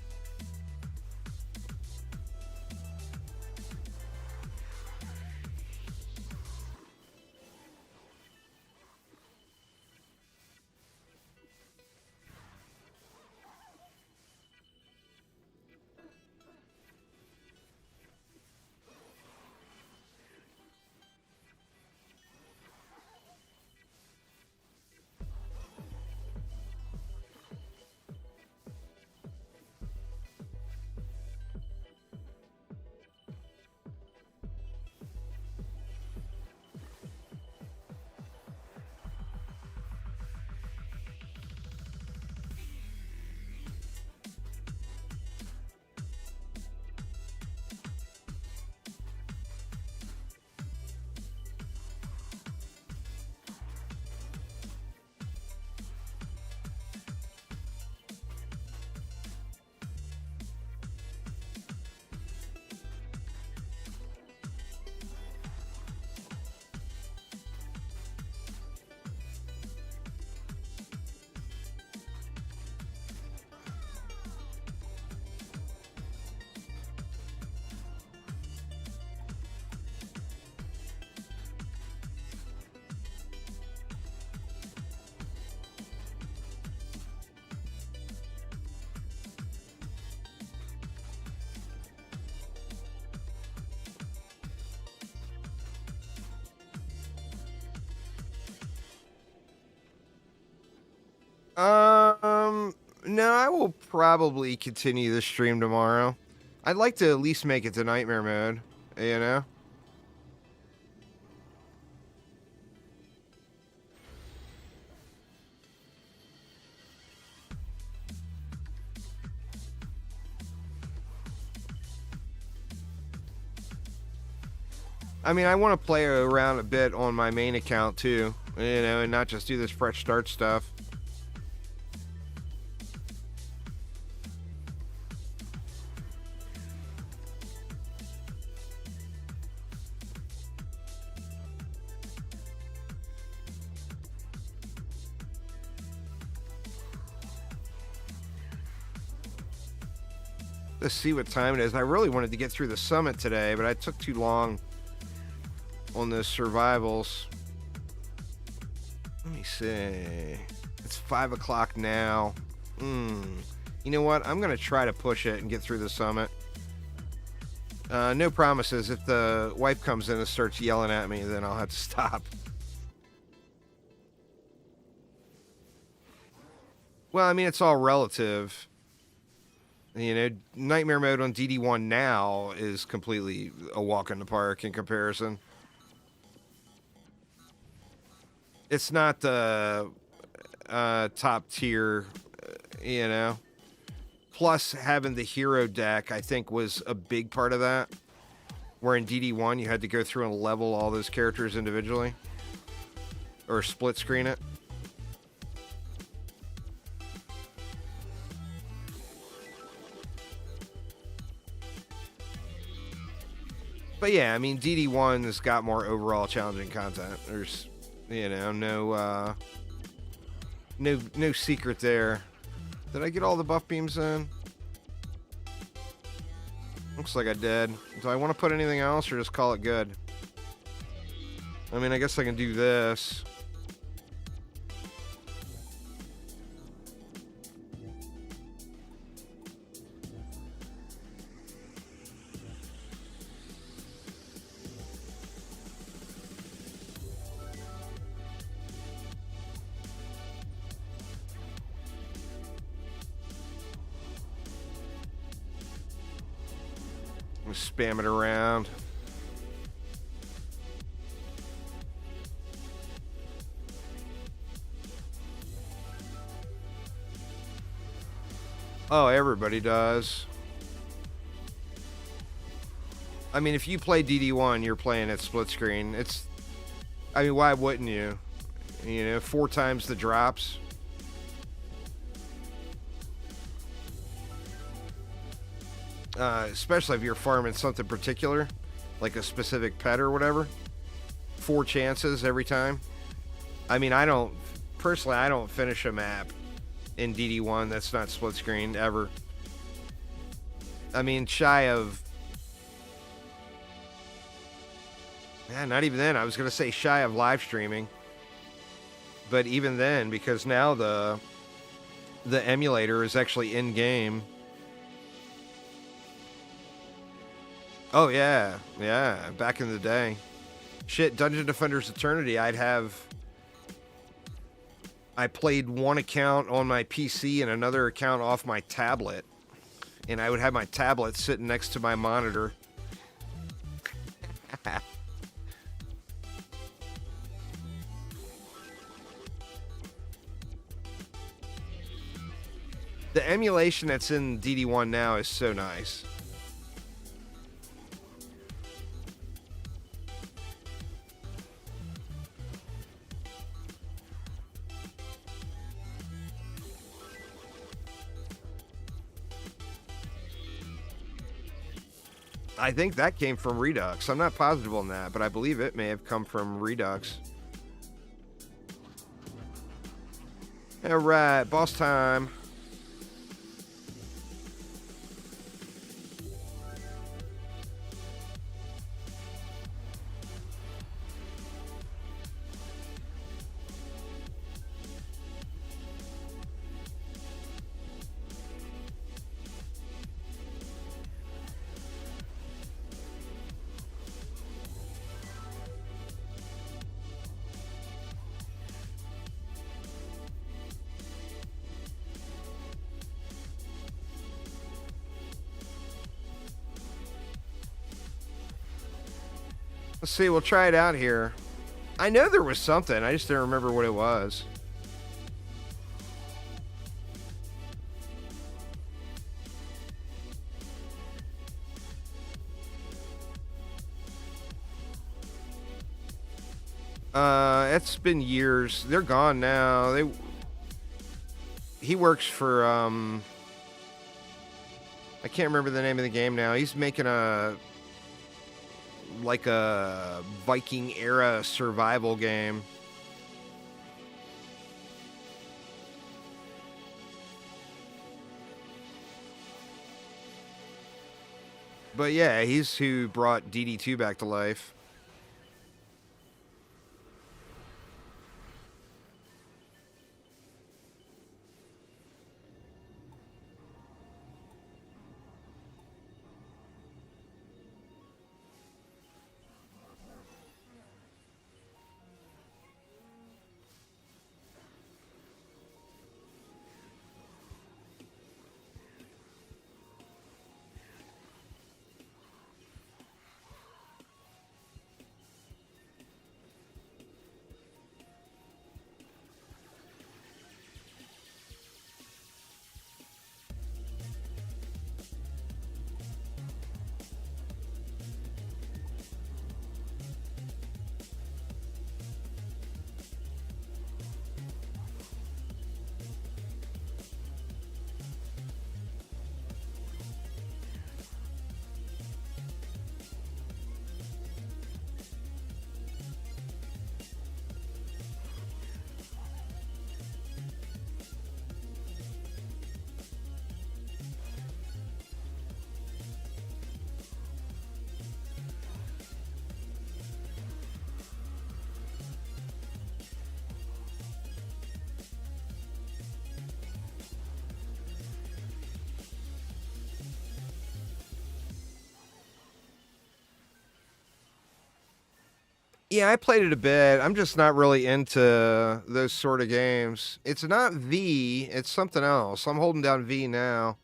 No, I will probably continue the stream tomorrow. I'd like to at least make it to nightmare mode, you know? I mean, I want to play around a bit on my main account too, you know, and not just do this fresh start stuff. Let's see what time it is. I really wanted to get through the summit today, but I took too long on those survivals. Let me see. It's 5 o'clock now. You know what? I'm going to try to push it and get through the summit. No promises. If the wife comes in and starts yelling at me, then I'll have to stop. Well, I mean, it's all relative. You know, Nightmare Mode on DD1 now is completely a walk in the park in comparison. It's not the top tier, you know. Plus, having the hero deck, I think, was a big part of that. Where in DD1, you had to go through and level all those characters individually. Or split screen it. But yeah, I mean, DD1 has got more overall challenging content. There's, you know, no secret there. Did I get all the buff beams in? Looks like I did. Do I want to put anything else or just call it good? I mean, I guess I can do this. Spam it around. Oh, everybody does. I mean, if you play DD1, you're playing at split screen. I mean, why wouldn't you? You know, 4 times the drops. Especially if you're farming something particular, like a specific pet or whatever. 4 chances every time. I mean, I don't finish a map in DD1 that's not split screen ever. I mean, shy of... Yeah, not even then. I was going to say shy of live streaming. But even then, because now the emulator is actually in-game. Oh, yeah. Yeah, back in the day. Shit, Dungeon Defenders Eternity, I played one account on my PC and another account off my tablet. And I would have my tablet sitting next to my monitor. The emulation that's in DD1 now is so nice. I think that came from Redux. I'm not positive on that, but I believe it may have come from Redux. All right, boss time. Let's see, we'll try it out here. I know there was something, I just didn't remember what it was. It's been years. They're gone now. He works for I can't remember the name of the game now. He's making a Viking era survival game. But yeah, he's who brought DD2 back to life. Yeah, I played it a bit. I'm just not really into those sort of games. It's not V, it's something else. I'm holding down V now.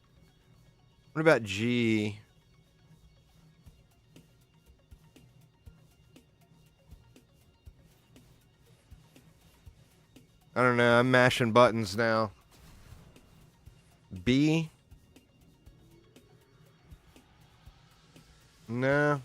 What about G? I don't know. I'm mashing buttons now. B? No.